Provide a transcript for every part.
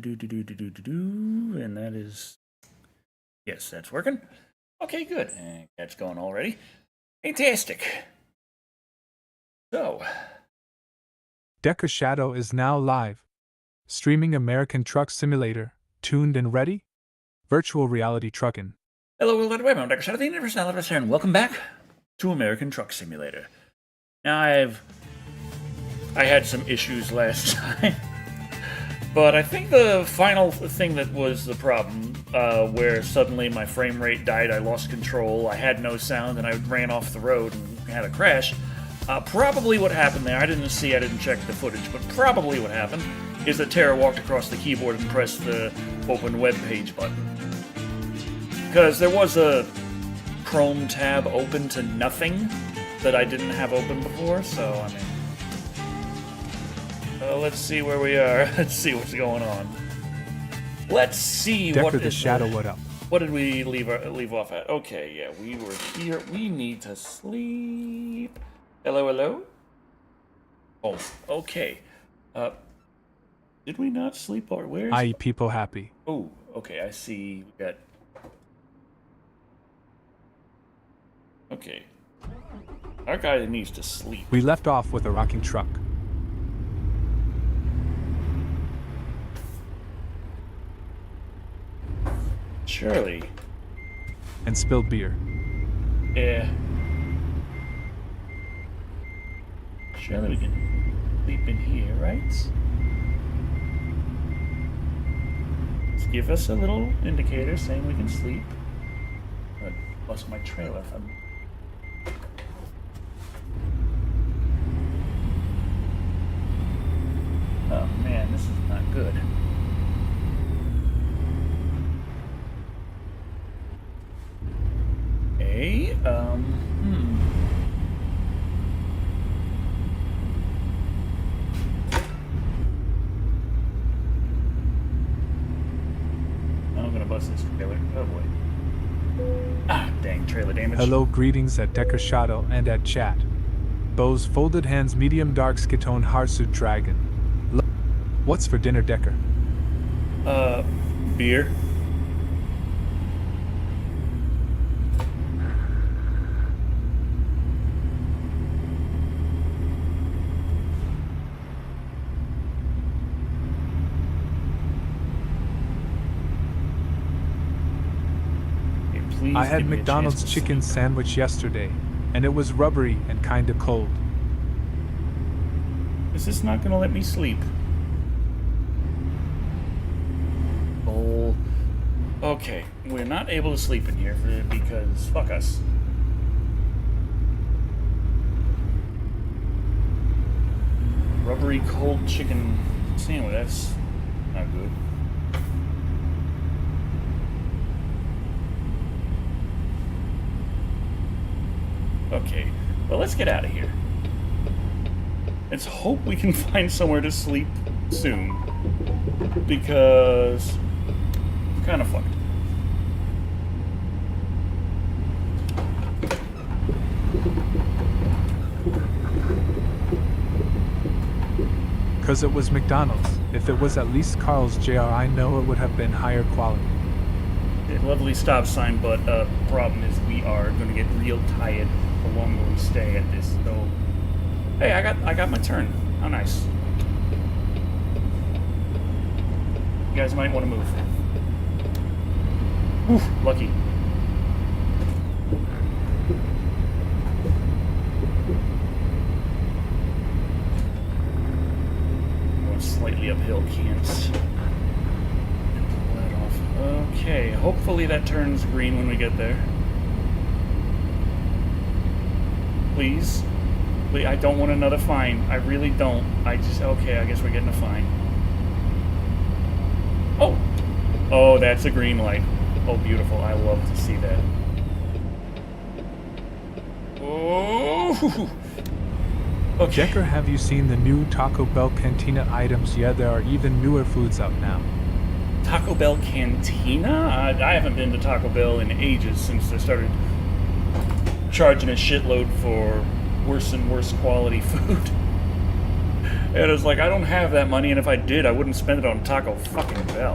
And that is... Yes, that's working. Okay, good. And that's going already. Fantastic. So... Decker Shado is now live. Streaming American Truck Simulator. Tuned and ready? Virtual reality trucking. Hello, world wide. I'm Decker Shado, the Universal Adversary, and welcome back to American Truck Simulator. Now, I had some issues last time, but I think the final thing that was the problem, where suddenly my frame rate died, I lost control, I had no sound, and I ran off the road and had a crash. Probably what happened there, I didn't check the footage, but probably what happened is that Tara walked across the keyboard and pressed the open web page button. Because there was a Chrome tab open to nothing that I didn't have open before, so, I mean... let's see where we are. Let's see what's going on. Let's see Decker what the Shado, what up? What did we leave off at? Okay, yeah, we were here. We need to sleep. Hello, hello? Oh, okay. Did we not sleep or where's... I.e. people happy. Oh, okay, I see. We got... Okay. Our guy needs to sleep. We left off with a rocking truck. Surely. And spilled beer. Yeah. Surely we can sleep in here, right? Let's give us a little indicator saying we can sleep. I'm gonna bust my trailer from... Oh man, this is not good. Okay, I'm gonna bust this trailer. Oh boy. Ah, dang, trailer damage. Hello, greetings at Decker Shado and at chat. Bose folded hands medium dark skitone Harsu dragon. What's for dinner, Decker? Beer. I had McDonald's chicken sandwich yesterday, and it was rubbery and kinda cold. Is this not gonna let me sleep? Oh, okay. We're not able to sleep in here because fuck us. Rubbery cold chicken sandwich. That's not good. Okay, well, let's get out of here. Let's hope we can find somewhere to sleep soon. Because I'm kind of fucked. Cause it was McDonald's. If it was at least Carl's Jr., I know it would have been higher quality. Lovely stop sign, but problem is we are going to get real tired the longer we stay at this. So, hey, I got my turn. How nice. You guys might want to move. Oof, lucky. Going slightly uphill, can't. Okay, hopefully that turns green when we get there. Please. Please, I don't want another fine. I really don't. Okay, I guess we're getting a fine. Oh! Oh, that's a green light. Oh, beautiful. I love to see that. Oh! Okay. Decker, have you seen the new Taco Bell Cantina items? Yeah, there are even newer foods out now. Taco Bell Cantina? I haven't been to Taco Bell in ages since they started charging a shitload for worse and worse quality food. It was like, I don't have that money, and if I did, I wouldn't spend it on Taco fucking Bell.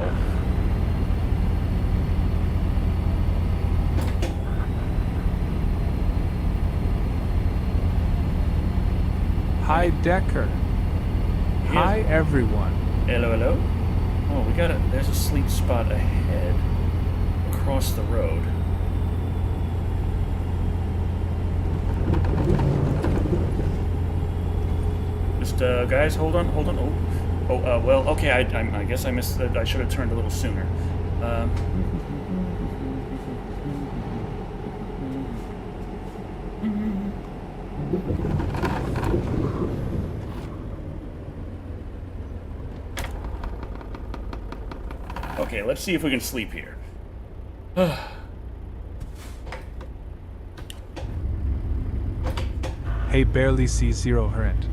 Hi, Decker. Hi, everyone. Hello, hello. Oh, there's a sleep spot ahead. Across the road. Just, guys, hold on. Well, okay, I guess I missed that. I should have turned a little sooner. Okay, let's see if we can sleep here. Hey, barely see zero current.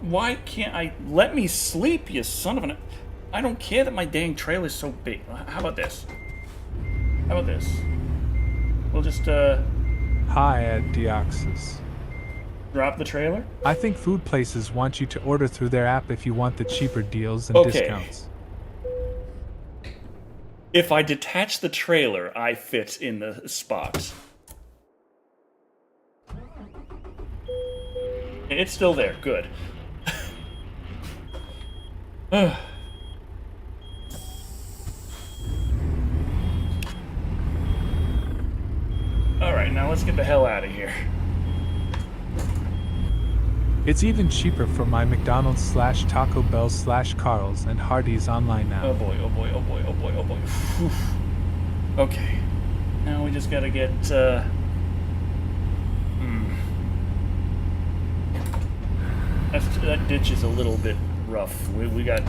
Why can't I let me sleep, you son of an... I don't care that my dang trailer's so big. How about this? How about this? We'll just, Hi, at Deoxys. drop the trailer? I think food places want you to order through their app if you want the cheaper deals and Okay. discounts. If I detach the trailer, I fit in the spot. It's still there. Good. Alright, now let's get the hell out of here. It's even cheaper for my McDonald's / Taco Bell / Carl's and Hardee's online now. Oh boy, oh boy, oh boy, oh boy, oh boy. Whew. Okay. Now we just gotta get, That ditch is a little bit rough. We got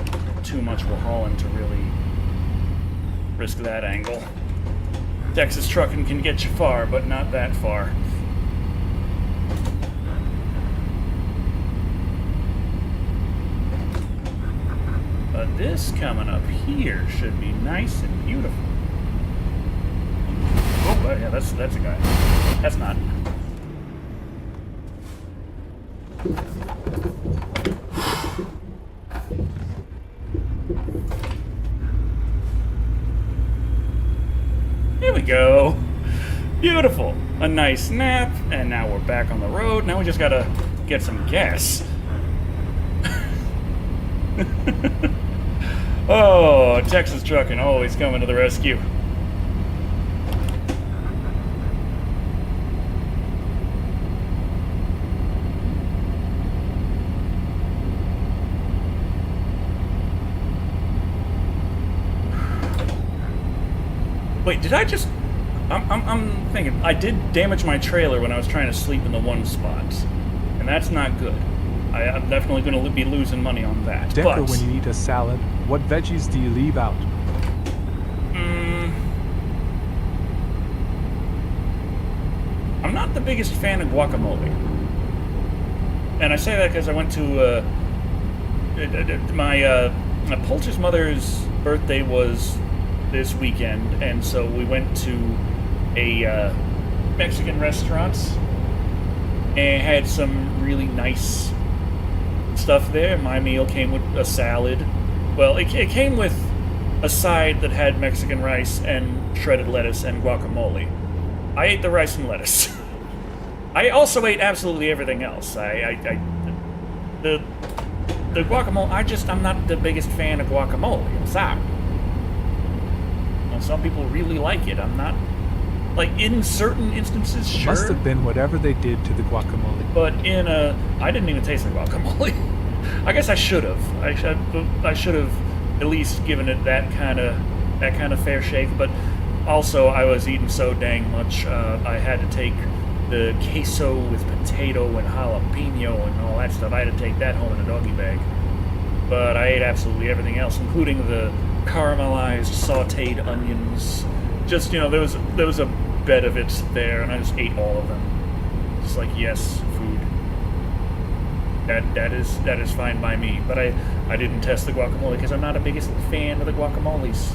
too much we're hauling to really risk that angle. Texas trucking can get you far, but not that far. But this coming up here should be nice and beautiful. Oh, yeah, that's a guy. That's not. Here we go. Beautiful. A nice nap, and now we're back on the road. Now we just gotta get some gas. Oh, Texas trucking always coming to the rescue. Wait, did I just... I'm thinking, I did damage my trailer when I was trying to sleep in the one spot. And that's not good. I'm definitely going to be losing money on that. Decker, but when you eat a salad, what veggies do you leave out? I'm not the biggest fan of guacamole. And I say that because I went to... my Poulter's mother's birthday was this weekend, and so we went to a Mexican restaurant and had some really nice stuff there. My meal came with a salad. Well, it came with a side that had Mexican rice and shredded lettuce and guacamole. I ate the rice and lettuce. I also ate absolutely everything else. The guacamole, I'm not the biggest fan of guacamole. I'm sorry. Some people really like it. I'm not, like, in certain instances, sure. Must have been whatever they did to the guacamole. But I didn't even taste the guacamole. I guess I should have. I should have at least given it that kind of fair shake. But also, I was eating so dang much. I had to take the queso with potato and jalapeno and all that stuff. I had to take that home in a doggy bag. But I ate absolutely everything else, including the caramelized sautéed onions. Just, there was a bed of it there, and I just ate all of them. Just like, yes, food. That is fine by me. But I didn't test the guacamole because I'm not the biggest fan of the guacamoles.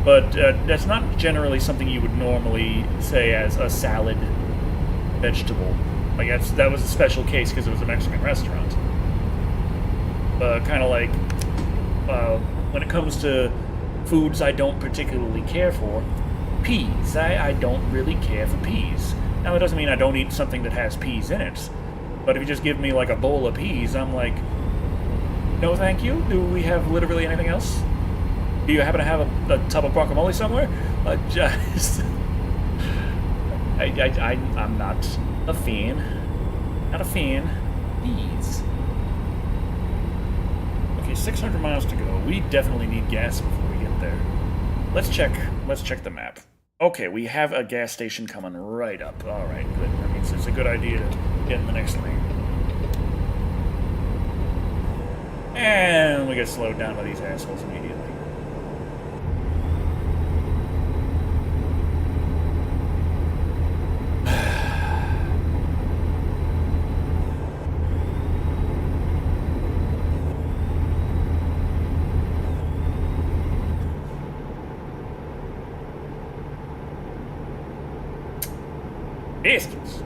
But that's not generally something you would normally say as a salad vegetable. Like that was a special case because it was a Mexican restaurant. Kind of like when it comes to foods I don't particularly care for, peas. I don't really care for peas. Now, it doesn't mean I don't eat something that has peas in it, but if you just give me like a bowl of peas, I'm like, no thank you. Do we have literally anything else? Do you happen to have a tub of guacamole somewhere? Just... I'm not a fan. Not a fan. Peas. Okay, 600 miles to go. We definitely need gas before we get there. Let's check the map. Okay, we have a gas station coming right up. Alright, good. That means it's a good idea to get in the next lane. And we get slowed down by these assholes immediately. Bastards.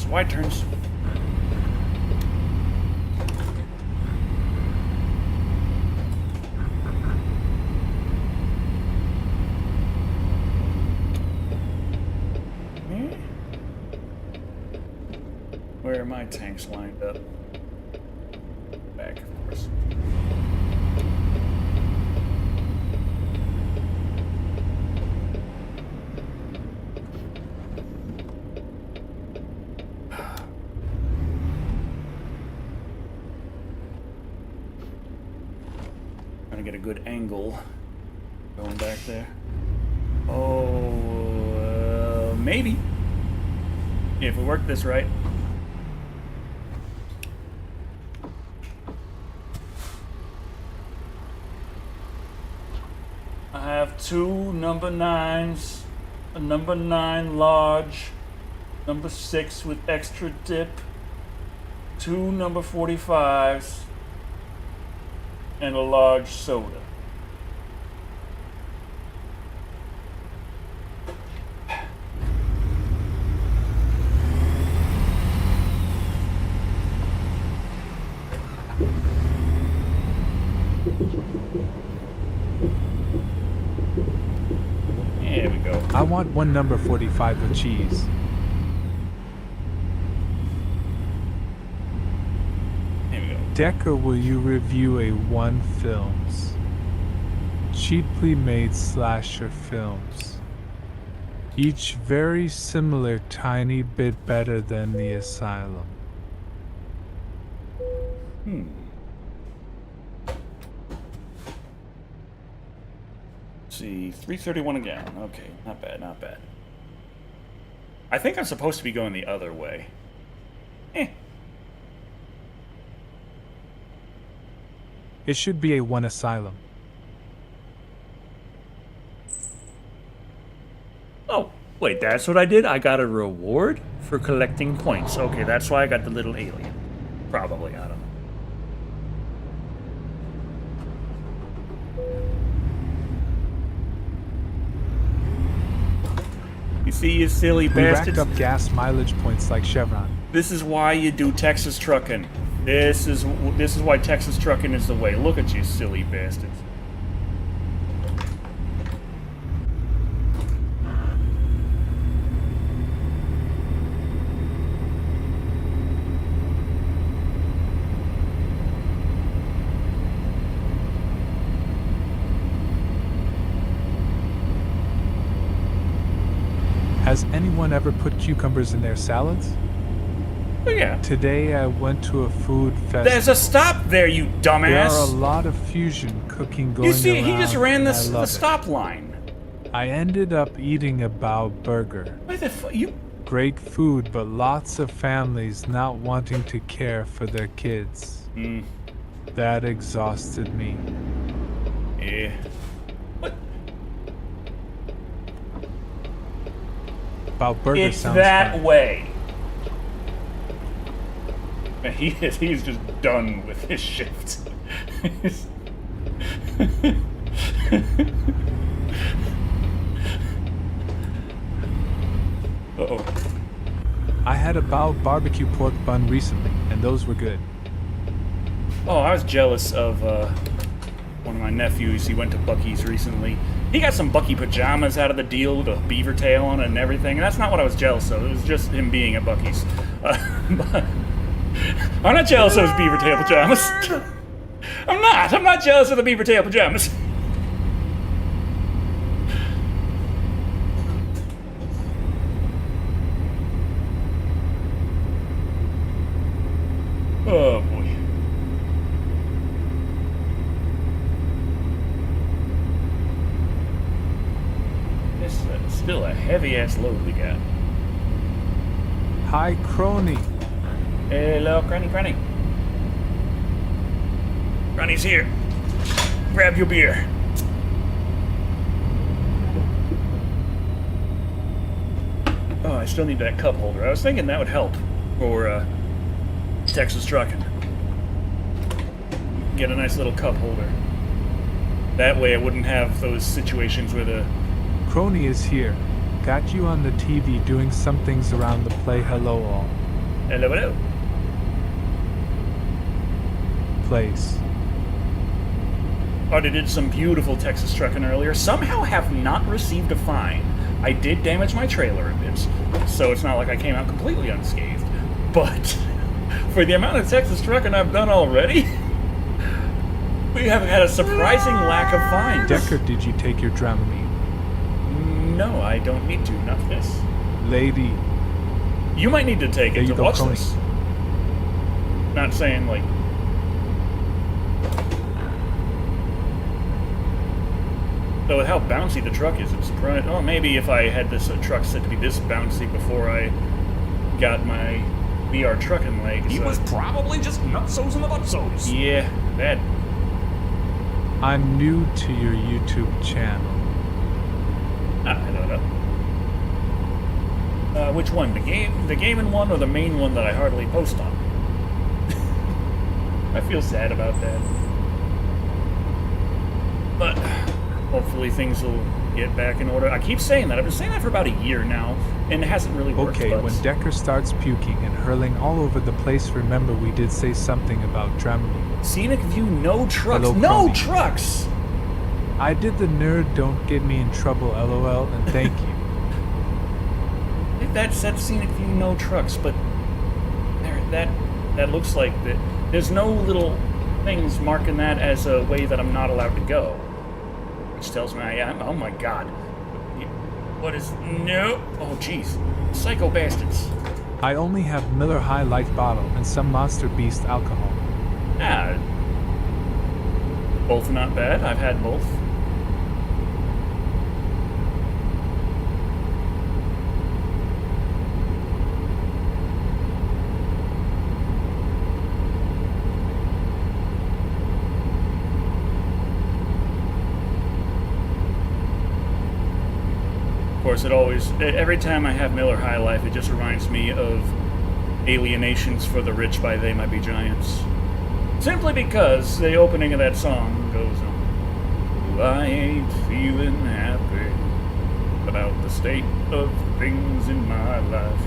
Wide turns. Where are my tanks lined up? Back, of course. Get a good angle going back there. Oh, maybe if we work this right. I have two number 9s, a number 9 large, number 6 with extra dip, two number 45s, and a large soda. There we go. I want one number 45 with cheese. Decker, will you review A1 Films? Cheaply made slasher films. Each very similar, tiny bit better than The Asylum. Let's see, $3.31 a gallon. Okay, not bad, not bad. I think I'm supposed to be going the other way. It should be A1 Asylum. Oh, wait, that's what I did? I got a reward for collecting points. Okay, that's why I got the little alien. Probably, I don't know. You see, you silly bastards. We racked up gas mileage points like Chevron. This is why you do Texas trucking. This is why Texas trucking is the way. Look at you, silly bastards. Has anyone ever put cucumbers in their salads? But yeah. Today I went to a food festival. There's a stop there, you dumbass. There are a lot of fusion cooking going You see, around. he just ran and the I love stop it. line. I ended up eating a bao burger. What the fuck? You. Great food, but lots of families not wanting to care for their kids. That exhausted me. Yeah. What? Bao burger It's sounds that fun. way. Man, he's just done with his shift. Uh-oh. I had a bao barbecue pork bun recently, and those were good. Oh, I was jealous of one of my nephews. He went to Buc-ee's recently. He got some Buc-ee pajamas out of the deal with a beaver tail on it and everything. And that's not what I was jealous of. It was just him being at Buc-ee's. But I'm not jealous of his beaver tail pajamas. I'm not jealous of the beaver tail pajamas. Oh boy. This is still a heavy-ass load we got. Hi, crony. Hello, Granny. Granny's here. Grab your beer. Oh, I still need that cup holder. I was thinking that would help for Texas trucking. Get a nice little cup holder. That way I wouldn't have those situations where the... Crony is here. Got you on the TV doing some things around the play. Hello all. Hello. Place. I did some beautiful Texas trucking earlier. Somehow have not received a fine. I did damage my trailer a bit, so it's not like I came out completely unscathed. But for the amount of Texas trucking I've done already, we have had a surprising lack of fines. Decker, did you take your Dramamine? No, I don't need to. Not this. Lady. You might need to take There it you to go, watch Crony. this. Not saying like... Though with how bouncy the truck is, I'm surprised. Oh, maybe if I had this truck set to be this bouncy before I got my VR trucking legs. He was probably just nutsos in the butsos. Yeah, that. I'm new to your YouTube channel. I don't know. Which one? The gaming one or the main one that I hardly post on? I feel sad about that. But hopefully things will get back in order. I keep saying that. I've been saying that for about a year now, and it hasn't really worked. Okay, but... when Decker starts puking and hurling all over the place, remember we did say something about Dramamine. Scenic view, no trucks. Hello, No Crony. trucks! I did the nerd don't get me in trouble LOL, and thank you. That said scenic view, no trucks, but that looks like that. There's no little things marking that as a way that I'm not allowed to go, which tells me I am. Oh my god! What is no? Oh jeez, psycho bastards! I only have Miller High Life bottle and some Monster Beast alcohol. Ah, both not bad. I've had both. Of course, it always, every time I have Miller High Life, it just reminds me of Alienations for the Rich by They Might Be Giants. Simply because the opening of that song goes on, I ain't feeling happy about the state of things in my life,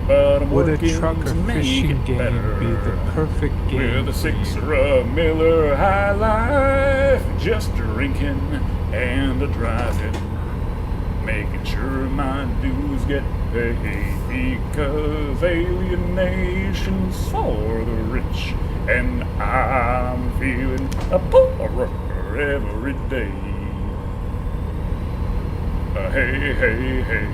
but I'm Would a working truck to or make fishing it game better. be the perfect game With a for you? sixer of Miller High Life, just drinking and a driving, making sure my dues get paid, because alienation's for the rich, and I'm feeling a poorer every day. Hey, hey, hey.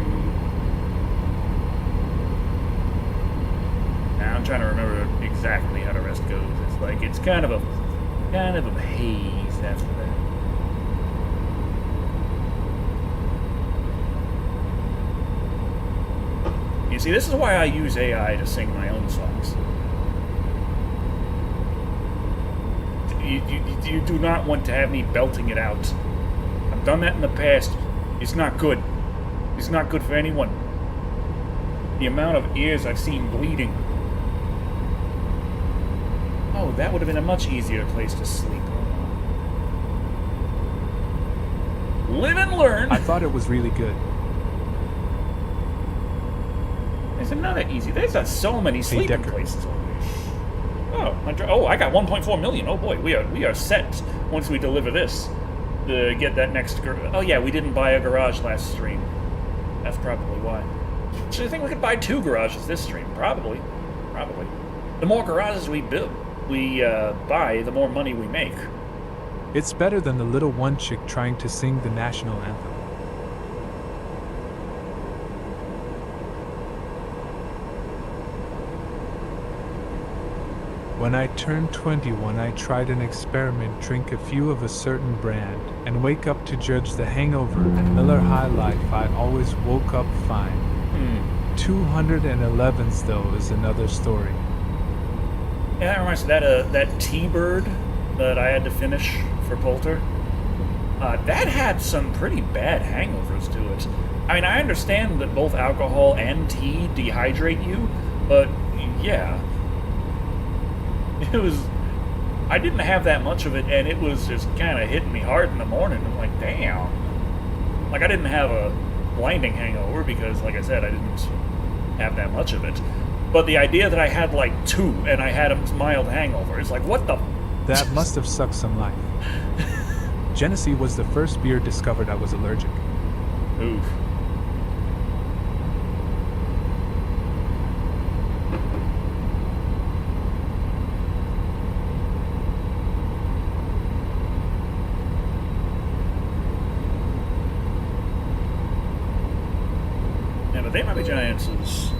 Now I'm trying to remember exactly how the rest goes. It's like it's kind of a haze after that. You see, this is why I use AI to sing my own songs. You do not want to have me belting it out. I've done that in the past. It's not good. It's not good for anyone. The amount of ears I've seen bleeding. Oh, that would have been a much easier place to sleep. Live and learn. I thought it was really good. There's another easy. There's so many sleeping Decker. places over there. I got 1.4 million. Oh boy, we are set once we deliver this to get that next. Oh yeah, we didn't buy a garage last stream. That's probably why. So I think we could buy 2 garages this stream. Probably. The more garages we buy, the more money we make. It's better than the little one chick trying to sing the national anthem. When I turned 21, I tried an experiment, drink a few of a certain brand, and wake up to judge the hangover and Miller High Life. I always woke up fine. 211s, though, is another story. Yeah, that reminds me that T-Bird that I had to finish for Poulter. That had some pretty bad hangovers to it. I mean, I understand that both alcohol and tea dehydrate you, but yeah. I didn't have that much of it, and it was just kind of hitting me hard in the morning. I'm like, damn. Like, I didn't have a blinding hangover because, like I said, I didn't have that much of it. But the idea that I had, like, 2 and I had a mild hangover, it's like, what the... That must have sucked some life. Genesee was the first beer discovered I was allergic. Oof. Yeah, but They Might Be Giants is,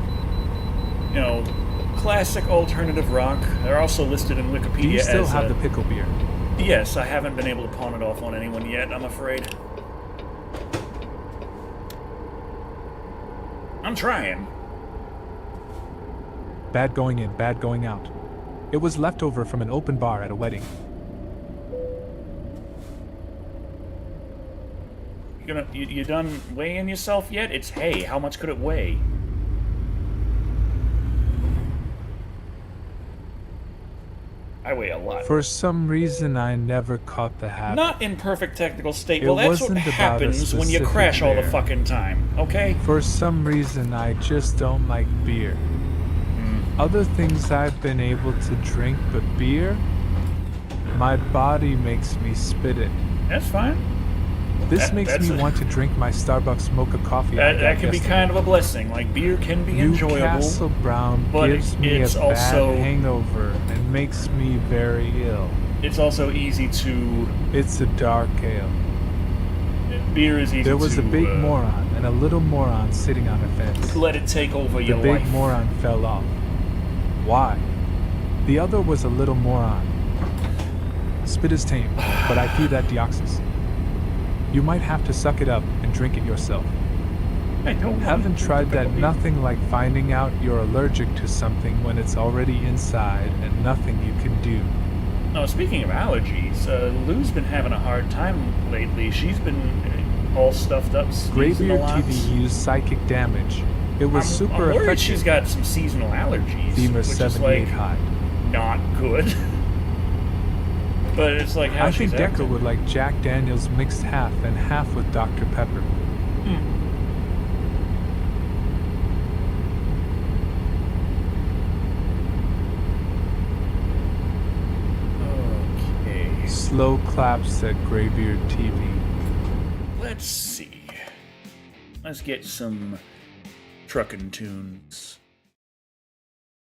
you know, classic alternative rock. They're also listed in Wikipedia as... Do you still have the pickle beer? Yes, I haven't been able to pawn it off on anyone yet, I'm afraid. I'm trying. Bad going in, bad going out. It was leftover from an open bar at a wedding. You done weighing yourself yet? It's hay. How much could it weigh? I weigh a lot. For some reason, I never caught the habit. Not in perfect technical state. It Well, that's what wasn't about a happens when you specific crash all the beer. fucking time, okay? For some reason, I just don't like beer. Other things I've been able to drink, but beer? My body makes me spit it. That's fine. This makes that's me want to drink my Starbucks mocha coffee. I got That can be yesterday. kind of a blessing. Like, beer can be enjoyable. Newcastle Brown but gives me it's a also- bad hangover and makes me very ill. It's also easy to... It's a dark ale. Beer is easy to... There was a big moron and a little moron sitting on a fence. Let it take over The your big life. moron fell off. Why? The other was a little moron. Spit is tame, but I fear that deoxys. You might have to suck it up and drink it yourself. I don't Haven't want to tried that. pickle beer. Nothing like finding out you're allergic to something when it's already inside and nothing you can do. Oh, speaking of allergies, Lou's been having a hard time lately. She's been all stuffed up, sneezing a Graybeard lot. TV used psychic damage. It was I'm super worried effective. she's got some seasonal allergies, Femur which is 78 like high. not good. But it's like how I she's think Decker acting. would like Jack Daniels mixed half and half with Dr. Pepper. Okay, Slow claps at Graybeard TV. let's see. Let's get some truckin' tunes.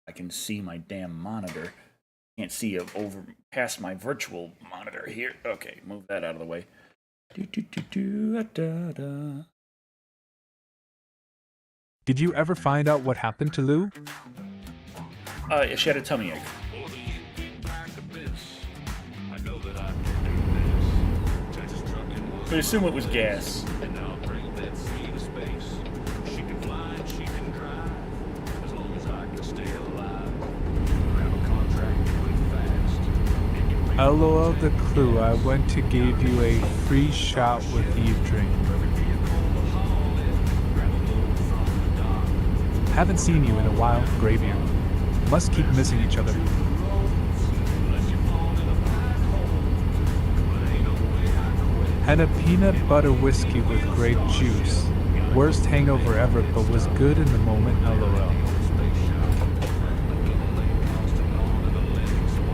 I can see my damn monitor. Can't see over past my virtual monitor here. Okay, move that out of the way. Do-do-do-do-da-da. Did you ever find out what happened to Lou? She had a tummy ache. I assume it was gas. LOL the clue, I went to give you a free shot with Eve drink. Haven't seen you in a while, Graybeard. Must keep missing each other. Had a peanut butter whiskey with grape juice. Worst hangover ever, but was good in the moment, LOL.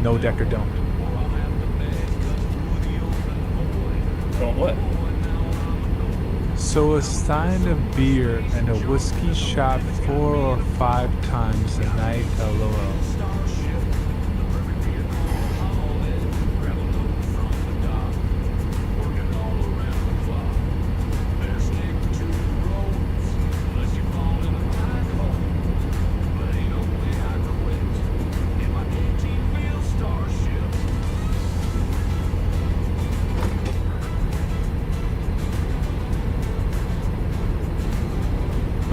No, Decker, don't. Don't what? So a stein of beer and a whiskey shot 4 or 5 times a night, LOL.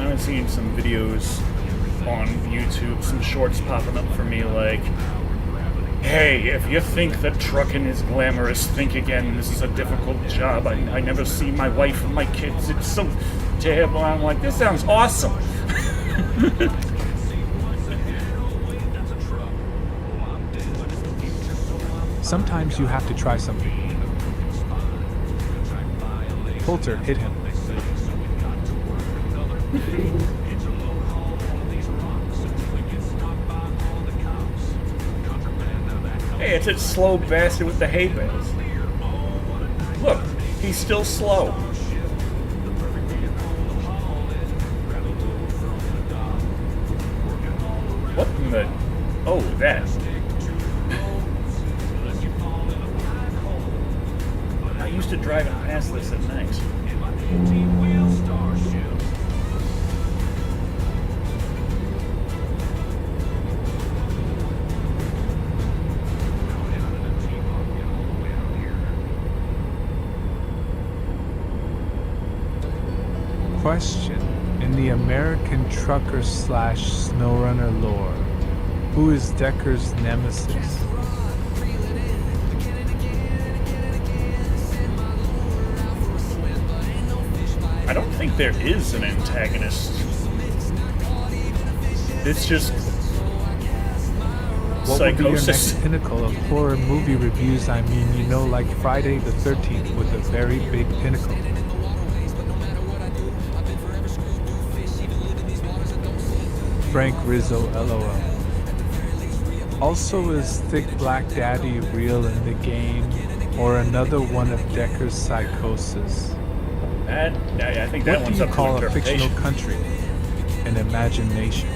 I've seen some videos on YouTube, some shorts popping up for me like, hey, if you think that trucking is glamorous, think again, this is a difficult job. I never see my wife and my kids, it's so terrible. I'm like, this sounds awesome. Sometimes you have to try something. Poulter hit him. Hey, it's that slow bastard with the hay bales. Look, he's still slow. What in the... Oh, that. I used to driving past this at night. Question: in the American trucker / snowrunner lore, who is Decker's nemesis? I don't think there is an antagonist. It's just What would be your psychosis. next pinnacle of horror movie reviews? I mean, you know, like Friday the 13th with a very big pinnacle. Frank Rizzo, LOL. Also, is Thick Black Daddy real in the game, or another one of Decker's psychosis? I think that What do one's you up to call a interpretation. fictional country? An imagination.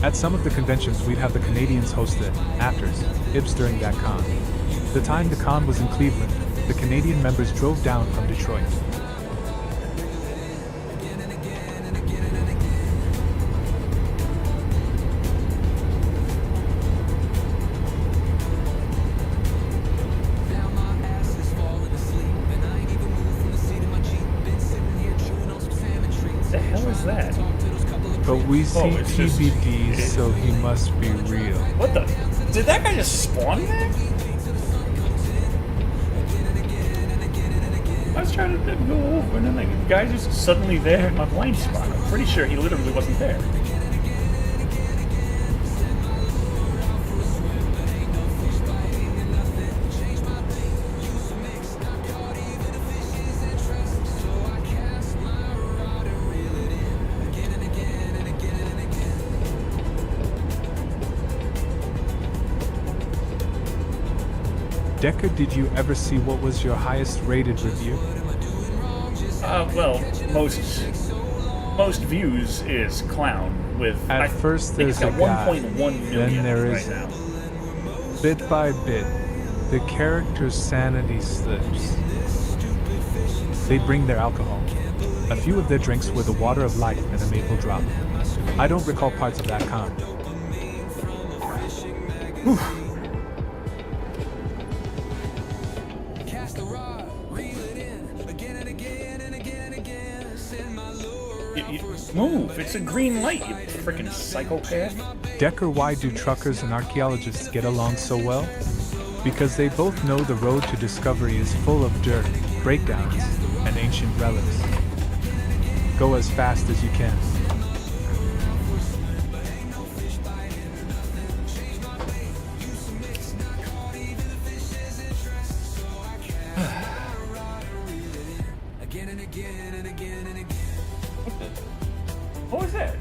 At some of the conventions, we'd have the Canadians host the afters, IBS during that con. The time the con was in Cleveland, the Canadian members drove down from Detroit. What the hell is that? But we see it's just- TBD, so he must be real. What the? Did that guy just spawn there? I was trying to go over, and then the guy just suddenly there in my blind spot. I'm pretty sure he literally wasn't there. Decker, did you ever see what was your highest rated review? Well, most views is clown with. At I first think there's it's a at guy, 1.1 million then there right is now. bit by bit, the character's sanity slips. They bring their alcohol. A few of their drinks were the water of life and a maple drop. I don't recall parts of that con. Cast the rod, reel it in, again and again and again and again. Send my lure out for a swim. Move! It's a green light, you freaking psychopath. Decker, why do truckers and archaeologists get along so well? Because they both know the road to discovery is full of dirt, breakdowns, and ancient relics. Go as fast as you can. Again and again and again and again. What was that?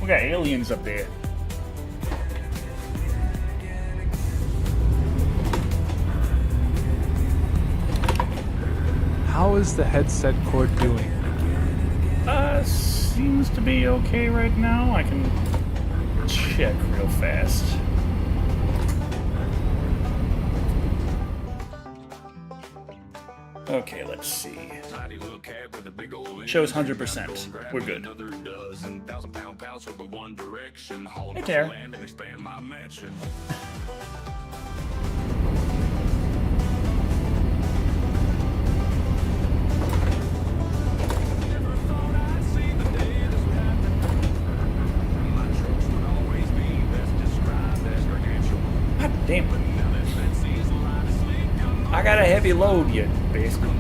We got aliens up there. How is the headset cord doing? Seems to be okay right now. I can check real fast. Okay, let's see. Shows 100%. We're good. Hey, Tara. God damn it. I got a heavy load, you bastard.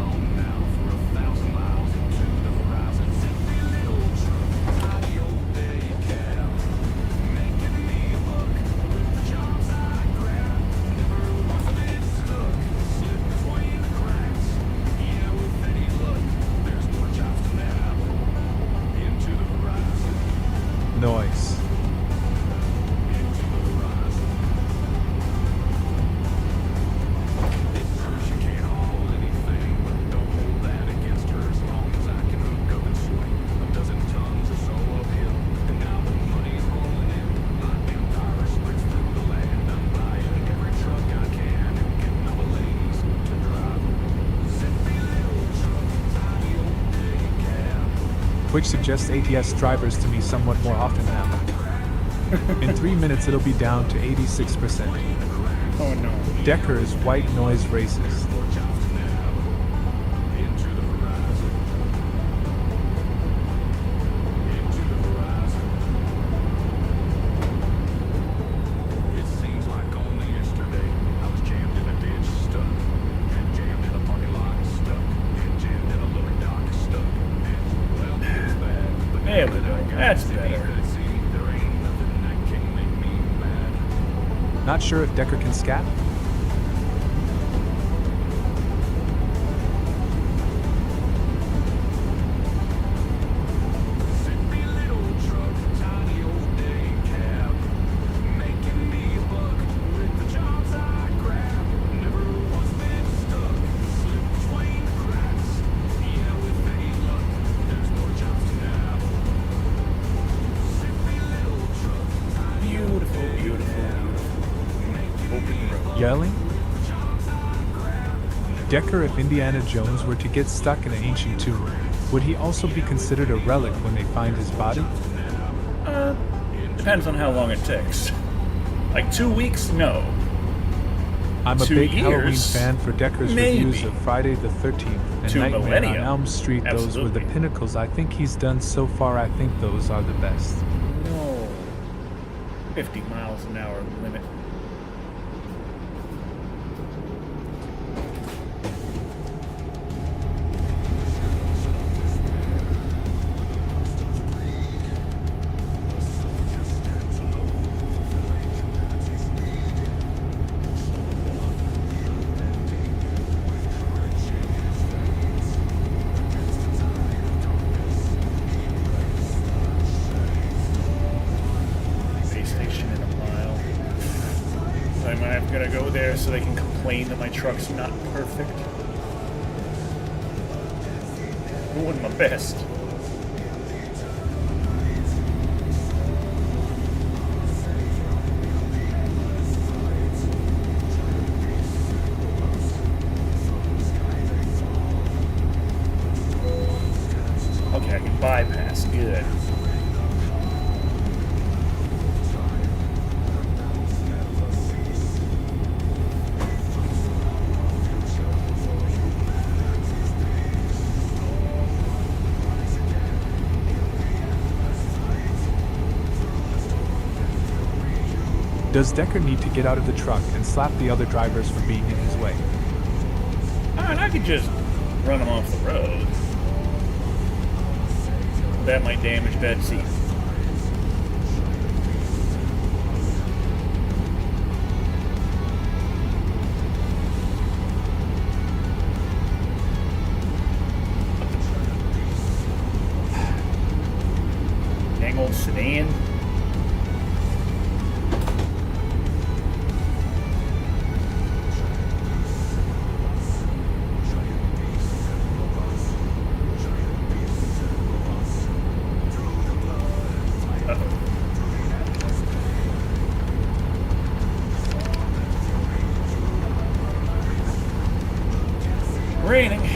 Noise. Which suggests ATS drivers to me somewhat more often now. In 3 minutes it'll be down to 86%. Oh no. Decker is white noise racist. There we go. That's better. Not sure if Decker can scat? Beautiful, beautiful, beautiful. Yelling? Decker, if Indiana Jones were to get stuck in an ancient tomb, would he also be considered a relic when they find his body? Depends on how long it takes. Like 2 weeks? No. I'm a 2 big Halloween years? fan for Decker's Maybe. reviews of Friday the 13th and 2 Nightmare millennia? on Elm Street. Those were the Absolutely. pinnacles I think he's done so far. I think those are the best. No. 50 miles an hour limit. Base station in a mile. So I'm gonna go there so they can complain that my truck's not perfect. Doing my best. Okay, I can bypass. Good. Does Decker need to get out of the truck and slap the other drivers for being in his way? Alright, I could just run him off the road. That might damage bad seat. Dang old sedan. Raining.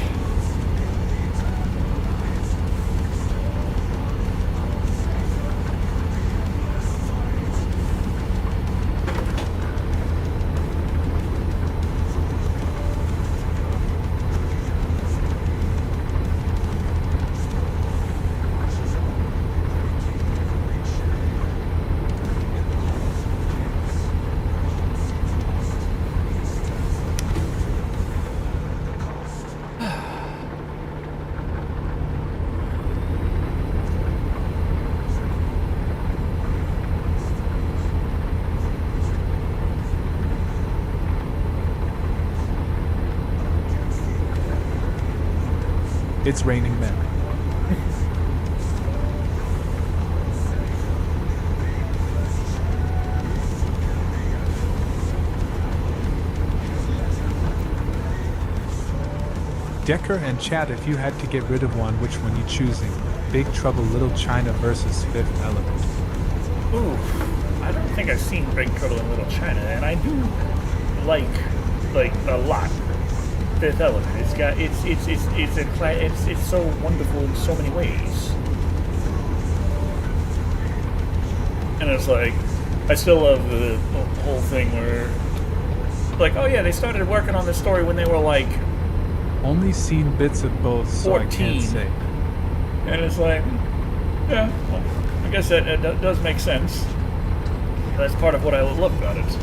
It's raining men. Decker and Chad, if you had to get rid of one, which one you choosing? Big Trouble Little China versus Fifth Element. Ooh, I don't think I've seen Big Trouble in Little China, and I do like a lot. Fifth Element. It's got it's so wonderful in so many ways. And it's like I still love the whole thing where like, oh yeah, they started working on this story when they were like Only seen bits of both, so 14. I can't say. And it's like, yeah, well, I guess that does make sense. That's part of what I love about it.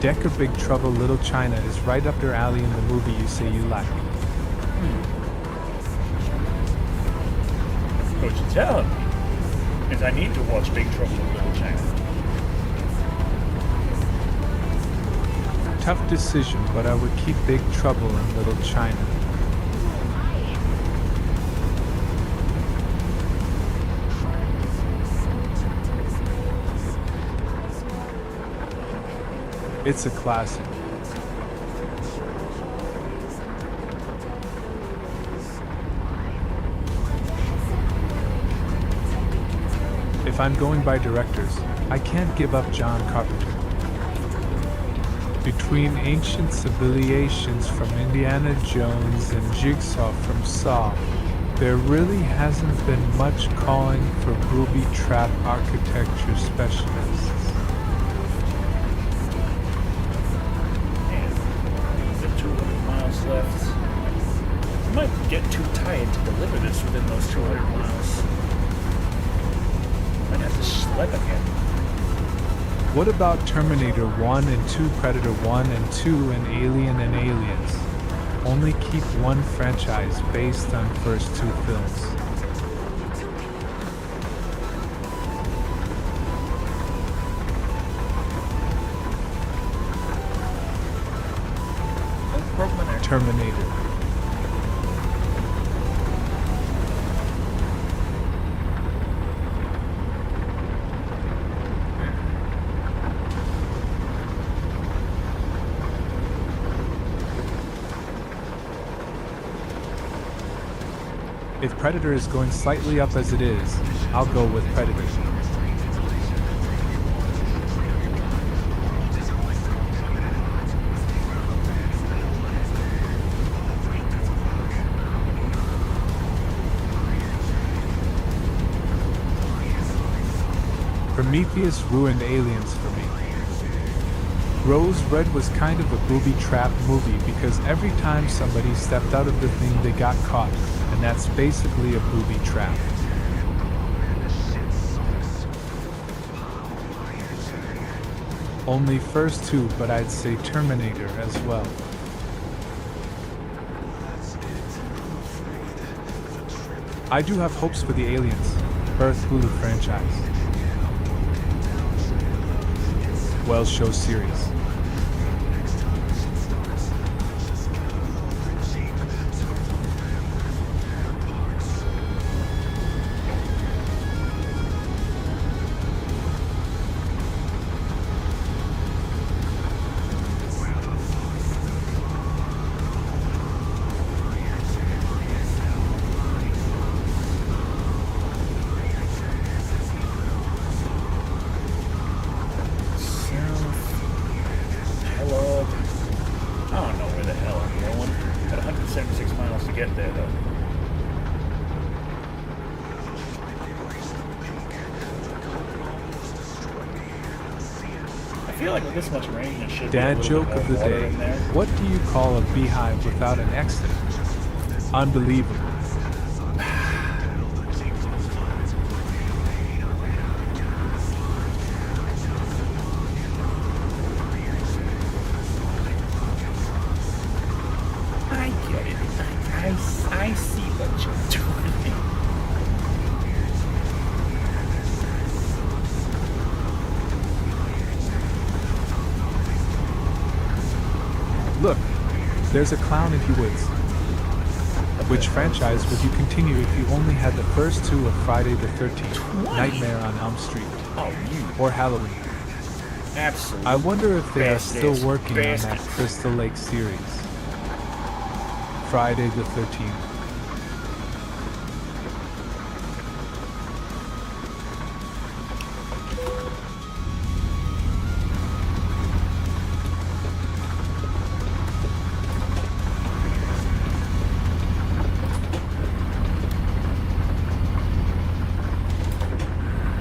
Decker Big Trouble Little China is right up your alley in the movie you say you like. What you're telling me is I need to watch Big Trouble in Little China. Tough decision, but I would keep Big Trouble in Little China. It's a classic. If I'm going by directors, I can't give up John Carpenter. Between ancient civilizations from Indiana Jones and Jigsaw from Saw, there really hasn't been much calling for booby trap architecture specialists. Left. I might get too tired to deliver this within those 200 miles. Might have to schlep again. What about Terminator 1 and 2, Predator 1 and 2, and Alien and Aliens? Only keep one franchise based on first two films. Terminator. If Predator is going slightly up as it is, I'll go with Predator. Prometheus ruined Aliens for me. Rose Red was kind of a booby trap movie because every time somebody stepped out of the thing they got caught, and that's basically a booby trap. Only first two, but I'd say Terminator as well. I do have hopes for the Aliens, Earth Hulu franchise. Wells show series. This much rain, it should Dad be a joke little of bit the more water day. in there. What do you call a beehive without an exit? Unbelievable. I get it. I see what you're doing. Look, there's a clown in the woods. Which franchise would you continue if you only had the first two of Friday the 13th, Nightmare on Elm Street, or Halloween? Absolutely. I wonder if they are still Bastards. working on that Bastards. Crystal Lake series. Friday the 13th.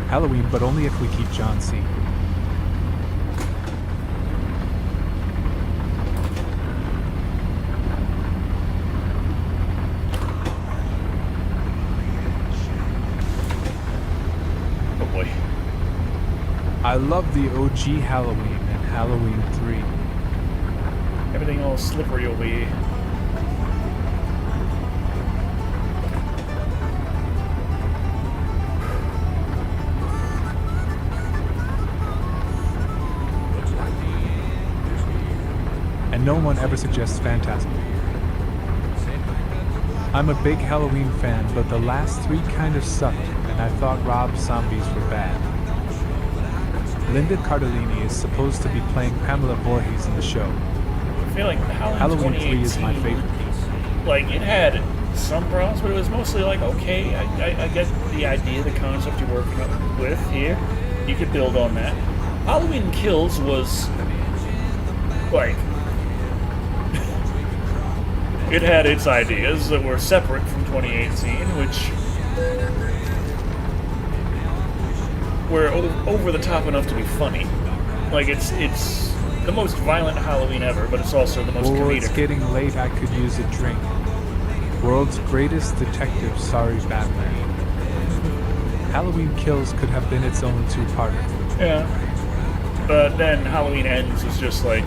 Halloween, but only if we keep John C. Oh boy. I love the OG Halloween and Halloween 3. Everything all slippery over here. And no one ever suggests Phantasm. I'm a big Halloween fan, but the last three kind of sucked, and I thought Rob Zombies were bad. Linda Cardellini is supposed to be playing Pamela Voorhees in the show. I feel like Halloween 3 is my 2018, favorite. Like, it had some problems, but it was mostly like, okay, I get the idea, the concept you're working up with here. You could build on that. Halloween Kills was, like, it had its ideas that were separate from 2018, which were over the top enough to be funny. Like, it's the most violent Halloween ever, but it's also the most Oh, comedic. it's getting late, I could use a drink. World's greatest detective, sorry Batman. Halloween Kills could have been its own two-parter. Yeah. But then Halloween Ends is just like,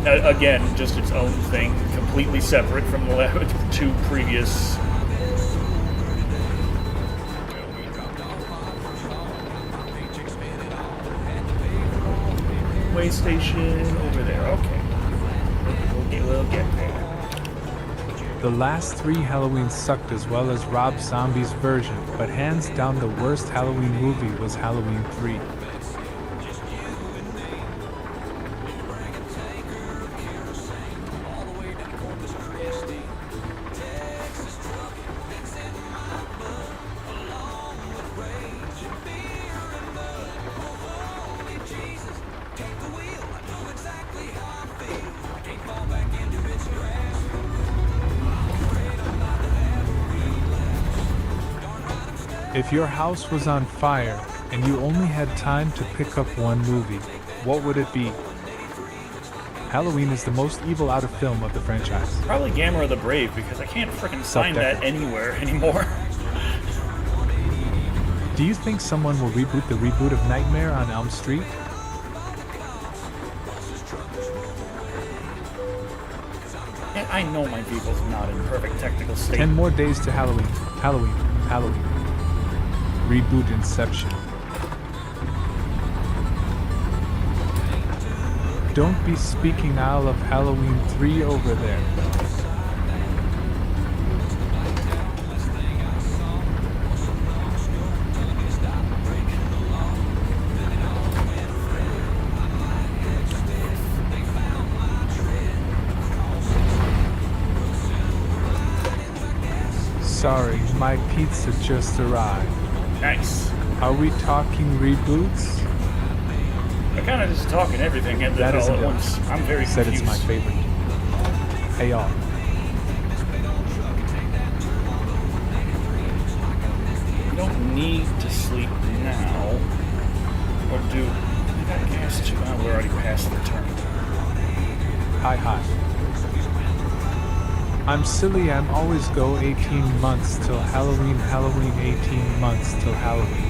again, just its own thing, completely separate from the two previous. Way station over there. Okay. We'll get there. The last three Halloween sucked as well as Rob Zombie's version, but hands down the worst Halloween movie was Halloween 3. If your house was on fire and you only had time to pick up one movie, what would it be? Halloween is the most evil out of film of the franchise. Probably Gamera the Brave, because I can't freaking find that anywhere anymore. Do you think someone will reboot the reboot of Nightmare on Elm Street? And I know my vehicle's not in perfect technical state. 10 more days to Halloween. Halloween. Halloween. Reboot Inception. Don't be speaking Isle of Halloween 3 over there. Sorry, my pizza just arrived. Nice. Are we talking reboots? I kind of just talking everything at That all isn't at it. once. I'm very confused. Said it's my favorite. Hey y'all. You don't need to sleep now. Or do... I got gas too. Oh, we're already past the turn. Hi. I'm silly, I'm always go 18 months till Halloween, 18 months till Halloween.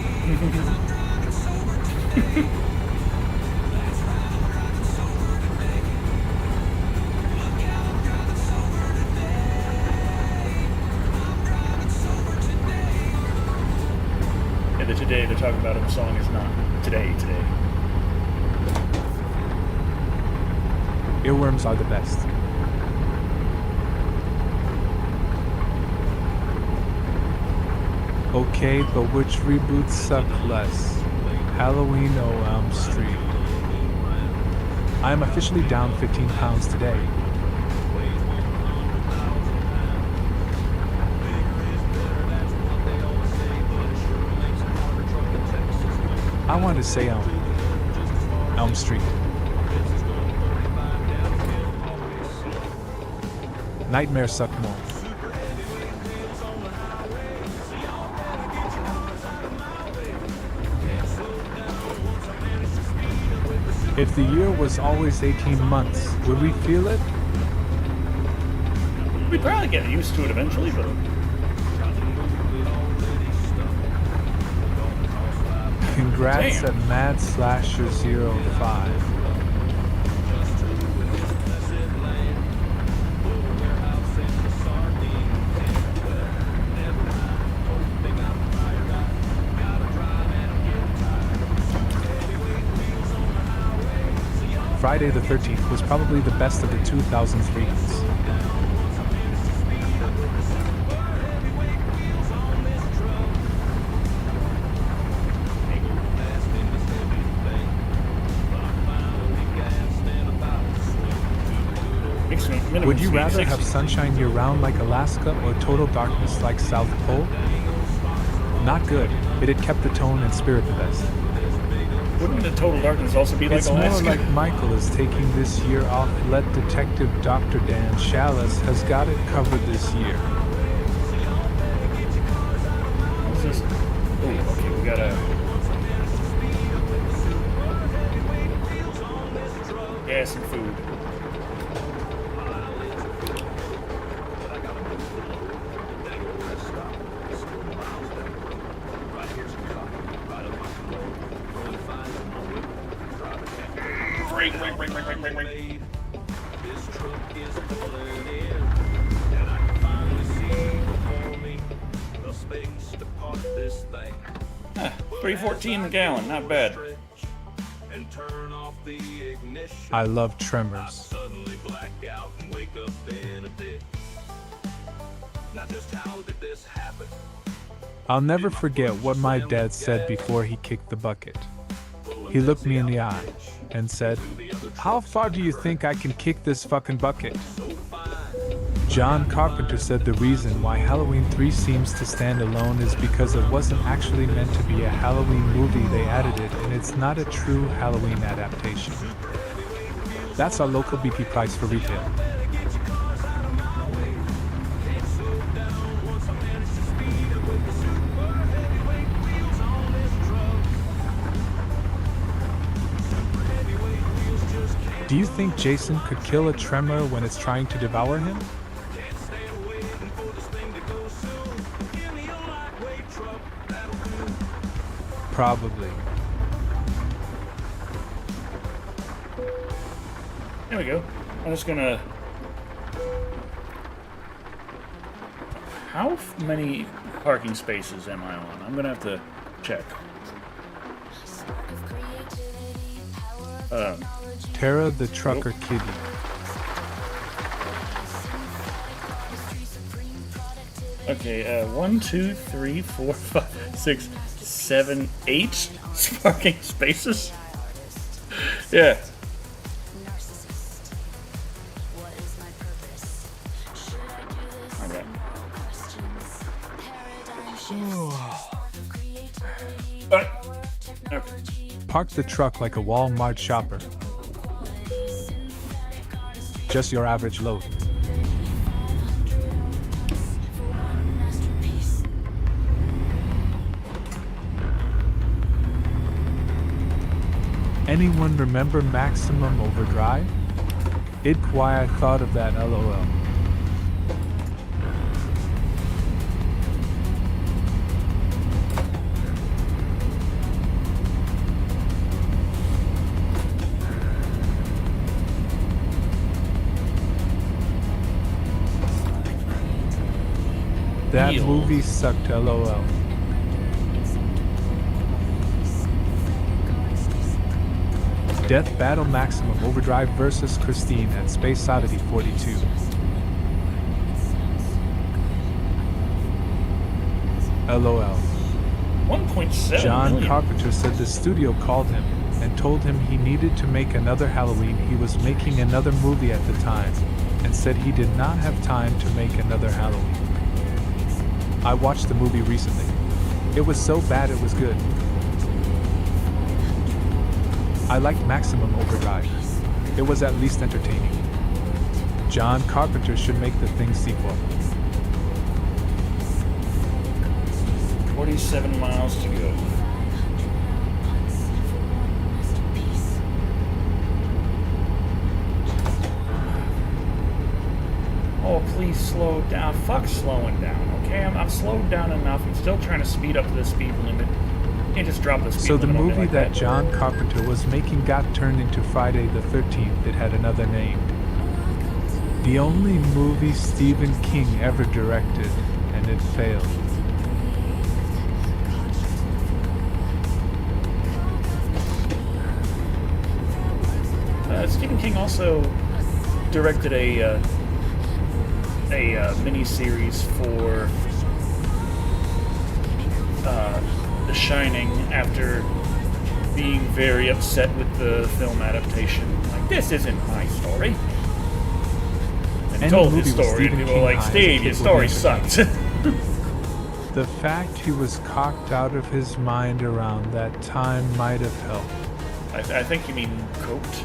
And the today they're talking about in the song is not today. Earworms are the best. Okay, but which reboots suck less? Halloween or Elm Street? I am officially down 15 pounds today. I want to say Elm Street. Nightmares suck more. If the year was always 18 months, would we feel it? We'd probably get used to it eventually, but... Congrats Damn. at Mad Slasher 05. Friday the 13th was probably the best of the 2000s reboots. Would you rather have sunshine year-round like Alaska or total darkness like South Pole? Not good. It had kept the tone and spirit the best. Wouldn't the total darkness also be like It's Alaska? more like Michael is taking this year off. Let Detective Dr. Dan Chalice has got it covered this year. What's this? Oh, okay, we got gas and food. Ring. This truck is pulling in, and I can finally see before me the space to park this thing. $3.14 a gallon, not bad. And turn off the ignition. I love I Tremors. suddenly black out and wake up in a ditch. Now just how did this happen? I'll never forget what my dad said before he kicked the bucket. He looked me in the eye and said, "How far do you think I can kick this fucking bucket?" John Carpenter said the reason why Halloween 3 seems to stand alone is because it wasn't actually meant to be a Halloween movie. They added it, and it's not a true Halloween adaptation. That's our local BP price for retail. Do you think Jason could kill a tremor when it's trying to devour him? Can't stand waiting for this thing to go soon. Give me a lightweight truck, that'll do. Probably. There we go. I'm just gonna... How many parking spaces am I on? I'm gonna have to check. Tara the Trucker Kitty. Okay, 1, 2, 3, 4, 5, 6, 7, 8 parking spaces. Yeah. Okay. Alright. Okay. Park the truck like a Walmart shopper. Just your average load. Anyone remember Maximum Overdrive? It's why I thought of that, lol. That Ew. movie sucked, lol. Death Battle Maximum Overdrive vs. Christine at Space Oddity 42. LOL. 1.7 John million. Carpenter said the studio called him and told him he needed to make another Halloween. He was making another movie at the time and said he did not have time to make another Halloween. I watched the movie recently. It was so bad it was good. I liked Maximum Overdrive. It was at least entertaining. John Carpenter should make the Thing sequel. 47 miles to go. Oh, please slow down. Fuck slowing down, okay? I'm slowed down enough. I'm still trying to speed up to the speed limit. Can't just drop the speed So the limit on me movie like that John Carpenter was making got turned into Friday the 13th. It had another name. The only movie Stephen King ever directed, and it failed. Stephen King also directed a mini-series for The Shining after being very upset with the film adaptation. Like, this isn't my story. And he Any told his movie with story, and Stephen people King were like, eyes, Steve, it your would story be sucked. The fact he was cocked out of his mind around that time might have helped. I think you mean coked.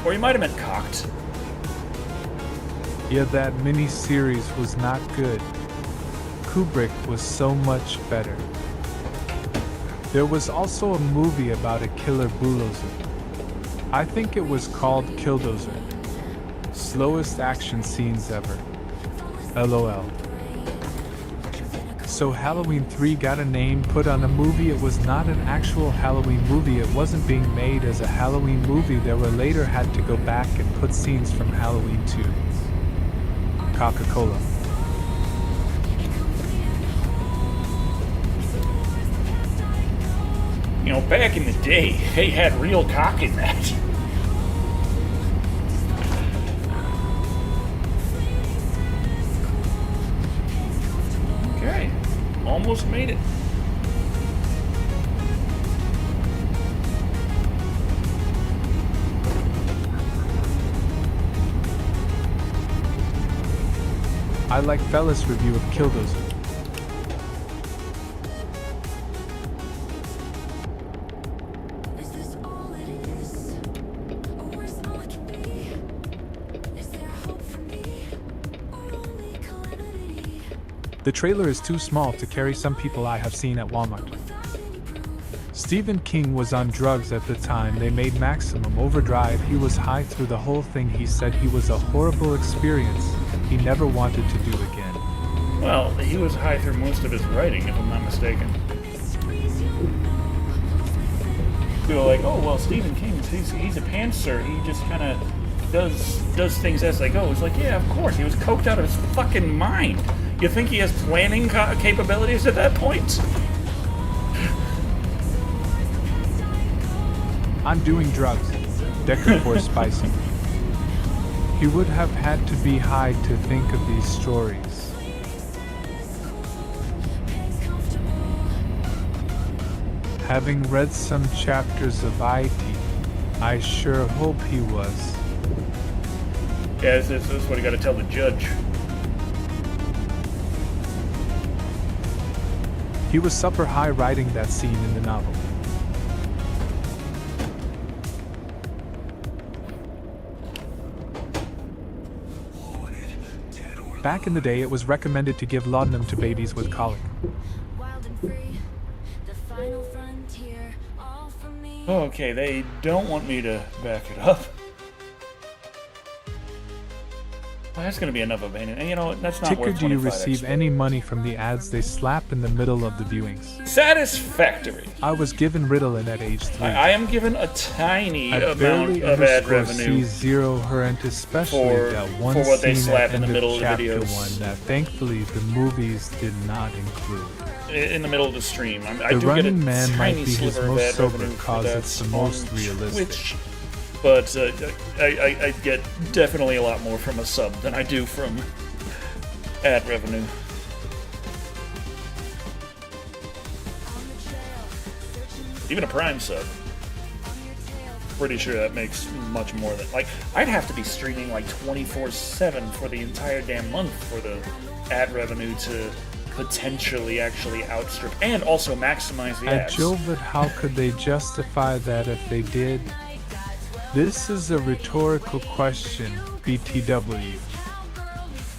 Or you might have meant cocked. Yeah, that mini-series was not good. Kubrick was so much better. There was also a movie about a killer bulldozer. I think it was called Killdozer. Slowest action scenes ever. LOL. So Halloween 3 got a name put on a movie. It was not an actual Halloween movie. It wasn't being made as a Halloween movie. They were later had to go back and put scenes from Halloween 2. Coca-Cola. You know, back in the day, they had real cock in that. Okay, almost made it. I like Fella's review of Killdozer. Is this all it is? Or is all it can be? Is there hope for me? Or only calamity? The trailer is too small to carry some people I have seen at Walmart. Stephen King was on drugs at the time they made Maximum Overdrive. He was high through the whole thing. He said he was a horrible experience he never wanted to do again. Well, he was high through most of his writing, if I'm not mistaken. People are like, oh, well, Stephen King, he's a pantser. He just kind of does things as they go. It's like, yeah, of course. He was coked out of his fucking mind. You think he has planning capabilities at that point? I'm doing drugs. Decker poured spicy. He would have had to be high to think of these stories. Having read some chapters of IT, I sure hope he was. Yeah, this is what you got to tell the judge. He was super high writing that scene in the novel. Back in the day, it was recommended to give laudanum to babies with colic. Wild and free, the final frontier, all for me. Okay, they don't want me to back it up. Well, that's going to be enough of it. And you know what? That's not Ticker, worth do you 25 receive extra. any money from the ads they slap in the middle of the viewings? Satisfactory. I was given Ritalin at age 3. I am given a tiny At amount barely of ad underscore revenue C0 Herent, especially for- that one for what they scene slap at in the end middle of of the chapter videos. 1 that thankfully the movies did not include. in the middle of the stream. I The do get a Running Man might tiny be his sliver of most ad sober revenue for cause that it's the on most realistic. Twitch, but I get definitely a lot more from a sub than I do from ad revenue. Even a Prime sub. Pretty sure that makes much more than... Like, I'd have to be streaming like 24/7 for the entire damn month for the ad revenue to potentially actually outstrip and also maximize the At ads. Joe, but how could they justify that if they did? This is a rhetorical question, BTW.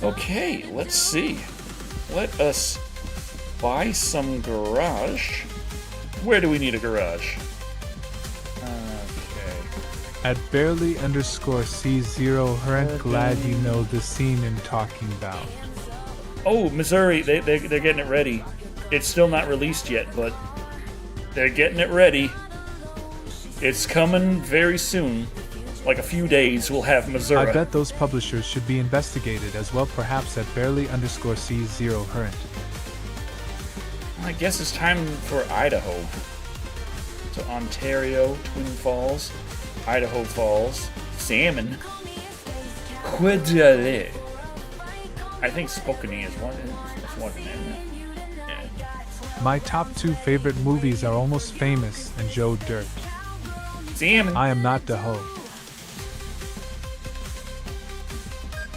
Okay, let's see. Let us buy some garage. Where do we need a garage? Okay. At barely underscore C0 Herent, glad you know the scene I'm talking about. Oh, Missouri, they're getting it ready. It's still not released yet, but they're getting it ready. It's coming very soon. Like a few days, we'll have Missouri. I bet those publishers should be investigated as well, perhaps at barely underscore C0 Herent. I guess it's time for Idaho. So Ontario, Twin Falls, Idaho Falls, Salmon, Quidale. I think Spokane is one. It's one of them. Yeah. My top 2 favorite movies are Almost Famous and Joe Dirt. Salmon. I am not the hoe.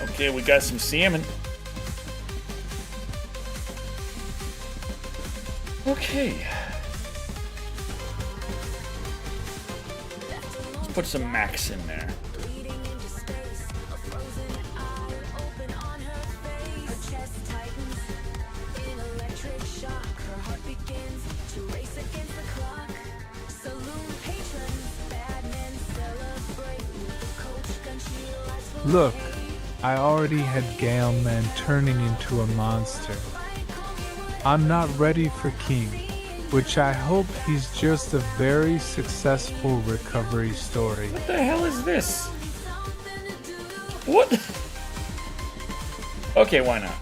Okay, we got some salmon. Okay. Let's put some Max in there. Look, I already had Gale Man turning into a monster. I'm not ready for King, which I hope he's just a very successful recovery story. What the hell is this? What? Okay, why not?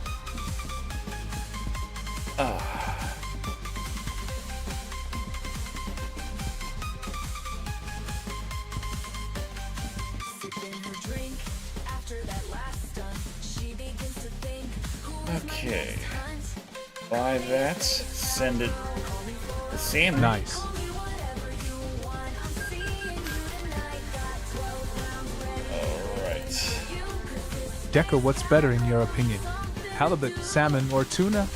Okay. Buy that. Send it to Salmon. Nice. Alright. Decker, what's better in your opinion? Halibut, salmon, or tuna?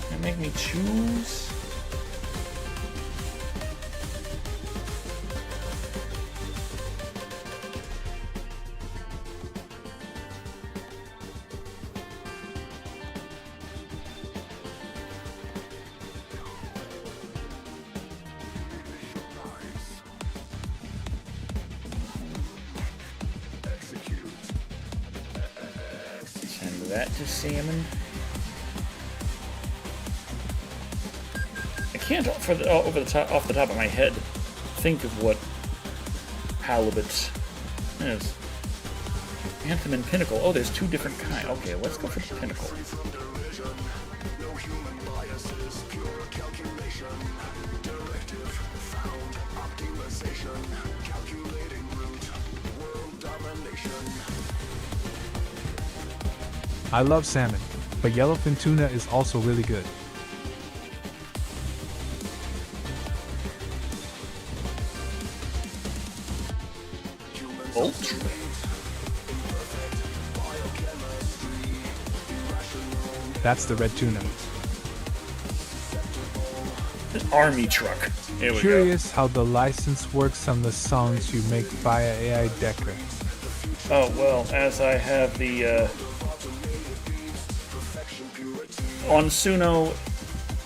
Can make me choose? that to salmon. I can't, off the top of my head, think of what halibut is. Anthem and pinnacle. Oh, there's 2 different kinds. Okay, let's go for the pinnacle. I love salmon, but yellowfin tuna is also really good. Ultra. That's the red tuna. An army truck. Here we Curious how the license works on the songs you make via AI Decker. go. Oh, well, as I have the, on Suno,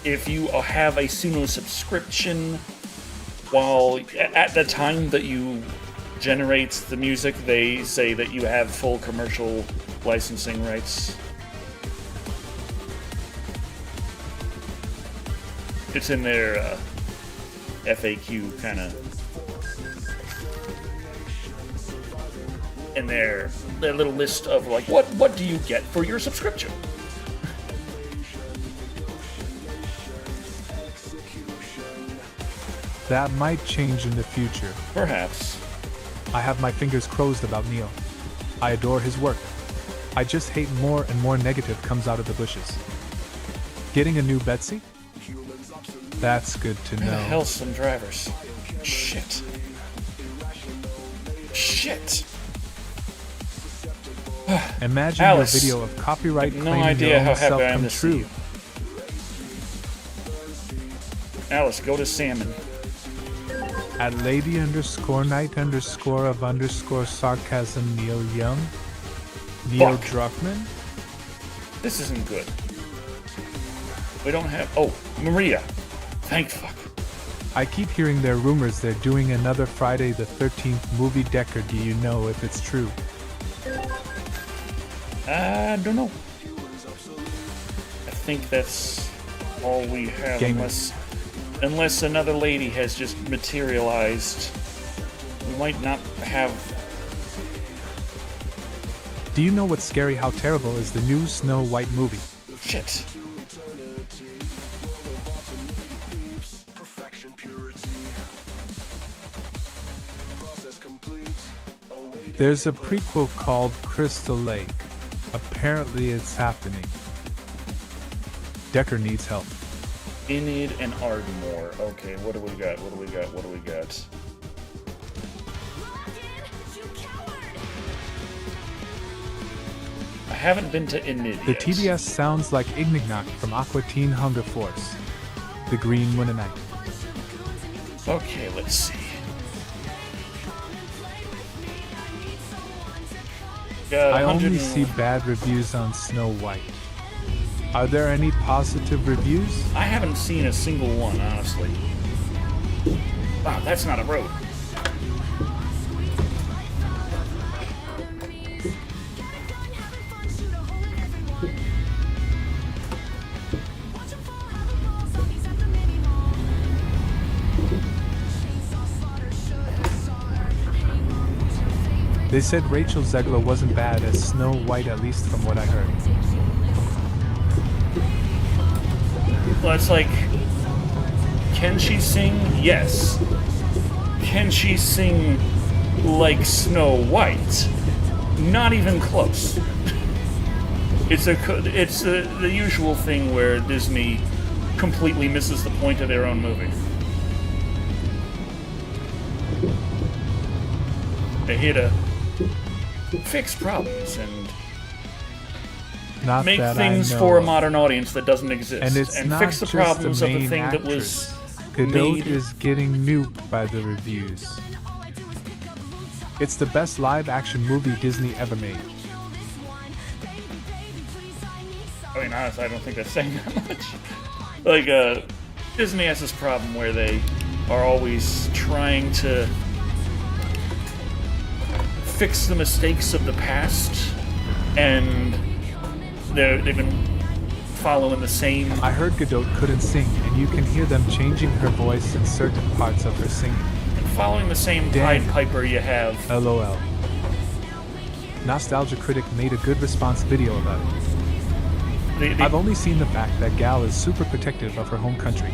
if you have a Suno subscription, while at the time that you generate the music, they say that you have full commercial licensing rights. It's in their FAQ kind of, in their little list of like what do you get for your subscription. That might change in the future. Perhaps. I have my fingers crossed about Neil. I adore his work. I just hate more and more negative comes out of the bushes. Getting a new Betsy? That's good to Where the know. hell's some drivers? Shit. Shit. Imagine Alice, your video of copyright I have no claiming idea your own how happy self I am come to see true. you. Alice, go to salmon. At lady_night_of_sarcasm Neil Young? Neil Fuck. Druckmann? This isn't good. We don't have... Oh, Maria. Thank fuck. I keep hearing their rumors they're doing another Friday the 13th movie. Decker, do you know if it's true? I don't know. I think that's all we have, Gamers. unless another lady has just materialized. We might not have... Do you know what's scary how terrible is the new Snow White movie? Shit. There's a prequel called Crystal Lake. Apparently it's happening. Decker needs help. Enid and Ardmore. Okay, what do we got? What do we got? What do we got? I haven't been to Enid The yet. TBS sounds like Ignignok from Aqua Teen Hunger Force. The Green Winnenite. Okay, let's see. Got I only 100 see bad reviews on Snow White. Are there any positive reviews? I haven't seen a single one, honestly. Wow, that's not a road. They said Rachel Zegler wasn't bad as Snow White, at least from what I heard. Well, it's like, can she sing? Yes. Can she sing like Snow White? Not even close. It's the usual thing where Disney completely misses the point of their own movie. They're here to fix problems and Not make that things I know for a of. modern audience that doesn't exist, And it's not fix the just problems the of the main thing that actress. was Godot made. is getting nuked by the reviews. It's the best live-action movie Disney ever made. I mean, honestly, I don't think that's saying that much. Like, Disney has this problem where they are always trying to fix the mistakes of the past and they've been following the same. I heard Godot couldn't sing, and you can hear them changing her voice in certain parts of her singing. Following the same Damn. Pied Piper you have. LOL. Nostalgia Critic made a good response video about it. I've only seen the fact that Gal is super protective of her home country,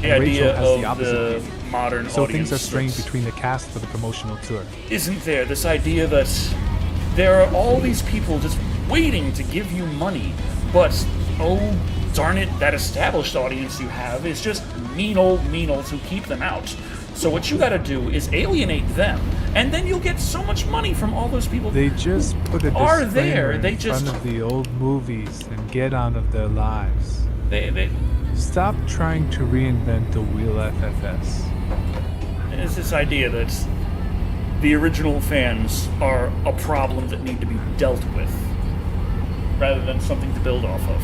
the and idea Rachel has of the opposite the view. modern So audience. things are strained that's- between the cast for the promotional tour. Isn't there this idea that there are all these people just waiting to give you money, but oh darn it, that established audience you have is just mean old meanles who keep them out. So what you gotta do is alienate them, and then you'll get so much money from all those people. They just put a Are disclaimer there, they in just- front of the old movies and get on with their lives. They Stop trying to reinvent the wheel, FFS. it's this idea that the original fans are a problem that need to be dealt with, rather than something to build off of.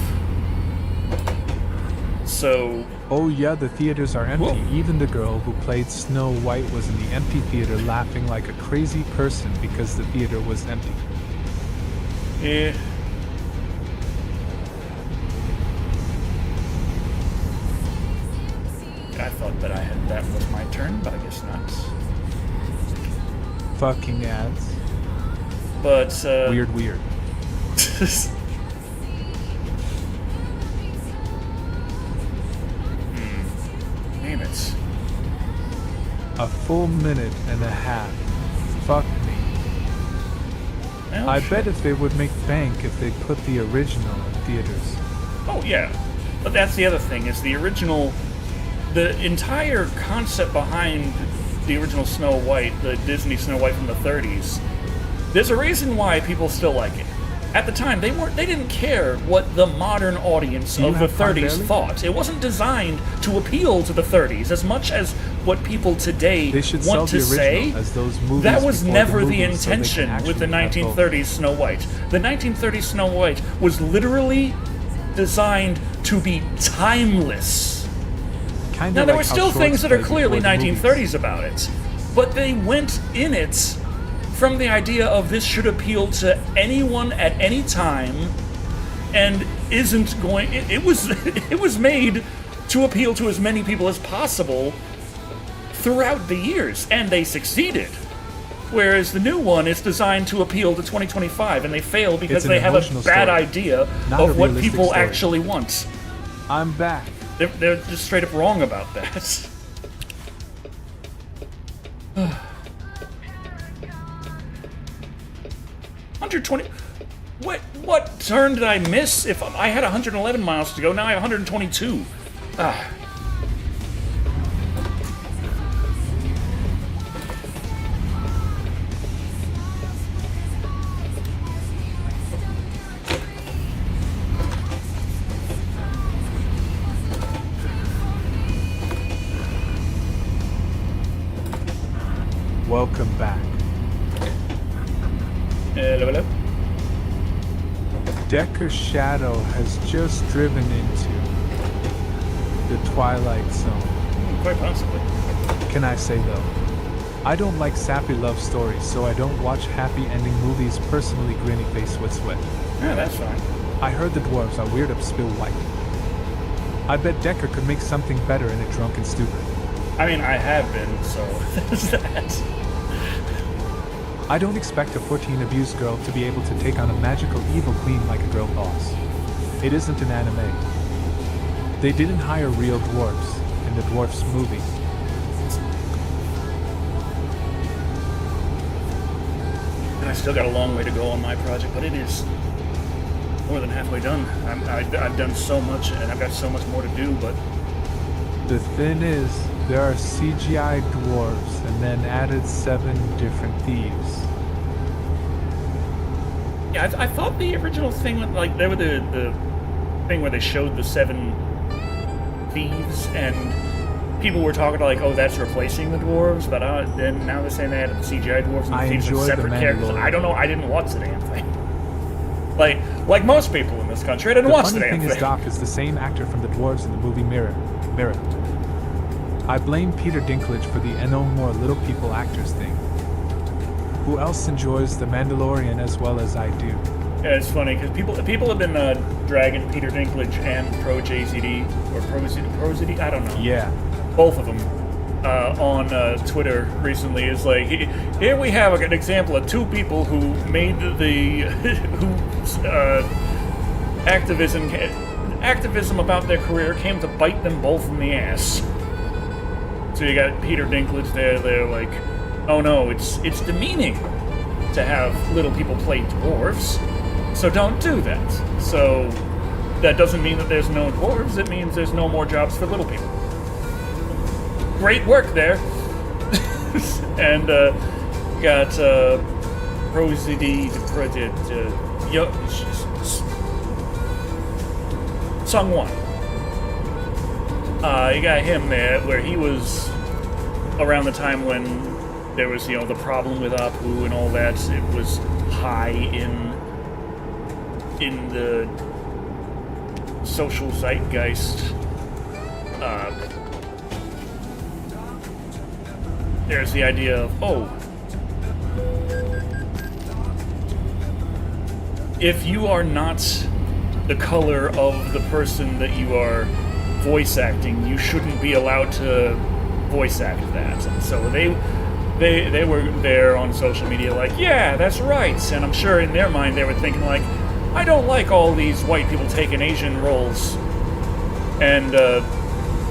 So, Oh yeah, the theaters are empty. Whoa. Even the girl who played Snow White was in the empty theater laughing like a crazy person because the theater was empty. eh. I thought that was my turn, but I guess not. Fucking ads. But, Weird. Damn it. A full minute and a half. Fuck me. Well, I shit. bet if they would make bank if they put the original in theaters. Oh yeah, but that's the other thing is the entire concept behind the original Snow White, the Disney Snow White from the 30s. There's a reason why people still like it. At the time, they didn't care what the modern audience You of the have fun, 30s Barely? thought. It wasn't designed to appeal to the 30s as much as what people today They should sell want the to original say. as those movies That was before never the movies so they can intention with the actually have both. 1930s Snow White. The 1930s Snow White was literally designed to be timeless. Kinda Now, there like were how still shorts things that are play clearly before the movies. 1930s about it, but they went in it from the idea of this should appeal to anyone at any time, and isn't going. It was it was made to appeal to as many people as possible throughout the years, and they succeeded. Whereas the new one is designed to appeal to 2025, and they fail because It's an they have a emotional bad story, idea not a of what realistic people story. actually want. I'm back. They're just straight up wrong about that. 120. What turn did I miss? If I had 111 miles to go, now I have 122. Ah. Welcome back. Hello. Decker Shadow has just driven into the Twilight Zone. Quite possibly. Can I say though? I don't like sappy love stories, so I don't watch happy ending movies personally. Grinny face with sweat. Yeah, that's fine. I heard the dwarves are weird up spill white. I bet Decker could make something better in a drunken stupor. I mean, I have been, so there's that. I don't expect a 14 abused girl to be able to take on a magical evil queen like a girl boss. It isn't an anime. They didn't hire real dwarves in the Dwarfs movie. And I still got a long way to go on my project, but it is more than halfway done. I've done so much, and I've got so much more to do, but The thing is, there are CGI dwarves and then added 7 different thieves. yeah, I thought the original thing, like, there were the thing where they showed the 7 thieves, and people were talking like, oh, that's replacing the dwarves, but then now they're saying they added the CGI dwarves and the I thieves are enjoyed The separate characters. Mandalorian. I don't know, I didn't watch the damn thing. Like most people in this country, I didn't The watch the funny damn thing thing. is Doc is the same actor from the dwarves in the movie Mirror. I blame Peter Dinklage for the "no more little people" actors thing. Who else enjoys The Mandalorian as well as I do? Yeah, it's funny because people have been dragging Peter Dinklage and Pro JZD or Pro ZD, I don't know. Yeah. Both of them on Twitter recently. Is like here we have an example of two people who made the activism about their career came to bite them both in the ass. So you got Peter Dinklage there. They're like, oh no, it's demeaning to have little people play dwarves. So don't do that. So that doesn't mean that there's no dwarves. It means there's no more jobs for little people. Great work there. And got Sung-won. You got him there, where he was around the time when there was, the problem with Apu and all that. It was high in the social zeitgeist. There's the idea of, if you are not the color of the person that you are voice acting, you shouldn't be allowed to voice act that. And so they were there on social media like, yeah, that's right. And I'm sure in their mind they were thinking like, I don't like all these white people taking Asian roles. And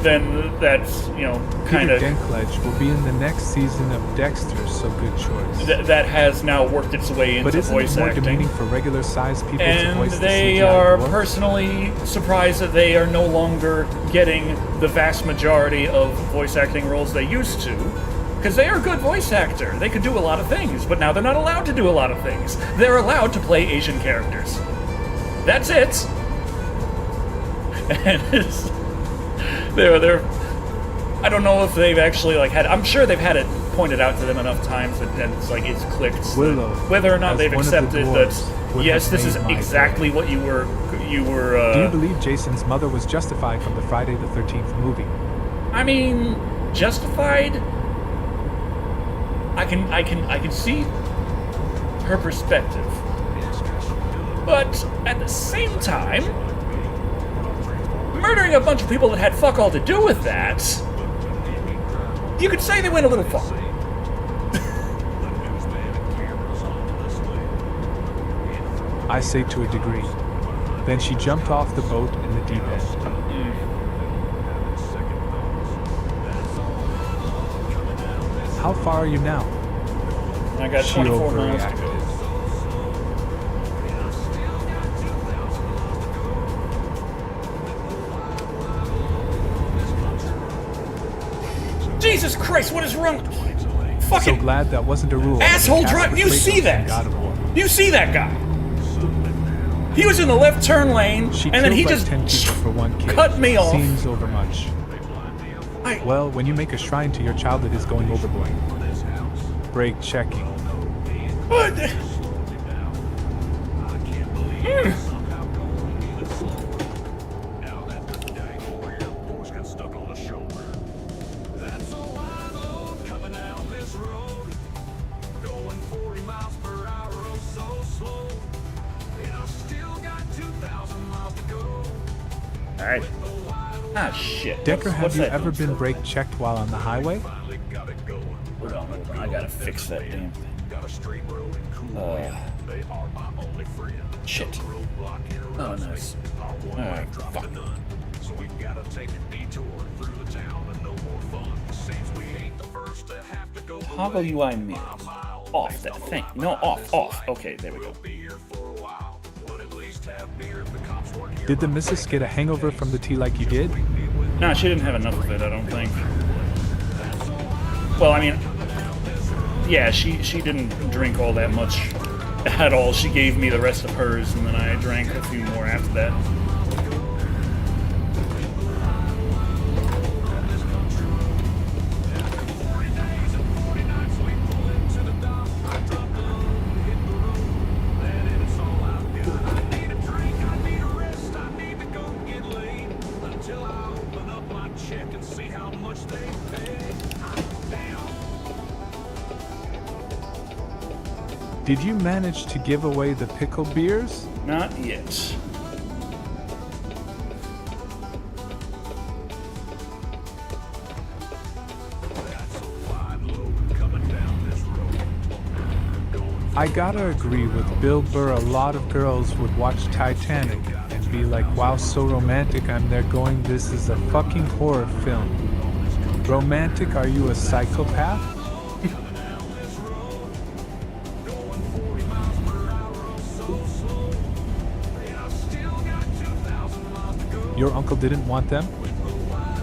then that's, kind Peter of... Dinklage will be in the next season of Dexter, so good choice. That has now worked its way into But isn't voice it more acting. demeaning for regular-sized people to And voice the they CGI are dwarf? personally surprised that they are no longer getting the vast majority of voice acting roles they used to. Because they are a good voice actor. They could do a lot of things, but now they're not allowed to do a lot of things. They're allowed to play Asian characters. That's it. And they're I don't know if they've actually I'm sure they've had it pointed out to them enough times that it's clicked. Willow, whether or not as they've one of the accepted dwarves, that would yes, have this is made my exactly day. what you were Do you believe Jason's mother was justified from the Friday the 13th movie? I mean, justified. I can see her perspective, but at the same time, murdering a bunch of people that had fuck all to do with that, you could say they went a little far. I say to a degree. Then she jumped off the boat in the deep end. How far are you now? I got She 24 miles to overreacted. go. Jesus Christ, what is wrong? So Fucking glad that wasn't a rule. asshole Cast drive! for You see Kratos that? in God of War. You see that guy? He was in the left turn lane, She and then he killed like just 10 people for one kid. cut me off. Seems overmuch. I- Well, when you make a shrine to your child, it is going overboard. Brake checking. What? Alright. Ah, shit. Decker, What's have you that ever doing? been brake checked while on the highway? Hold on. I gotta fix that damn thing. Shit. Oh, nice. Alright, fuck. So we gotta take a detour through the town and no more fun. Seems we ain't the first to have to go. Toggle UI mirrors. Off that thing. No, off. Okay, there we go. Be here for a while, but at least have beer if the cops weren't here. Did the missus get a hangover from the tea like you did? Nah, she didn't have enough of it, I don't think. Well, I mean, yeah, she didn't drink all that much at all. She gave me the rest of hers, and then I drank a few more after that. Did you manage to give away the pickle beers? Not yet. I gotta agree with Bill Burr, a lot of girls would watch Titanic and be like, wow, so romantic. I'm there going, this is a fucking horror film. Romantic, are you a psychopath? Your uncle didn't want them?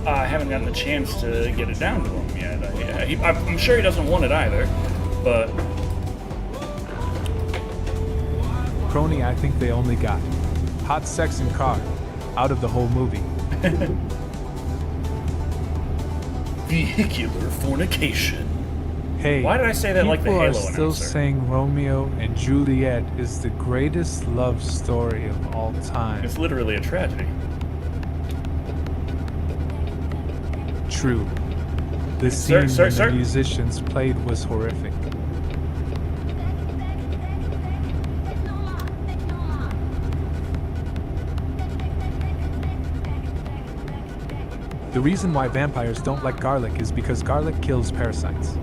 I haven't gotten the chance to get it down to him yet. I'm sure he doesn't want it either, but Crony, I think they only got hot sex and car out of the whole movie. vehicular fornication. Hey, Why did I say that like the people Halo are still announcer? saying Romeo and Juliet is the greatest love story of all time. It's literally a tragedy. True. The Sir, scene sir, when sir. the musicians played was horrific. The reason why vampires don't like garlic is because garlic kills parasites.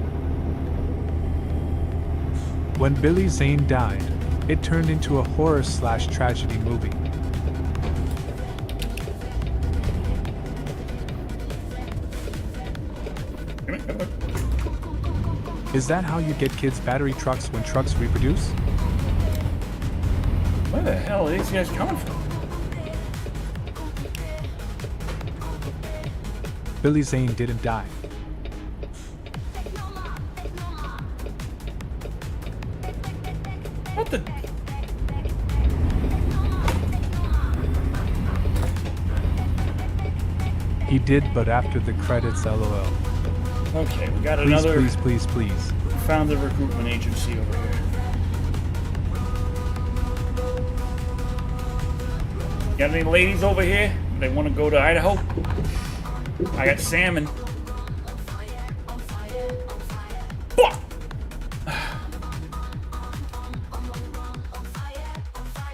When Billy Zane died, it turned into a horror/tragedy movie. Is that how you get kids battery trucks when trucks reproduce? Where the hell are these guys coming from? Billy Zane didn't die. What the? He did, but after the credits, lol. Okay, we got Please, another please, please, please. found the recruitment agency over here. Got any ladies over here? They want to go to Idaho? I got salmon. Fuck!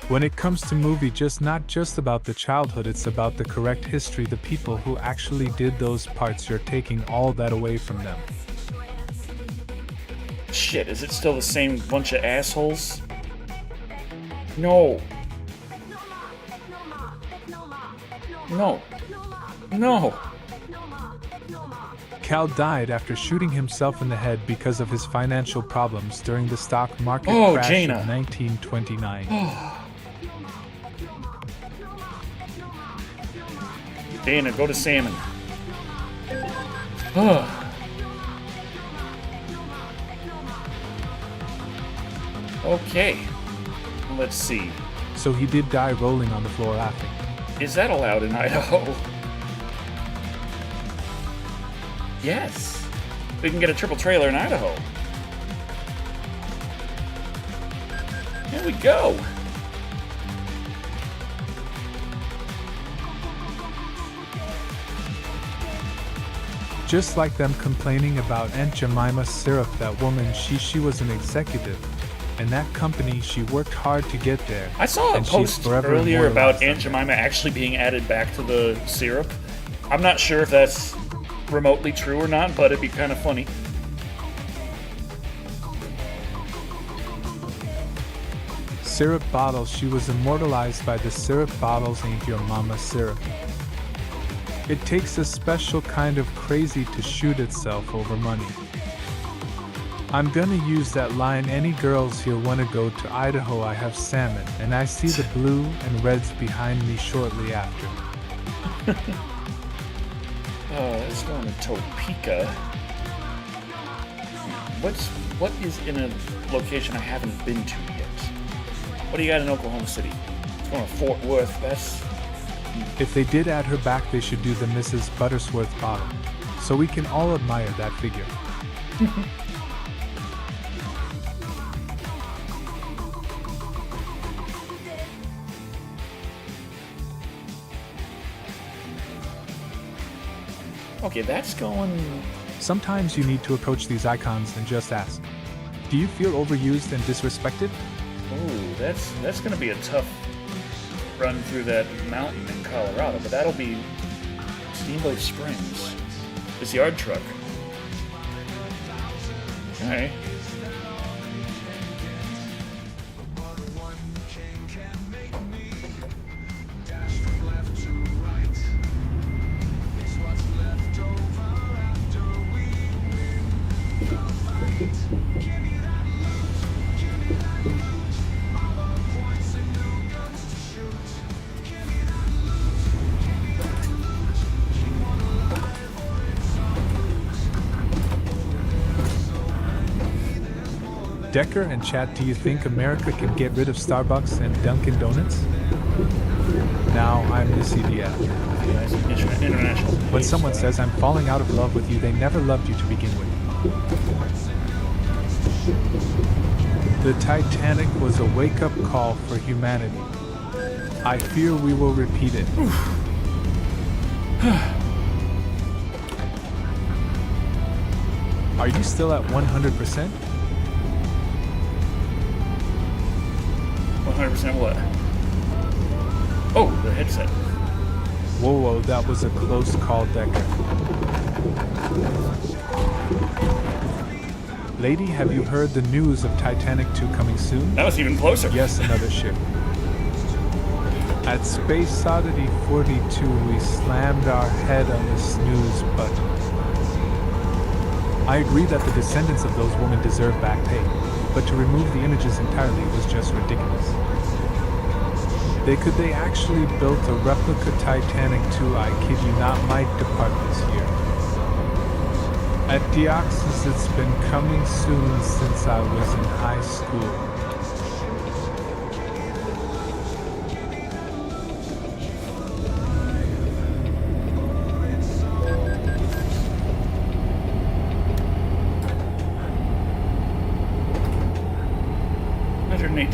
When it comes to movie, not just about the childhood, it's about the correct history, the people who actually did those parts. You're taking all that away from them. Shit, is it still the same bunch of assholes? No. No. No. Cal died after shooting himself in the head because of his financial problems during the stock market Oh, crash Jaina. of 1929. Dana, go to salmon. Ugh. Okay. Let's see. So he did die rolling on the floor laughing. Is that allowed in Idaho? Yes. We can get a triple trailer in Idaho. Here we go. Just like them complaining about Aunt Jemima's syrup, that woman, she was an executive. In that company, she worked hard to get there. I saw a and she's post forever earlier about immortalized. Aunt Jemima actually being added back to the syrup. I'm not sure if that's remotely true or not, but it'd be kind of funny. Syrup bottles, she was immortalized by the syrup bottles, ain't your mama syrup. It takes a special kind of crazy to shoot itself over money. I'm gonna use that line, any girls here wanna go to Idaho, I have salmon, and I see the blue and reds behind me shortly after. Let's go into Topeka. What is in a location I haven't been to yet? What do you got in Oklahoma City? It's going to Fort Worth. That's If they did add her back, they should do the Mrs. Buttersworth bottle, so we can all admire that figure. okay. That's going. Sometimes you need to approach these icons and just ask, Do you feel overused and disrespected? Ooh, that's gonna be a tough run through that mountain in Colorado, but that'll be Steamboat Springs. This yard truck. Okay. Decker and Chad, do you think America can get rid of Starbucks and Dunkin' Donuts? Now I'm the CDF. Yeah, it's an international. When someone says I'm falling out of love with you, they never loved you to begin with. The Titanic was a wake-up call for humanity. I fear we will repeat it. Are you still at 100%? 100% what? Oh, the headset. Whoa, that was a close call, Decker. Lady, have you heard the news of Titanic 2 coming soon? That was even closer. Yes, another ship. At Space Oddity 42, we slammed our head on the snooze button. I agree that the descendants of those women deserve back pay, but to remove the images entirely was just ridiculous. They actually built a replica Titanic 2, I kid you not, might depart this year. At Deoxys, it's been coming soon since I was in high school.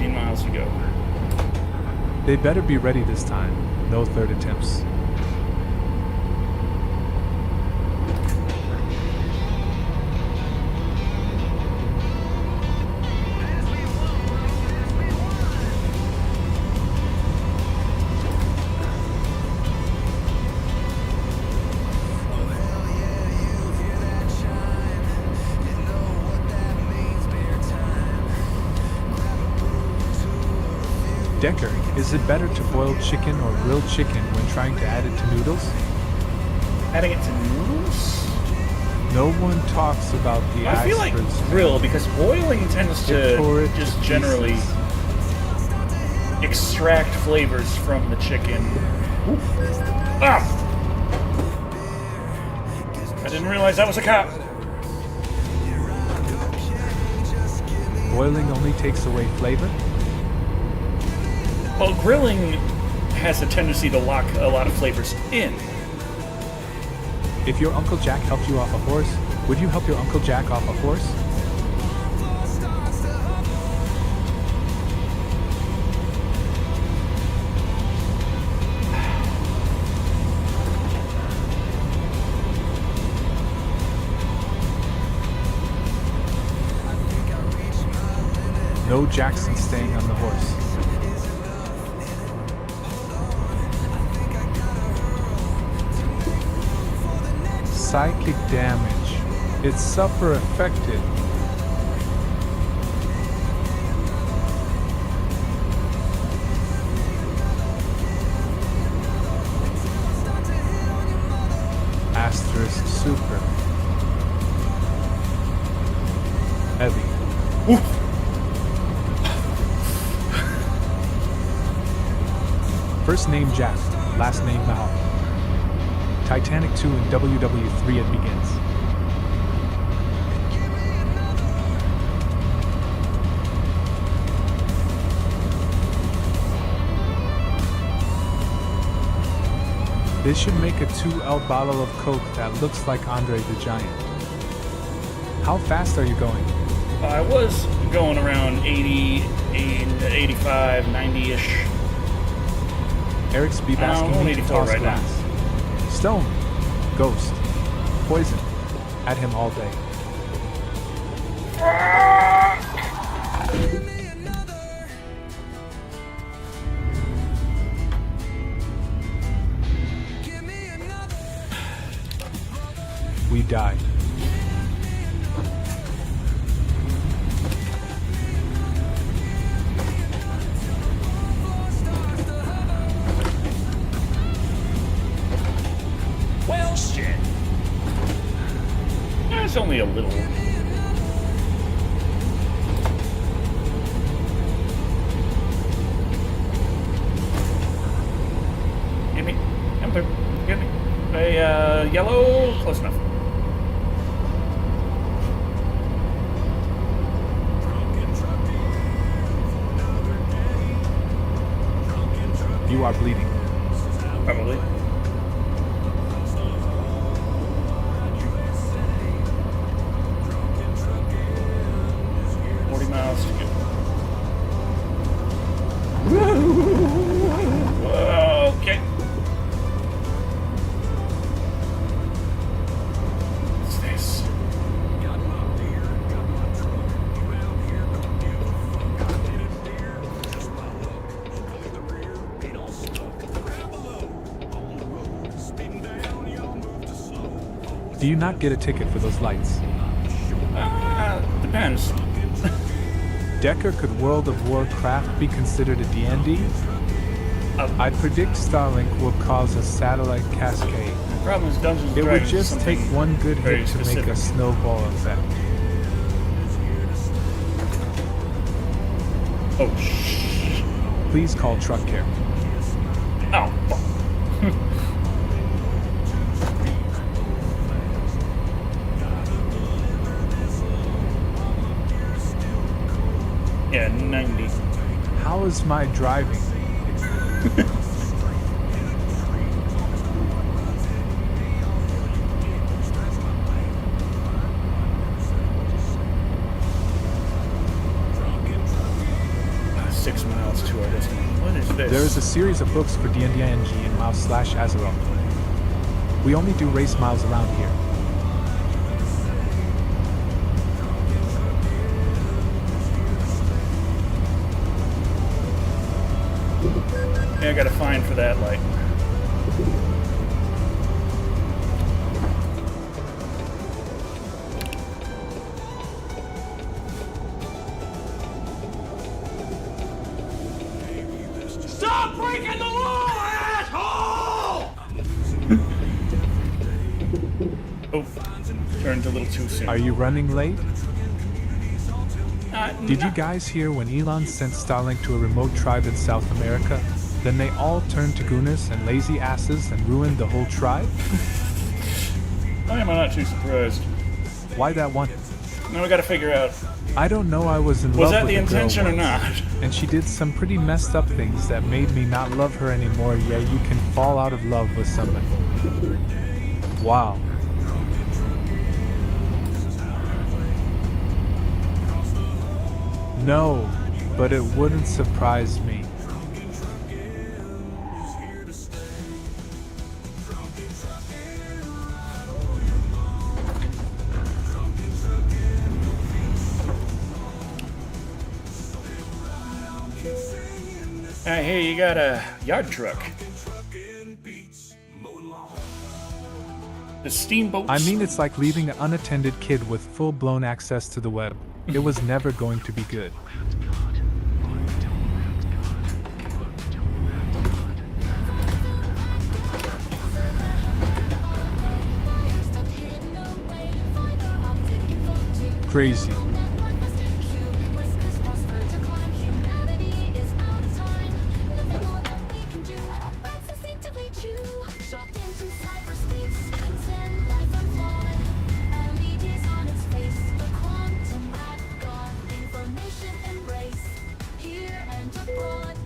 Miles to go. They better be ready this time. No third attempts. Decker, is it better to boil chicken or grilled chicken when trying to add it to noodles? Adding it to noodles? No one talks about the I feel like icebergs. grill, because boiling tends to Pour it just to generally pieces. extract flavors from the chicken. Ooh. Ah! I didn't realize that was a cop. Boiling only takes away flavor? Well, grilling has a tendency to lock a lot of flavors in. If your Uncle Jack helped you off a horse, would you help your Uncle Jack off a horse? No Jackson staying on the horse. Psychic damage. It's supper affected. Asterisk super. Heavy. First name Jack, last name Mahal. Titanic 2 and WW3 it begins. This should make a 2L bottle of Coke that looks like Andre the Giant. How fast are you going? I was going around 80, 85, 90-ish. Eric's speed asking I'm me to 84 toss right now. glass. Stone. Ghost. Poison. At him all day. Give me another. Give me another. We died. Well, shit. It's only a little. Give me. Ember. Give me. A yellow. Close enough. You are bleeding. Probably. Miles to go. Okay. What's this? Do you not get a ticket for those lights? Depends. Decker, could World of Warcraft be considered a D&D? I predict Starlink will cause a satellite cascade. The problem is Dungeons and It would Dragons is just take something one good very hit to make specific. a snowball effect. Oh, shh. Please call truck care. Oh, fuck. Yeah, 90. How is my driving? Six miles to our destination. What is this? There is a series of books for D&D ING in miles/Azeroth. We only do race miles around here. Yeah, I got a fine for that light. Stop breaking the law, asshole! Oh, turned a little too soon. Are you running late? Did you No. guys hear when Elon sent Starlink to a remote tribe in South America? Then they all turned to gooners and lazy asses and ruined the whole tribe? I am not too surprised. Why that one? Now we gotta figure out, I don't know, I was in was love that with the a girl intention or once, not? and she did some pretty messed up things that made me not love her anymore. Yeah, you can fall out of love with somebody. Wow. No, but it wouldn't surprise me. I hear you got a yard truck. The steamboats. I mean, it's like leaving an unattended kid with full-blown access to the web. It was never going to be good. Crazy.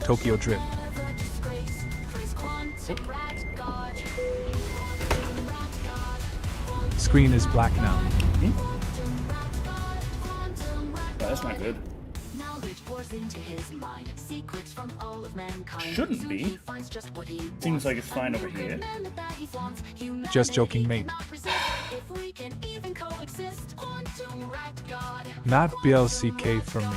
Tokyo Drift. Screen is black now. That's not good. Shouldn't be. Seems like it's fine over here. Just joking, mate. Not BLCK for me.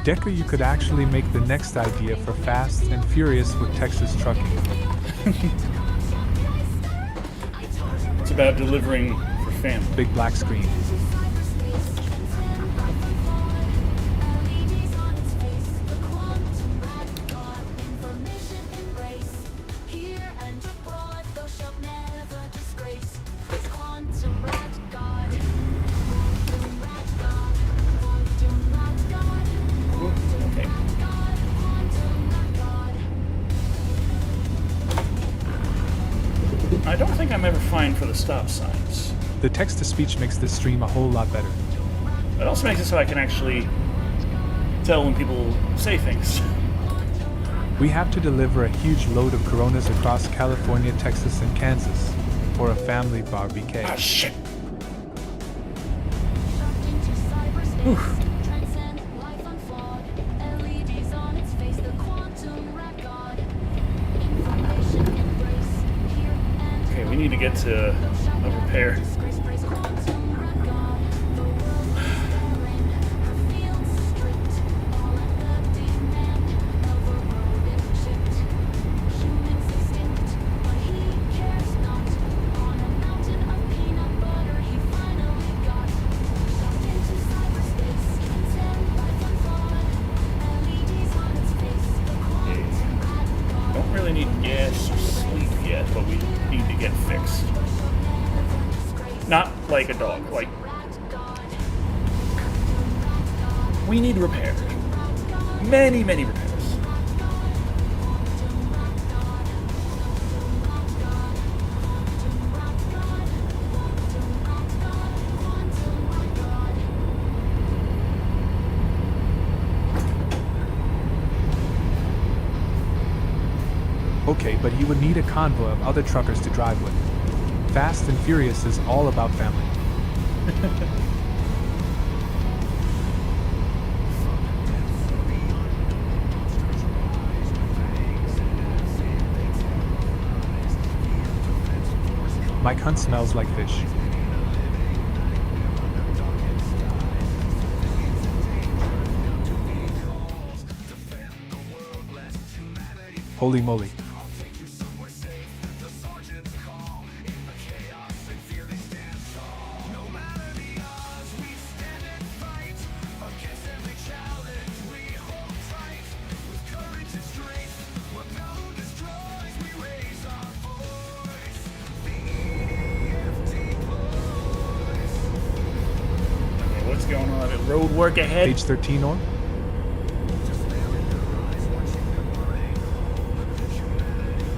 Decker, you could actually make the next idea for Fast and Furious with Texas trucking. It's about delivering for family. Big black screen. Okay. I don't think I'm ever fine for the stop signs. The text-to-speech makes this stream a whole lot better. It also makes it so I can actually tell when people say things. We have to deliver a huge load of Coronas across California, Texas, and Kansas for a family barbecue. Ah, shit. Okay, we need to get to a repair. Don't really need gas or sleep yet, but we need to get fixed. Not like a dog, like... We need repair. Many, many repairs. Okay, but he would need a convoy of other truckers to drive with. Fast and Furious is all about family. Mike Hunt smells like fish. Holy moly. What's going on? Road work ahead? Page 13 or?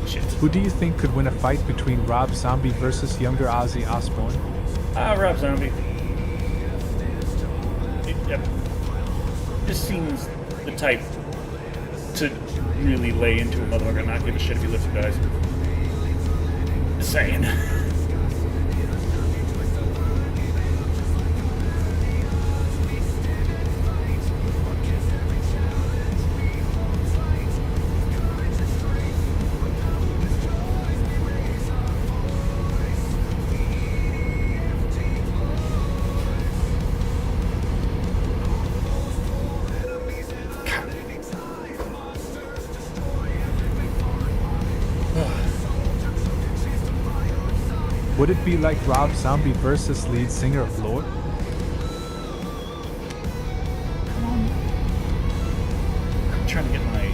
Shit. Who do you think could win a fight between Rob Zombie versus younger Ozzy Osbourne? Rob Zombie. Yep. Just seems the type to really lay into a motherfucker and not give a shit if he lifts or dies. Just saying. Would it be like Rob Zombie versus lead singer of Lord? I'm trying to get my...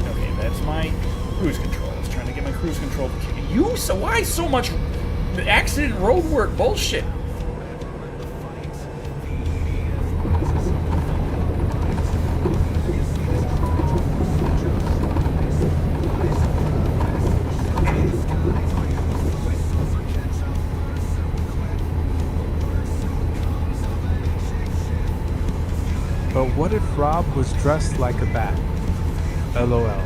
Okay, that's my cruise control. I was trying to get my cruise control to kick. So why so much accident road work bullshit? But what if Rob was dressed like a bat? LOL.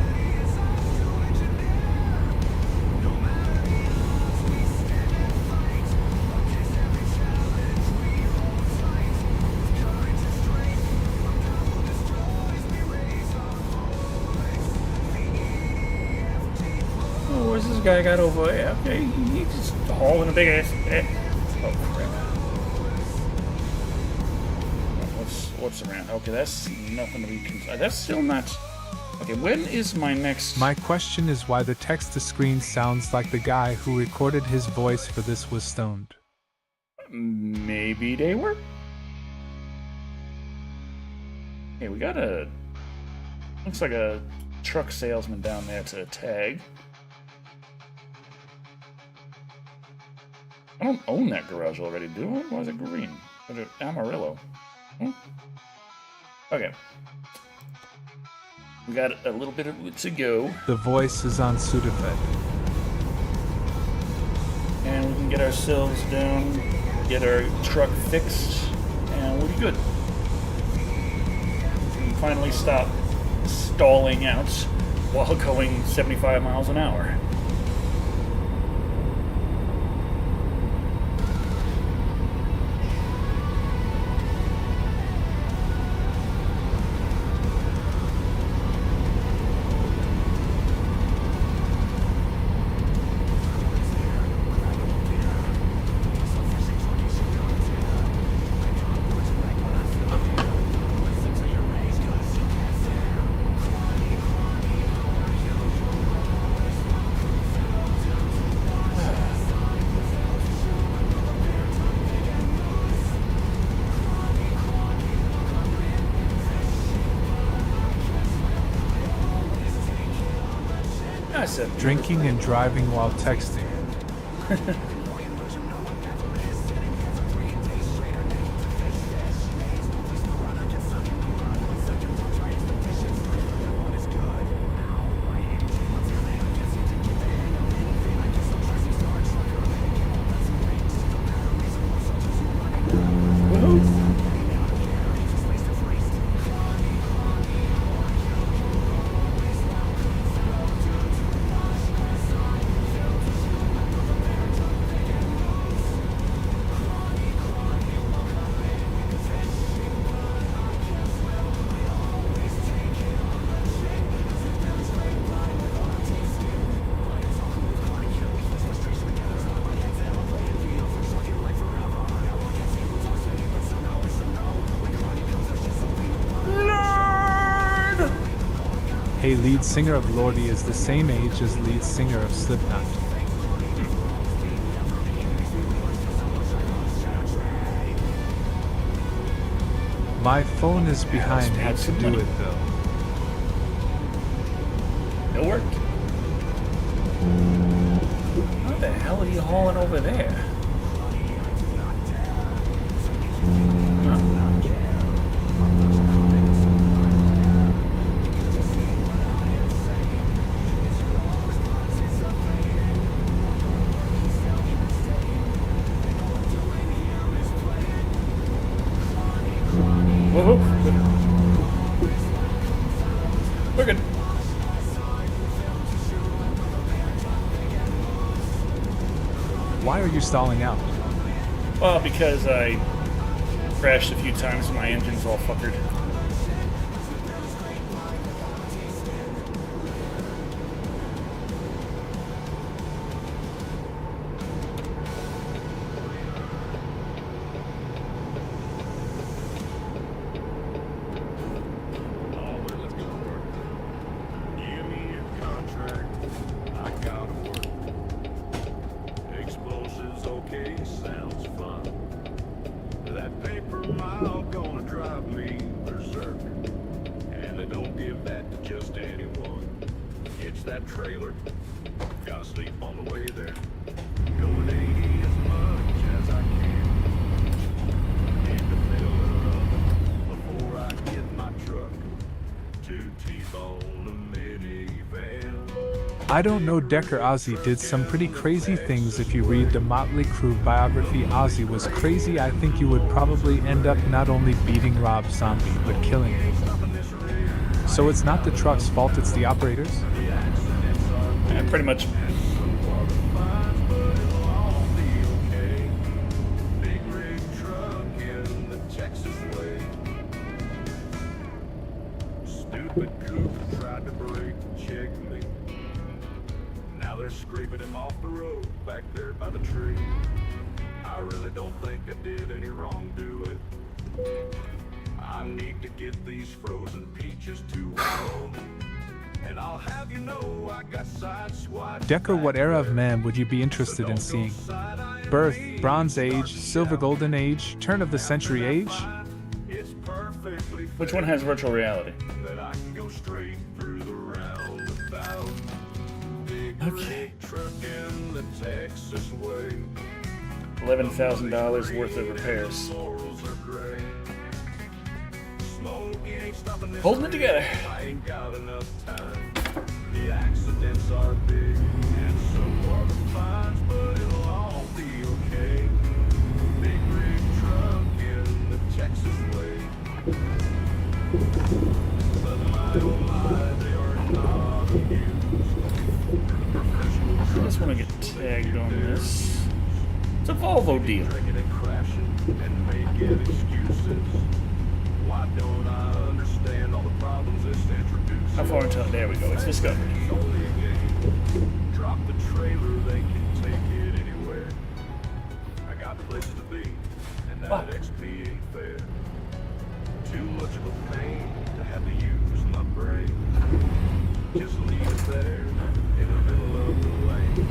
guy got over there. Okay, he's just hauling a big ass. Oh crap! What's around? Okay, that's nothing to be concerned. That's still not. Okay, when is my next? My question is why the text-to-screen sounds like the guy who recorded his voice for this was stoned. Maybe they were. Hey, we got a. Looks like a truck salesman down there to tag. I don't own that garage already, do I? Why is it green? Is it Amarillo? Hmm? Okay. We got a little bit to go. The voice is on Sudafed. And we can get ourselves down, get our truck fixed, and we'll be good. We can finally stop stalling out while going 75 miles an hour. I said Drinking and driving while texting. Hey, lead singer of Lordi is the same age as lead singer of Slipknot. My phone is behind, had to do it though. it worked. What the hell are you hauling over there? Whoa. We're good. Why are you stalling out? Well, because I crashed a few times and my engine's all fuckered. Oh, well, let's go to work. Give me a contract. I gotta work. Explosives, okay, sounds fun. That paper mile gonna drive me berserk. And they don't give that to just anyone. It's that trailer. Gotta sleep on the way there. Going 80 as much as I can. Need to fill it up before I get my truck. 2 T-bone a minivan. I don't know, Decker Ozzy did some pretty crazy things. If you read the Motley Crue biography, Ozzy was crazy. I think you would probably end up not only beating Rob Zombie, but killing him. So it's not the truck's fault, it's the operator's? Yeah, pretty much. Big rig truck in the Texas way. Stupid cougar tried to break check me. Now Now they're scraping him off the road back there by the tree. I really don't think I did any wrong to it. I need to get these frozen peaches to roll. And I'll have you know I got side swipes. Decker, what back era of there. man would you be So interested in don't go seeing? side-eyeing Birth, me. Bronze Age, Start to Silver shout. Golden Age, turn of the century age? It's perfectly Which one has virtual reality? that I can go straight through the roundabout. Big Okay. rig truck in the Texas way. $11,000 worth of repairs. Laurels are gray. Smokey ain't stopping this Holding it race. together. I ain't got enough time. The accidents are big and so are the fines, but it'll all be okay. Big rig truck in the Texas way. But my oh my, they are not used. Professional I just want to get tagged on this. It's a Volvo deal. drinking and crashing and making excuses. Why don't I understand all the problems this introduces? How far until? There we go. It's discovered. It's only a game. Drop the trailer, they can take it anywhere. I got places to be, and that Wow. XP ain't fair. Too much of a pain to have to use my brain. Just leave it there in the middle of the lane.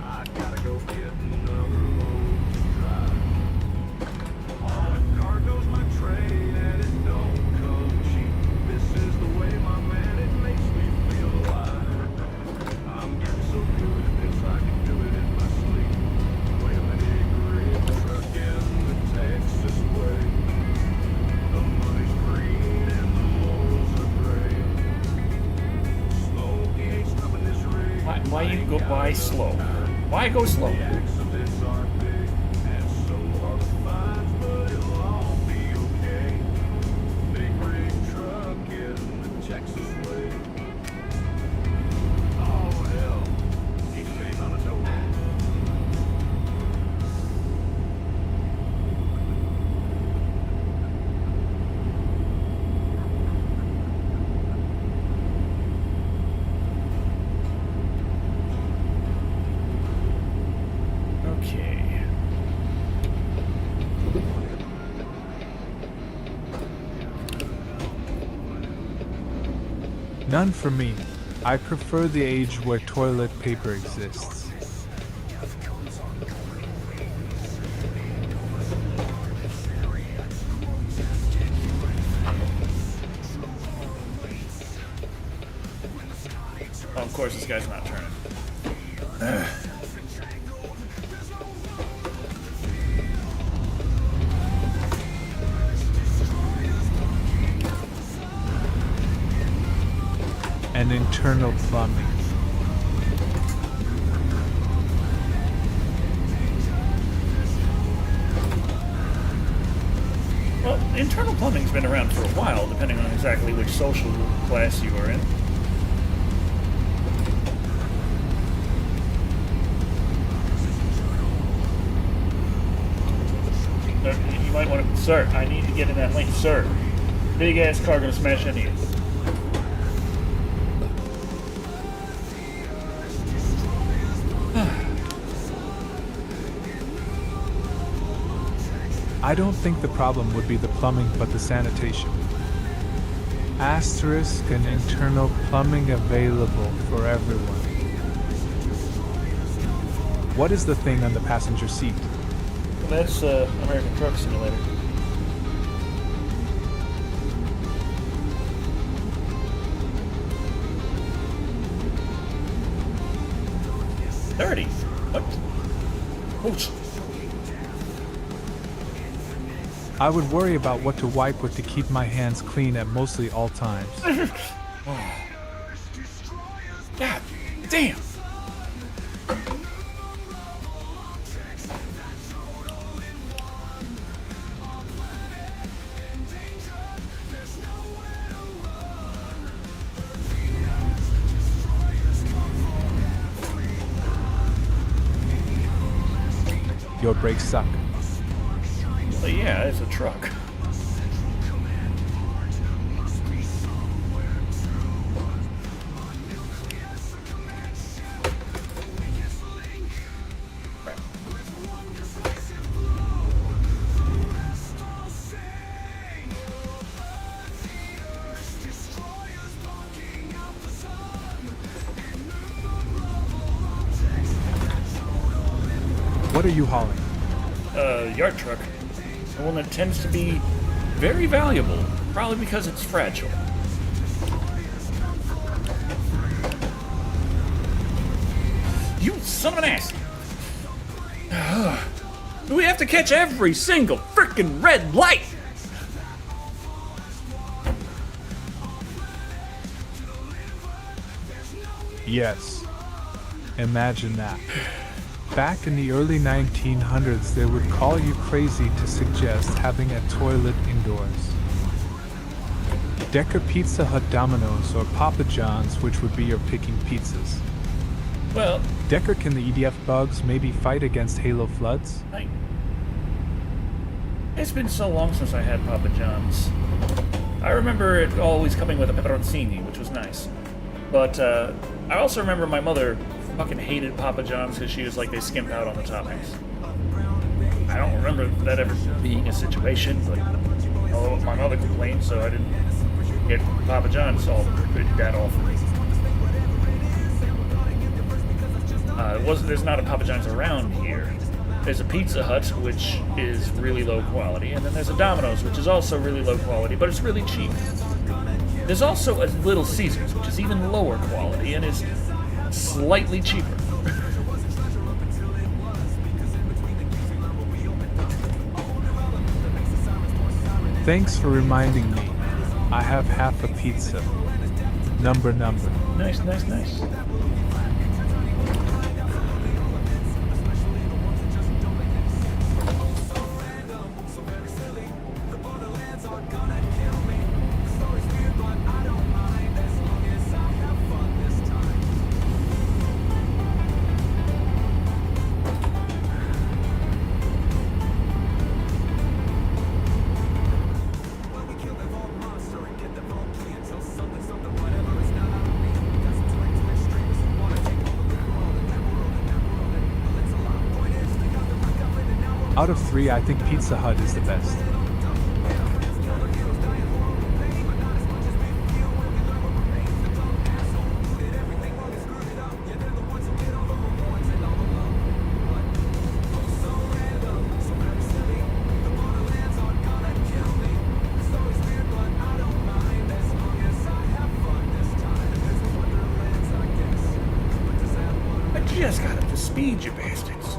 I gotta go get another load to drive. Oh, and cargo's my trade, and it don't come cheap. This is the way, my man, it makes me feel alive. I'm getting so good at this, I can do it in my sleep. Wailing a rig truck in the Texas way. The money's green and the laurels are gray. Smokey ain't stopping this rig. Why you go by slow? Why go slow? The accidents are big, and so are the fines, but it'll all be okay. Big rig truck in the Texas way. Oh hell, he's laying on a door. Okay. None for me. I prefer the age where toilet paper exists. Oh, of course, this guy's not turning. And internal plumbing. Well, internal plumbing's been around for a while, depending on exactly which social class you are in. You might want to, sir. I need to get in that lane, sir. Big ass car gonna smash into you. I don't think the problem would be the plumbing but the sanitation. Asterisk and internal plumbing available for everyone. What is the thing on the passenger seat? That's American Truck Simulator. $30. What? Ouch. I would worry about what to wipe with to keep my hands clean at mostly all times. God damn. Your brakes suck. But yeah, it's a truck. What are you hauling? Yard truck. The one that tends to be very valuable, probably because it's fragile. You son of an ass! Do we have to catch every single freaking red light? Yes. Imagine that. Back in the early 1900s, they would call you crazy to suggest having a toilet indoors. Decker Pizza Hut Domino's or Papa John's, which would be your picking pizzas. Well, Decker, can the EDF bugs maybe fight against Halo floods? it's been so long since I had Papa John's. I remember it always coming with a pepperoncini, which was nice. But I also remember my mother fucking hated Papa John's because she was like, they skimp out on the toppings. I don't remember that ever being a situation, but my mother complained, so I didn't get Papa John's all that often. There's not a Papa John's around here. There's a Pizza Hut, which is really low quality, and then there's a Domino's, which is also really low quality, but it's really cheap. There's also a Little Caesars, which is even lower quality and is slightly cheaper. Thanks for reminding me. I have half a pizza. Number. Nice. Out of 3, I think Pizza Hut is the best. I just got up to speed, you bastards.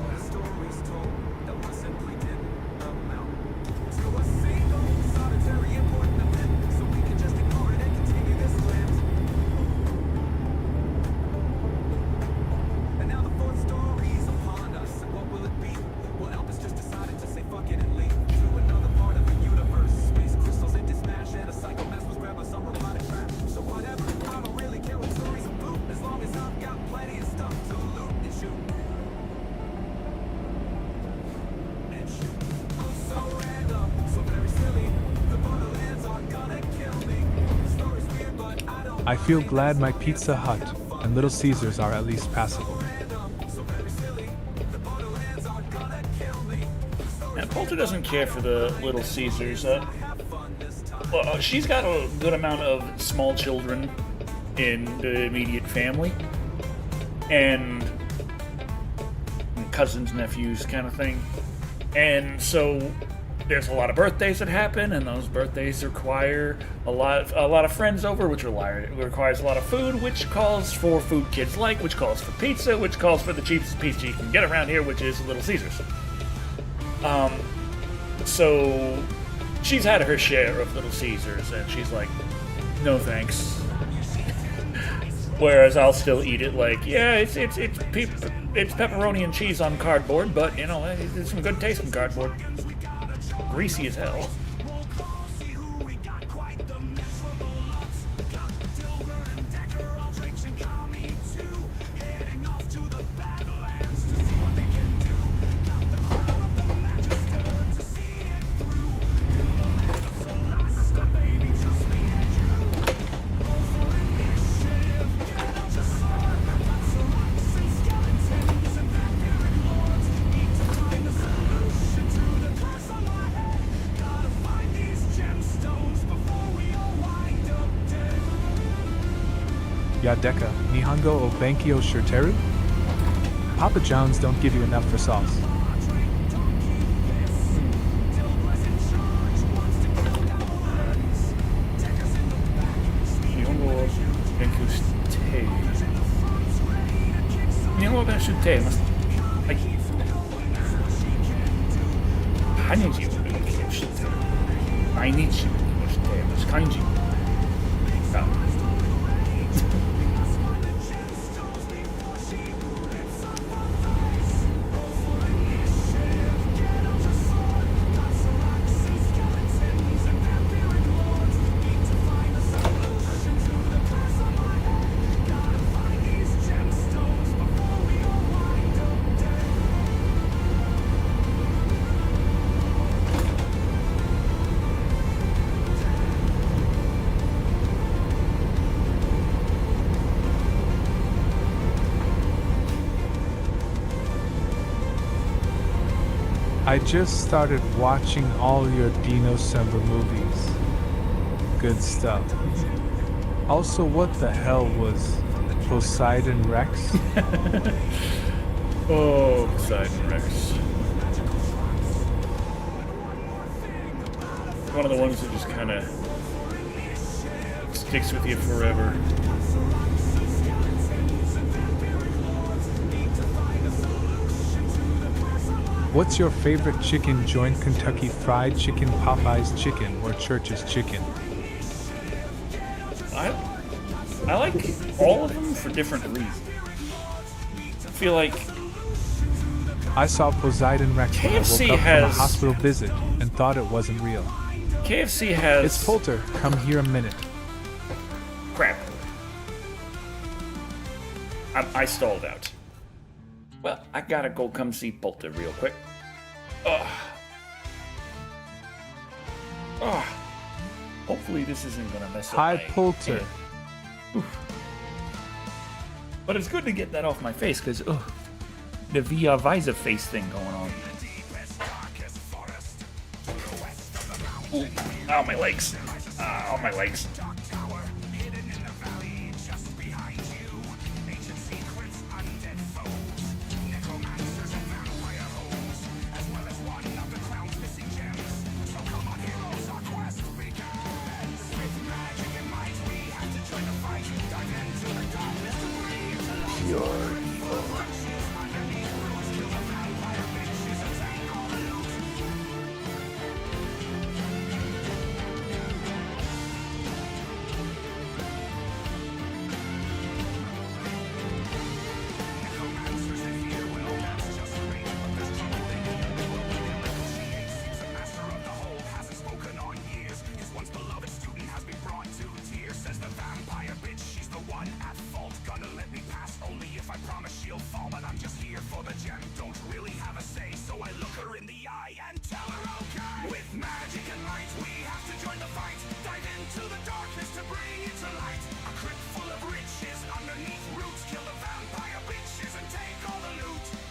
I feel glad my Pizza Hut and Little Caesars are at least passable. And Poulter doesn't care for the Little Caesars. She's got a good amount of small children in the immediate family, and cousins, nephews, kind of thing. And so there's a lot of birthdays that happen, and those birthdays require a lot of friends over, which requires a lot of food, which calls for food kids like, which calls for pizza, which calls for the cheapest pizza you can get around here, which is Little Caesars. So she's had her share of Little Caesars, and she's like, no thanks. Whereas I'll still eat it like, yeah, it's pepperoni and cheese on cardboard, but you know, it's some good taste in cardboard. Greasy as hell. Yadeka, Nihongo o Bankyo Shirteru? Papa John's don't give you enough for sauce. 手をはい羽地を動きをして毎日動きをして感じがI just started watching all your Dino Summer movies. Good stuff. Also, what the hell was Poseidon Rex? Oh, Poseidon Rex. One of the ones that just kind of sticks with you forever. What's your favorite chicken joint? Kentucky Fried Chicken, Popeye's Chicken, or Church's Chicken? I like all of them for different reasons. I feel like I saw Poseidon Rex when I woke KFC up from a has- hospital visit and thought it wasn't real. KFC has It's Poulter, come here a minute. crap. I stalled out. Well, I gotta go come see Polter real quick. Ugh. Ugh. Hopefully this isn't gonna mess up Hi, my Poulter. head. Oof. But it's good to get that off my face, because the VR visor face thing going on. Ooh. Ow, my legs. Ow, my legs.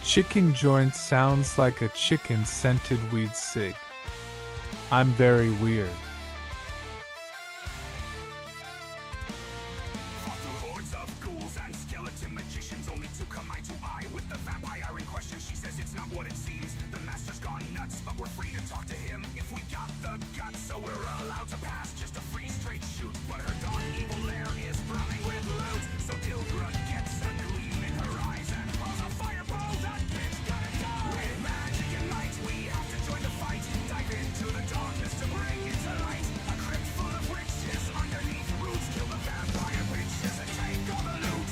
Chicken joint sounds like a chicken scented weed cig. I'm very weird. Hordes of ghouls and skeleton magicians only to come eye to eye with the vampire in question. She says it's not what it seems. The master's gone nuts, but we're free to talk to him if we got the guts. So we're allowed to pass just a free straight shoot. But her dark evil lair is brimming with loot. So Dildra gets a gleam in her eyes and throws a fireball. That bitch gotta die. With magic and might, we have to join the fight. Dive into the darkness to bring it to light. A crypt full of witches underneath roots. Kill the vampire bitches and take all the loot.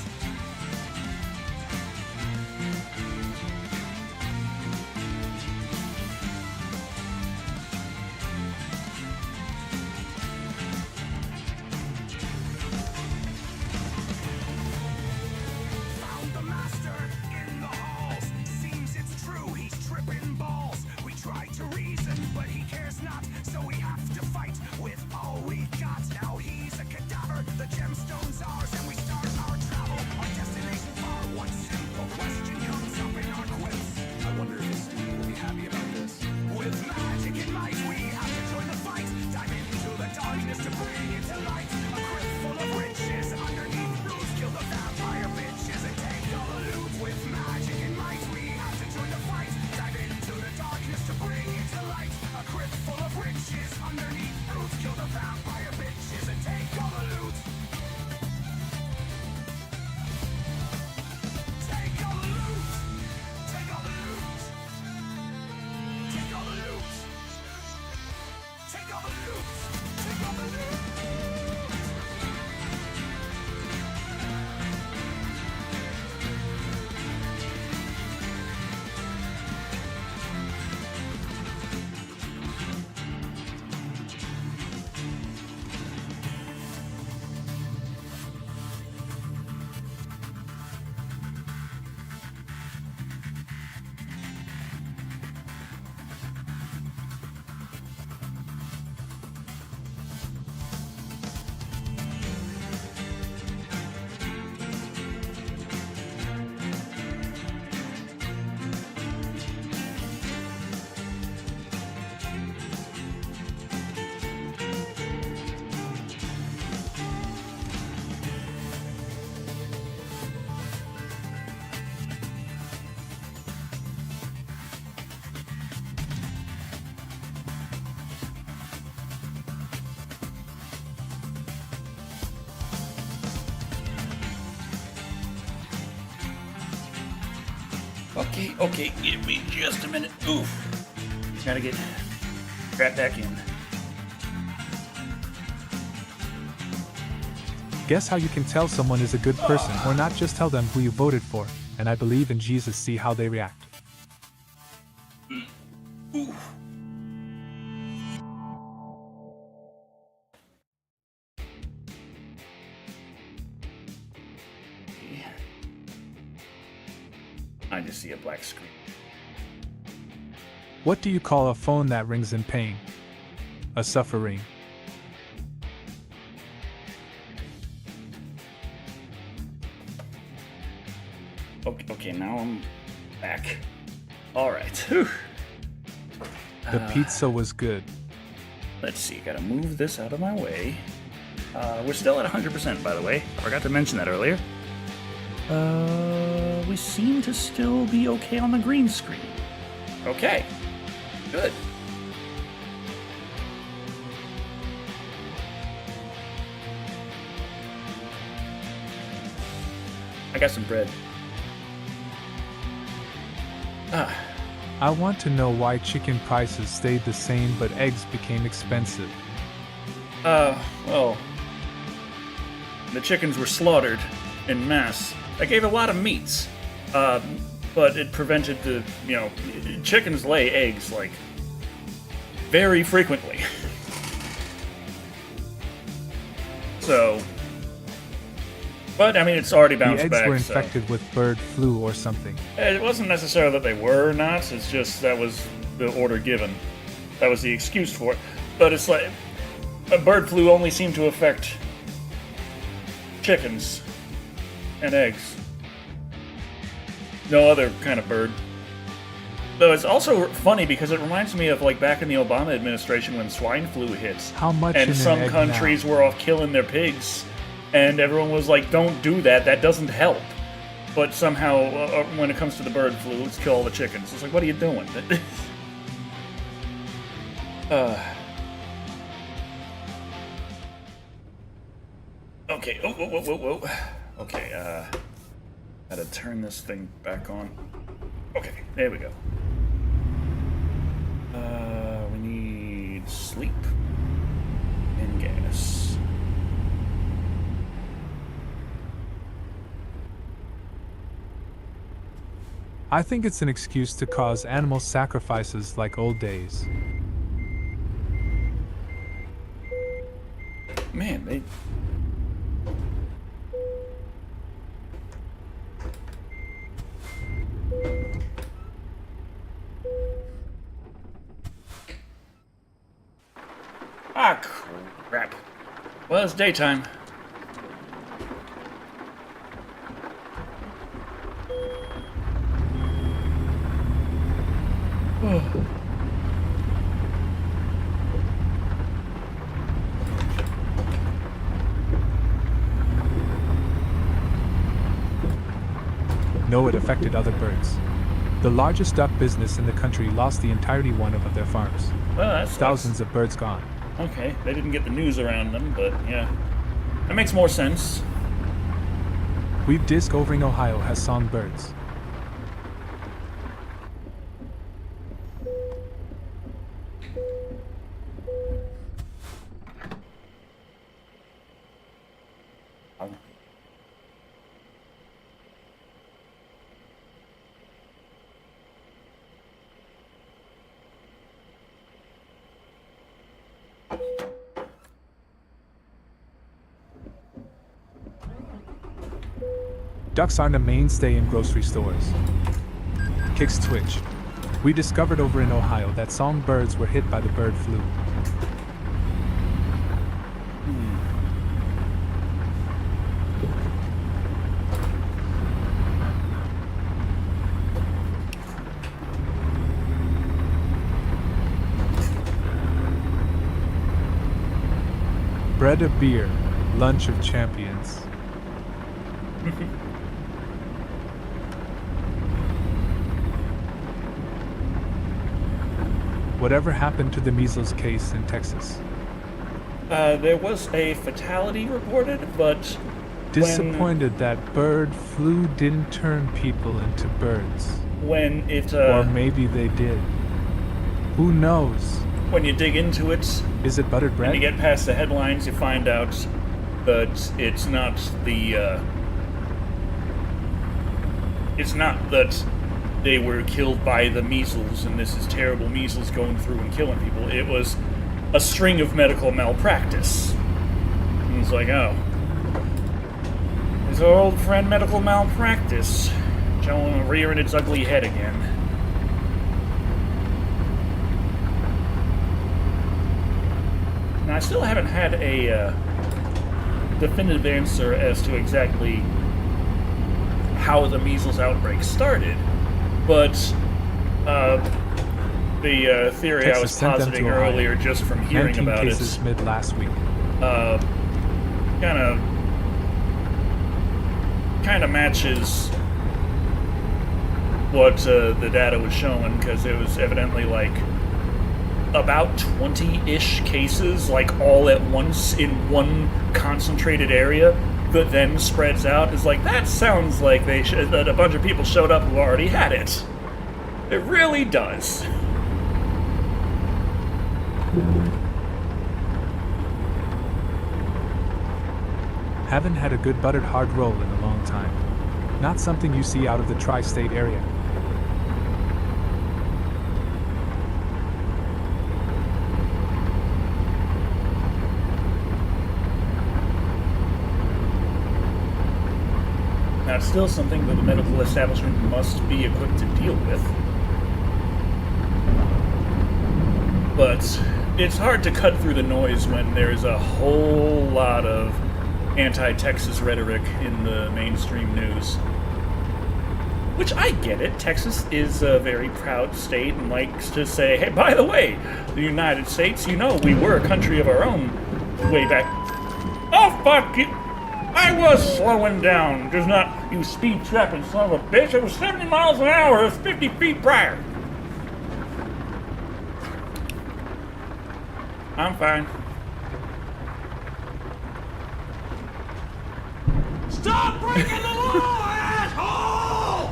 Found the master in the halls. Seems it's true, he's tripping balls. We try to reason, but he cares not. So we have to fight with all we got. Now he's a cadaver, the gemstone's ours, and we start our travel. Our destination far. One simple question comes up in our quiz. I wonder if his student will be happy about this. With magic and might, we have to join the fight. Dive into the darkness to bring it to light. A crypt full of riches underneath roots. Kill the vampire bitches and take all the loot. With magic and might, we have to join the fight. Dive into the darkness to bring it to light. A crypt full of riches underneath roots. Kill the vampire bitches and take all the loot. Take all the loot. Okay, give me just a minute. Oof. Gotta get strapped back in. Guess how you can tell someone is a good person, or not just tell them who you voted for, and I believe in Jesus, see how they react. Oof. I just see a black screen. What do you call a phone that rings in pain? A suffering. Okay, now I'm back. Alright. Whew. The pizza was good. Let's see, gotta move this out of my way. We're still at 100%, by the way. Forgot to mention that earlier. We seem to still be okay on the green screen. Okay. Good. I got some bread. I want to know why chicken prices stayed the same but eggs became expensive. Well, the chickens were slaughtered en masse. That gave a lot of meats, but it prevented the, chickens lay eggs, like, very frequently. So, but, I mean, it's already bounced The back. eggs were so. infected with bird flu or something. It wasn't necessarily that they were not, it's just that was the order given. That was the excuse for it. But it's like, a bird flu only seemed to affect chickens and eggs. No other kind of bird. Though it's also funny because it reminds me of like back in the Obama administration when swine flu hits. How much in And an some egg countries now? were off killing their pigs. And everyone was like, don't do that, that doesn't help. But somehow, when it comes to the bird flu, let's kill all the chickens. It's like, what are you doing? Okay, whoa. Okay, gotta turn this thing back on. Okay, there we go. We need sleep and gas. I think it's an excuse to cause animal sacrifices like old days. Man, they... Ah, crap. Well, it's daytime. No, it affected other birds. The largest duck business in the country lost the entirety one of their farms. Well, that's Thousands of birds gone. Okay, they didn't get the news around them, but yeah. That makes more sense. We've disc overing Ohio has songbirds. Ducks aren't a mainstay in grocery stores. Kicks twitch. We discovered over in Ohio that songbirds were hit by the bird flu. Bread of beer, lunch of champions. Whatever happened to the measles case in Texas? There was a fatality reported, but Disappointed that bird flu didn't turn people into birds. When it, Or maybe they did. Who knows? when you dig into it, Is it buttered bread? and you get past the headlines, you find out that it's not that they were killed by the measles and this is terrible measles going through and killing people. It was a string of medical malpractice. And it's like, oh. His old friend medical malpractice showing rearing its ugly head again. Now, I still haven't had a definitive answer as to exactly how the measles outbreak started, but the theory I Texas was sent them to positing Ohio. earlier just from hearing 19 about cases it mid last week. kind of matches what the data was showing, because it was evidently like about 20-ish cases, like all at once in one concentrated area, that then spreads out. Is like, that sounds like that a bunch of people showed up who already had it. It really does. Haven't had a good buttered hard roll in a long time. Not something you see out of the tri-state area. That's still something that the medical establishment must be equipped to deal with. But it's hard to cut through the noise when there's a whole lot of anti-Texas rhetoric in the mainstream news. Which, I get it. Texas is a very proud state and likes to say, hey, by the way, the United States, you know, we were a country of our own way back. Oh, fuck you! I was slowing down, just not you speed trapping son of a bitch. It was 70 miles an hour, it was 50 feet prior. I'm fine. Stop breaking the law, asshole!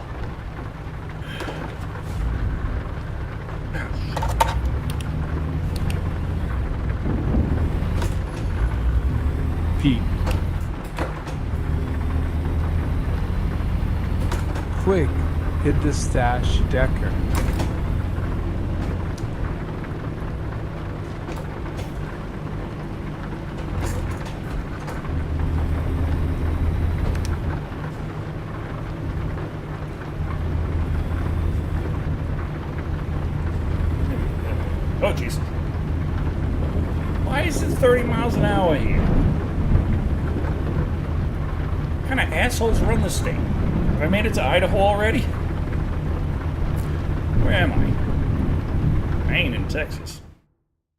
Pete. Quick, hit the stash, Decker. Oh, jeez. Why is it 30 miles an hour here? What kind of assholes run the state? Have I made it to Idaho already? Where am I? I ain't in Texas.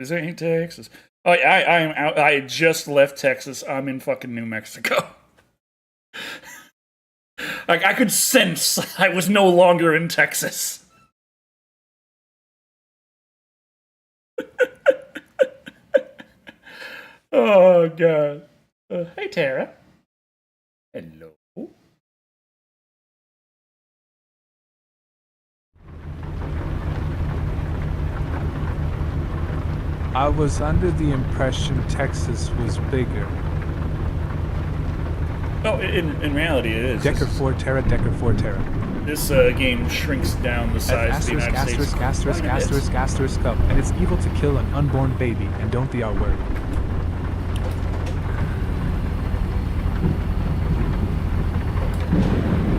This ain't Texas. Oh, I am out. I just left Texas. I'm in fucking New Mexico. Like, I could sense I was no longer in Texas. Oh, God. Hey, Tara. Hello. I was under the impression Texas was bigger. Oh, in reality, it is. Decker 4 Terra, Decker 4 Terra. This game shrinks down the size of the United States. Asterisk, up. And it's evil to kill an unborn baby, and don't the R word.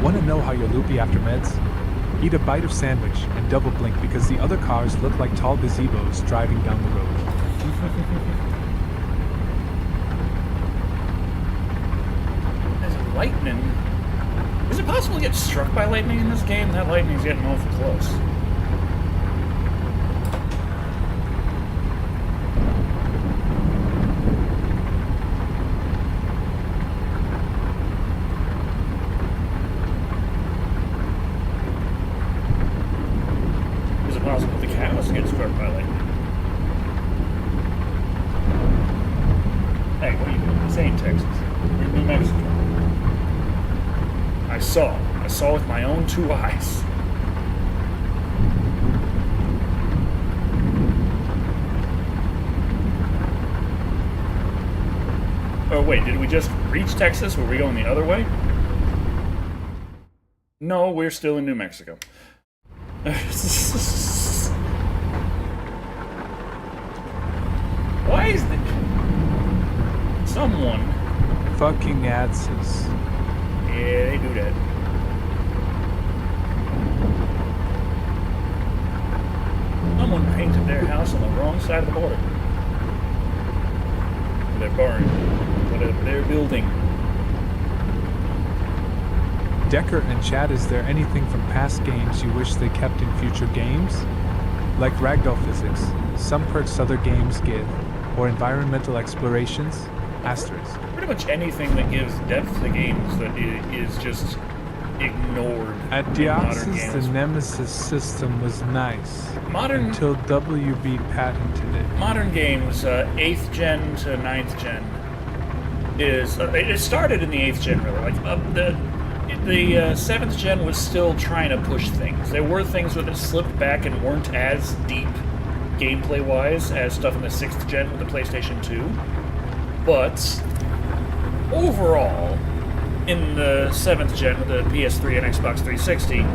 Wanna know how you're loopy after meds? Eat a bite of sandwich and double blink because the other cars look like tall gazebos driving down the road. There's lightning. Is it possible to get struck by lightning in this game? That lightning's getting awful close. Is it possible the cows get struck by lightning? Hey, what are you doing? This ain't Texas. We're in New Mexico. saw. I saw with my own 2 eyes. Oh wait, did we just reach Texas? Were we going the other way? No, we're still in New Mexico. Why is the... Someone... Fucking ADSs. Yeah, they do that. Someone painted their house on the wrong side of the border. Their barn. Whatever they're building. Decker and Chad, is there anything from past games you wish they kept in future games? Like ragdoll physics, some perks other games give, or environmental explorations? Asterisk. Pretty much anything that gives depth to games that is just ignored At in modern Deoxys, games. the Nemesis system was nice. Until WB patented it. Modern games, 8th gen to 9th gen, is... it started in the 8th gen, really. Like, the 7th gen was still trying to push things. There were things that slipped back and weren't as deep gameplay-wise as stuff in the 6th gen with the PlayStation 2. But, overall, in the 7th gen with the PS3 and Xbox 360,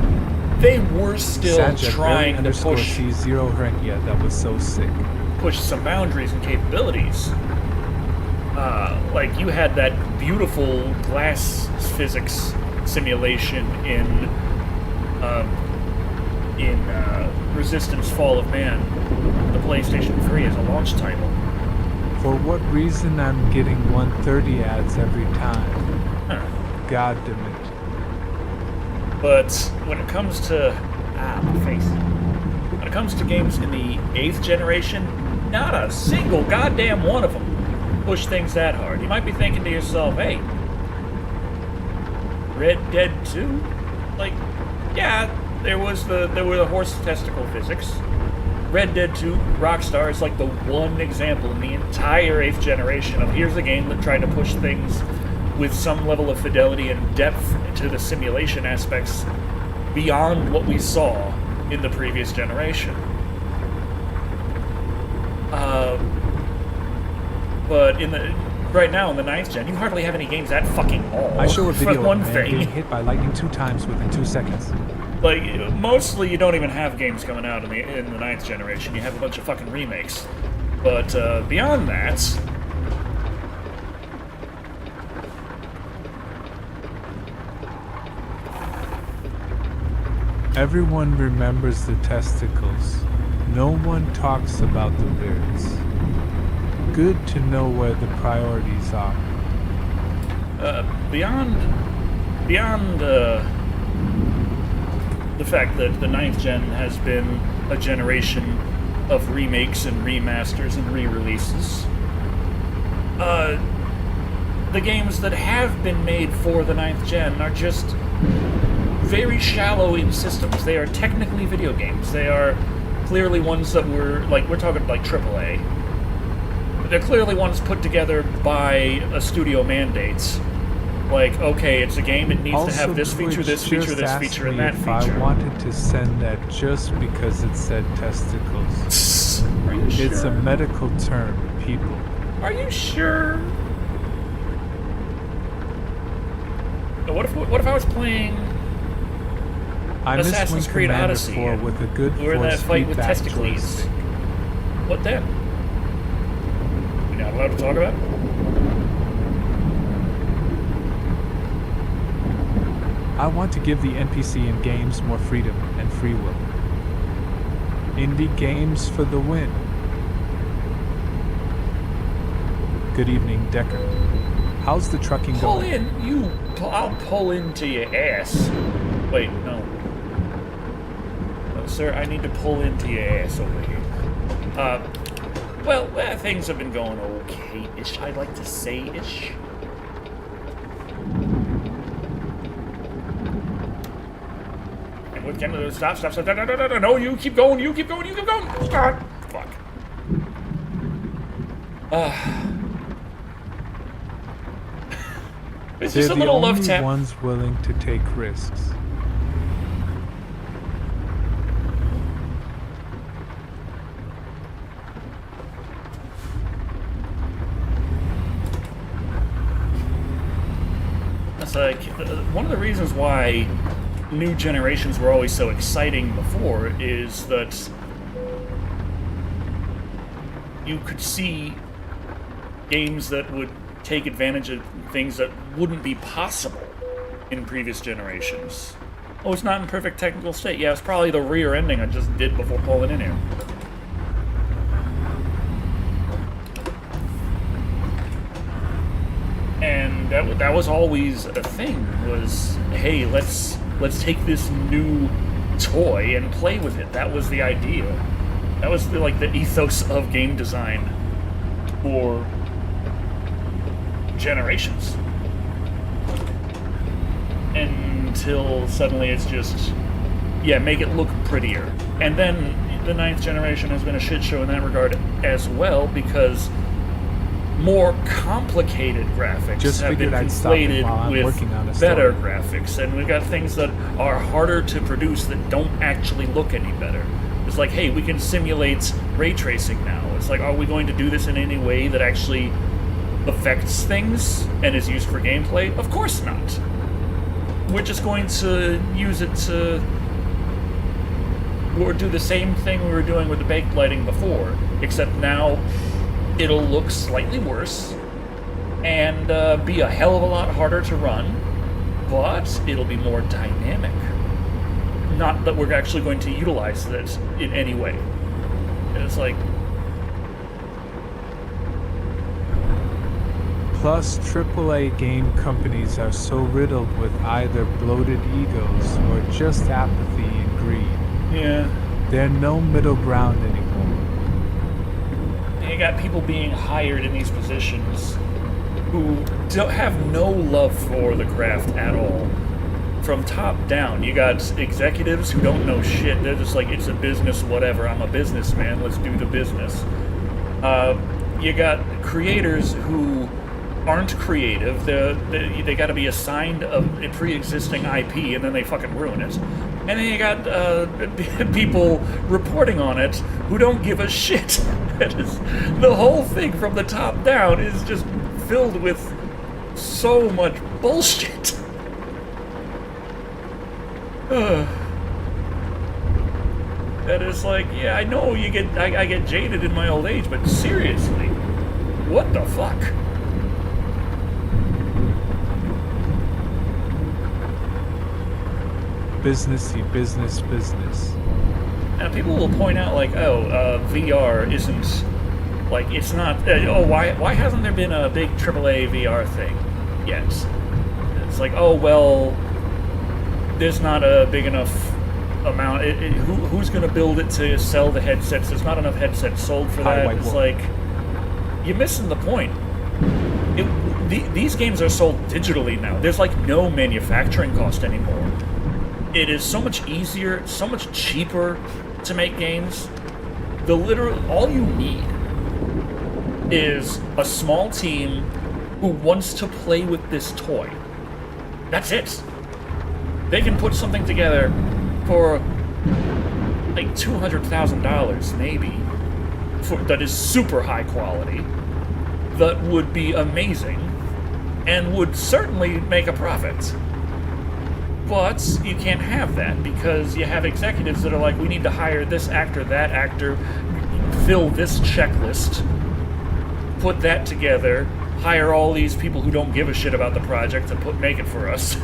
they were still Sajak, trying to push... C0 Hrenkia, that was so sick. Push some boundaries and capabilities. Like, you had that beautiful glass physics simulation in Resistance Fall of Man, the PlayStation 3 as a launch title. For what reason I'm getting 130 ads every time? Huh. God damn it. But when it comes to... my face. When it comes to games in the 8th generation, not a single goddamn one of them push things that hard. You might be thinking to yourself, hey, Red Dead 2? Like, yeah, there were the horse testicle physics. Red Dead 2, Rockstar is like the one example in the entire 8th generation of here's a game that tried to push things with some level of fidelity and depth to the simulation aspects beyond what we saw in the previous generation. But right now in the 9th gen, you hardly have any games at fucking all. I show a video for of one a man thing. getting hit by lightning 2 times within 2 seconds. Like, mostly you don't even have games coming out in the 9th generation. You have a bunch of fucking remakes. But beyond that... Everyone remembers the testicles. No one talks about the ribs. Good to know where the priorities are. Beyond the fact that the 9th gen has been a generation of remakes and remasters and re-releases, the games that have been made for the 9th gen are just very shallow in systems. They are technically video games. They are clearly ones that were, like, we're talking like AAA. They're clearly ones put together by a studio mandates. Like, okay, it's a game, it needs to have this feature, this feature, this feature, and that feature. I wanted to send that just because it said testicles. Are you sure? It's a medical term, people. Are you sure? What if I was playing I miss Assassin's when Creed Commander Odyssey 4 with a good or that force fight with feedback testicles? joystick. What then? You're not allowed to talk about it? I want to give the NPC in games more freedom and free will. Indie games for the win. Good evening, Decker. How's the trucking Pull going? in, I'll pull into your ass. Wait, no. Sir, I need to pull into your ass over here. Well, things have been going okay-ish, I'd like to say-ish. And with stop, no, you keep going. God, fuck. It's They're just a the little love only tap. ones willing to take risks. It's like one of the reasons why new generations were always so exciting before is that you could see games that would take advantage of things that wouldn't be possible in previous generations. Oh, it's not in perfect technical state. Yeah, it's probably the rear ending I just did before pulling in here. And that was always a thing, was, hey, let's take this new toy and play with it. That was the idea. That was like the ethos of game design for generations. Until suddenly it's just, yeah, make it look prettier. And then the 9th generation has been a shit show in that regard as well, because more complicated graphics Just have been figured I'd stop it while I'm conflated working on a with better story. graphics, and we've got things that are harder to produce that don't actually look any better. It's like, hey, we can simulate ray tracing now. It's like, are we going to do this in any way that actually affects things and is used for gameplay? Of course not. We're just going to use it to, or do the same thing we were doing with the baked lighting before, except now it'll look slightly worse and be a hell of a lot harder to run, but it'll be more dynamic. Not that we're actually going to utilize it in any way. It's like, Plus, AAA game companies are so riddled with either bloated egos or just apathy and greed. yeah, There's no middle ground anymore. you got people being hired in these positions who don't have no love for the craft at all. From top down, you got executives who don't know shit. They're just like, it's a business, whatever. I'm a businessman. Let's do the business. You got creators who aren't creative. They got to be assigned a pre-existing IP, and then they fucking ruin it. And then you got people reporting on it who don't give a shit. The whole thing from the top down is just filled with so much bullshit. That is like, yeah, I know I get jaded in my old age, but seriously, what the fuck? Businessy business. Now people will point out like, VR isn't, like, it's not, why hasn't there been a big AAA VR thing yet? It's like, oh, well, there's not a big enough amount. Who's going to build it to sell the headsets? There's not enough headsets sold for that. It's like, you're missing the point. These games are sold digitally now. There's like no manufacturing cost anymore. It is so much easier, so much cheaper to make games. All you need is a small team who wants to play with this toy. That's it. They can put something together for like $200,000 maybe, that is super high quality, that would be amazing, and would certainly make a profit. But you can't have that because you have executives that are like, we need to hire this actor, that actor, fill this checklist, put that together, hire all these people who don't give a shit about the project to make it for us.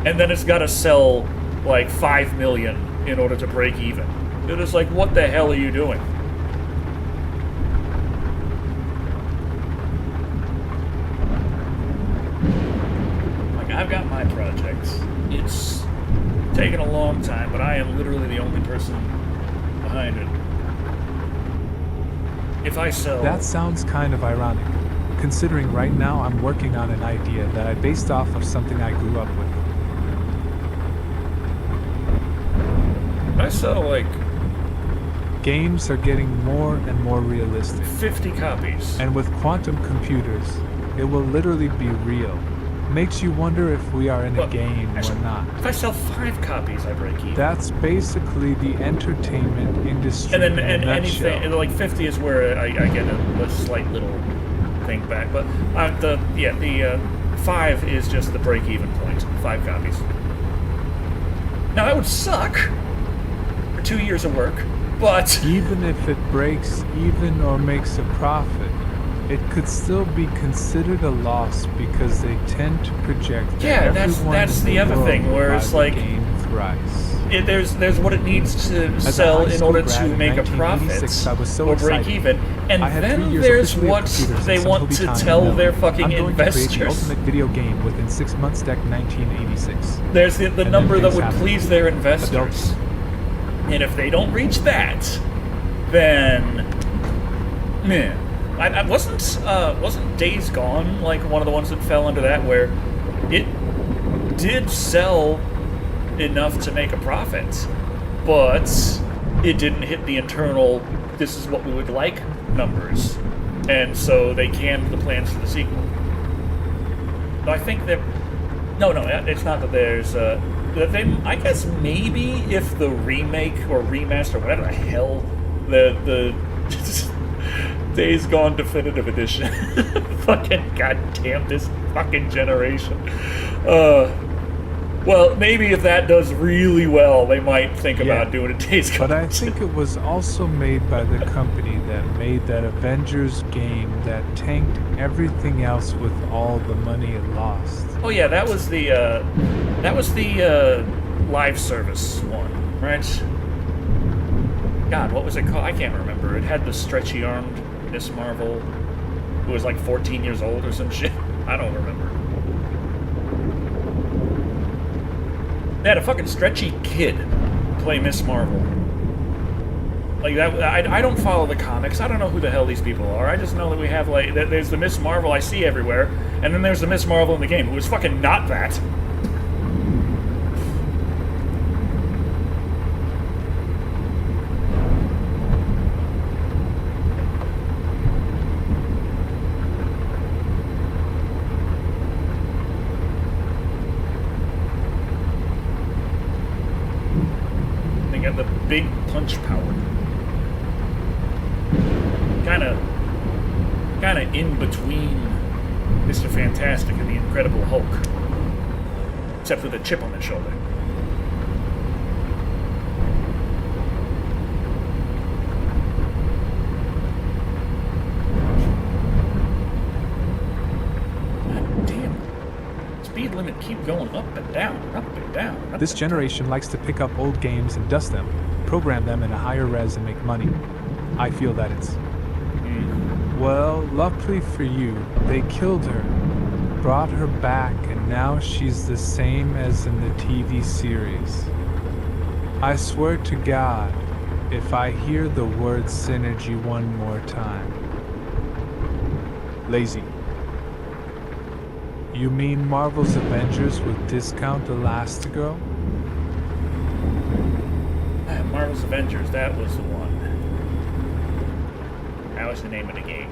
And then it's got to sell like 5 million in order to break even. It is like, what the hell are you doing? Like, I've got my projects. It's taken a long time, but I am literally the only person behind it. If I sell... That sounds kind of ironic, considering right now I'm working on an idea that I based off of something I grew up with. I sell like Games are getting more and more realistic. 50 copies. And with quantum computers, It will literally be real. Makes you wonder if we are in a Well, game or actually, not. If I sell 5 copies, I break even. That's basically the entertainment industry And then in a and nutshell. anything like 50 is where I get a slight little thing back. But the 5 is just the break even point. 5 copies. Now that would suck for 2 years of work, but Even if it breaks even or makes a profit, it could still be considered a loss because they tend to project that Yeah, that's everyone in the other world thing, will where buy it's the like- game thrice. there's what it needs to As a sell high in school order grad to in make a 1986, profit I was so or break excited. even, and I had 3 then years there's officially what of computers they and some want Hobie to time tell known. their fucking I'm going to create the investors. ultimate video game within 6 months. Deck 1986. There's the then number that things would happen. please their investors. Adults. And if they don't reach that, then meh. I wasn't Days Gone like one of the ones that fell under that, where it did sell enough to make a profit, but it didn't hit the internal "this is what we would like" numbers, and so they canned the plans for the sequel. So I think that no, it's not that there's that they. I guess maybe if the remake or remaster, whatever the hell, the Days Gone Definitive Edition, fucking goddamn this fucking generation. Well, maybe if that does really well, they might think about doing a Days Gone. But I think it was also made by the company that made that Avengers game that tanked everything else with all the money it lost. Oh yeah, that was the live service one, right? God, what was it called? I can't remember. It had the stretchy-armed Miss Marvel who was like 14 years old or some shit. I don't remember. They had a fucking stretchy kid play Miss Marvel. Like that. I don't follow the comics. I don't know who the hell these people are. I just know that we have like there's the Miss Marvel I see everywhere, and then there's the Miss Marvel in the game who is fucking not that. They got the big punch power. Kind of in between Mr. Fantastic and the Incredible Hulk, except with a chip on his shoulder. God damn. Speed limit keep going up and down, up and down. Up This and generation likes to pick up old games and dust them, program them in a higher res and make money. I feel that it's... Well, luckily for you, they killed her, brought her back, and now she's the same as in the TV series. I swear to God, if I hear the word synergy one more time. Lazy. You mean Marvel's Avengers with discount Elastigirl? Marvel's Avengers, that was the one. That was the name of the game.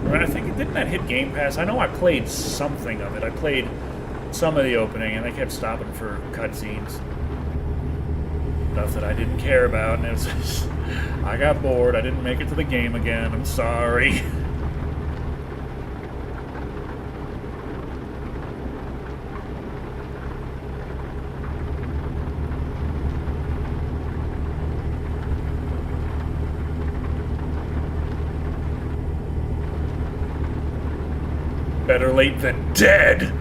Right, I think, didn't that hit Game Pass? I know I played something of it. I played some of the opening, and they kept stopping for cutscenes. Stuff that I didn't care about, and it was just, I got bored. I didn't make it to the game again. I'm sorry. Better late than dead.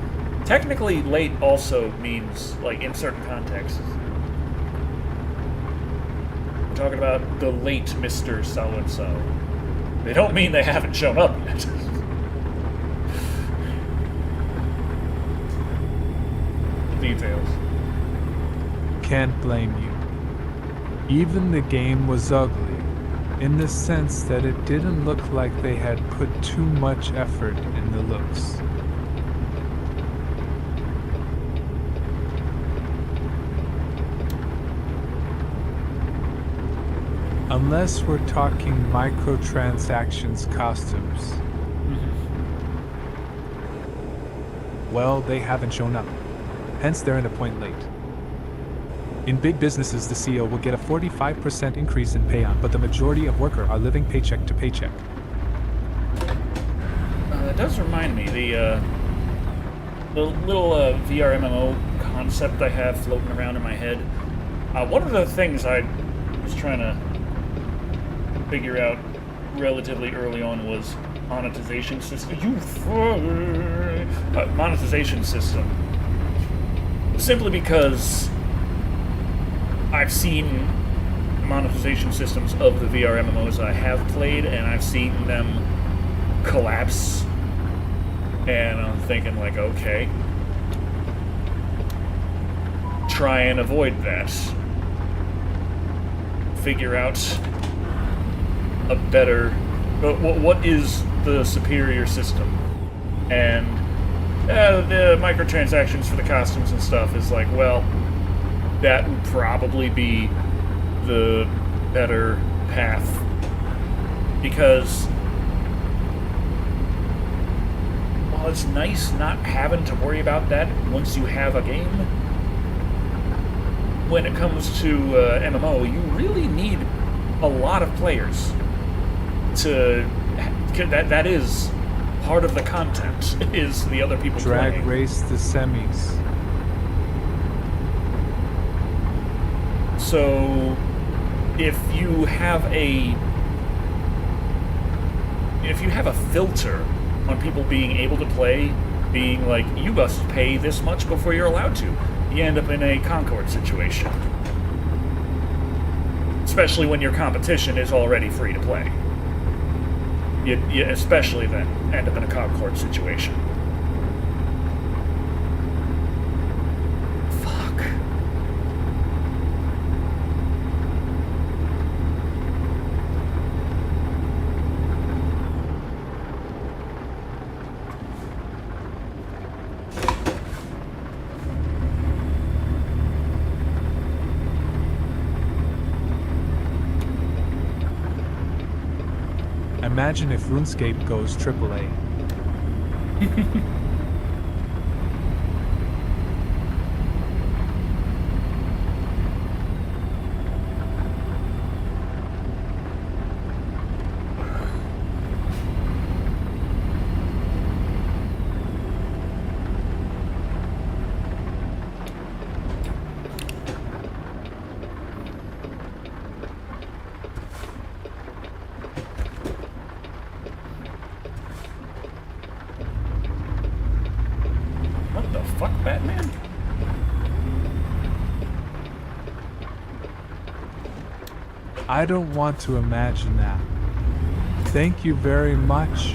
Technically, late also means, like, in certain contexts. We're talking about the late Mr. So-and-so. They don't mean they haven't shown up yet. Details. Can't blame you. Even the game was ugly, in the sense that it didn't look like they had put too much effort in the looks. Unless we're talking microtransactions costumes. Well, they haven't shown up. Hence, they're in a point late. In big businesses, the CEO will get a 45% increase in payout, but the majority of workers are living paycheck to paycheck. That does remind me, the little VR MMO concept I have floating around in my head. One of the things I was trying to figure out relatively early on was monetization system. Monetization system. Simply because I've seen monetization systems of the VR MMOs I have played, and I've seen them collapse. And I'm thinking, like, okay, try and avoid that. Figure out a better... what is the superior system? And the microtransactions for the costumes and stuff is like, well, that would probably be the better path. Because, while it's nice not having to worry about that once you have a game, when it comes to MMO, you really need a lot of players to... That is part of the content, is the other people Drag playing. race the semis. So, if you have a filter on people being able to play, being like, you must pay this much before you're allowed to, you end up in a Concord situation. Especially when your competition is already free to play. You especially then end up in a Concord situation. Fuck. Imagine if RuneScape goes AAA. What the fuck, Batman? I don't want to imagine that. Thank you very much.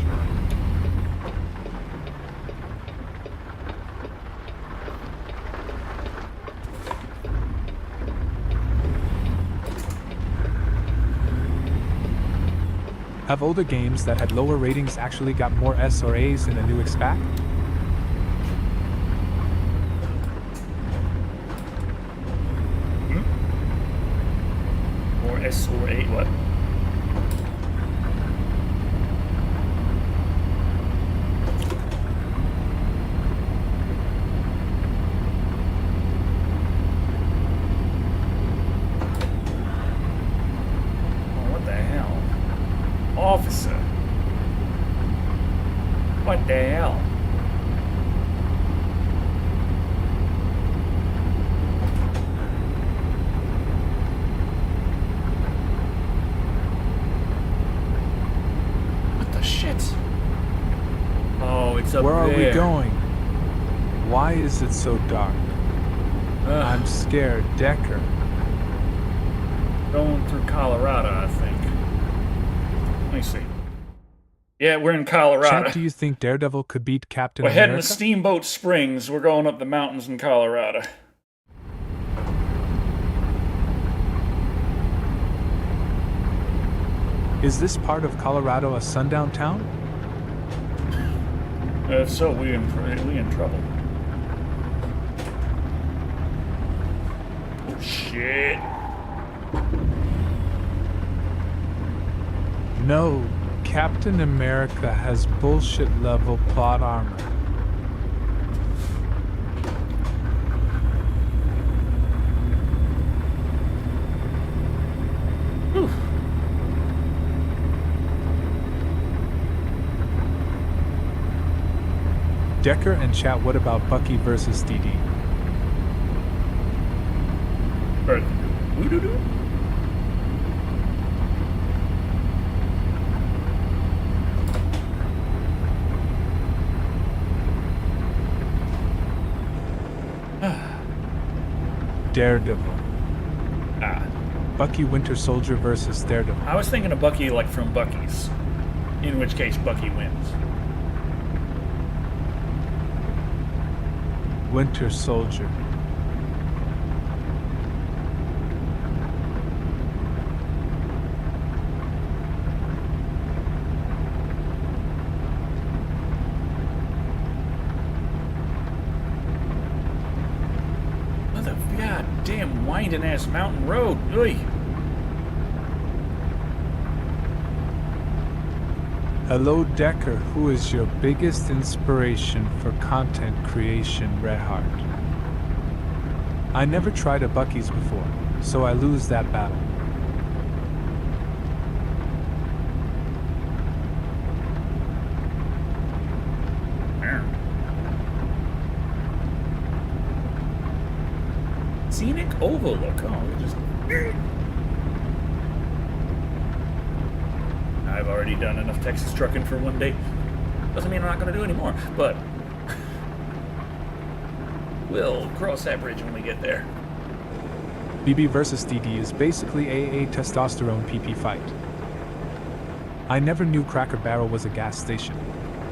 Have older games that had lower ratings actually got more S or A's in the new expac? Or S or A, what? Oh, what the hell? Officer. What the hell? What the shit? Oh, it's up Where are there. we going? Why is it so dark? Ugh. I'm scared, Decker. Going through Colorado, I think. Let me see. Yeah, we're in Colorado. Chad, do you think Daredevil could beat Captain We're heading America? to Steamboat Springs. We're going up the mountains in Colorado. Is this part of Colorado a sundown town? If so, we in trouble. Oh, shit. No, Captain America has bullshit level plot armor. Whew. Decker and chat, what about Bucky versus DD? Or, woo-doo-doo. Daredevil. Ah. Bucky Winter Soldier versus Daredevil. I was thinking of Bucky like from Bucky's. In which case Bucky wins. Winter Soldier. Mother goddamn winding ass mountain road. Oy. Hello Decker, who is your biggest inspiration for content creation, Redheart? I never tried a Bucky's before, so I lose that battle. Scenic overlook. Oh, we just. I've already done enough Texas trucking for one day. Doesn't mean I'm not going to do any more, but we'll cross that bridge when we get there. BB versus DD is basically AA testosterone PP fight. I never knew Cracker Barrel was a gas station.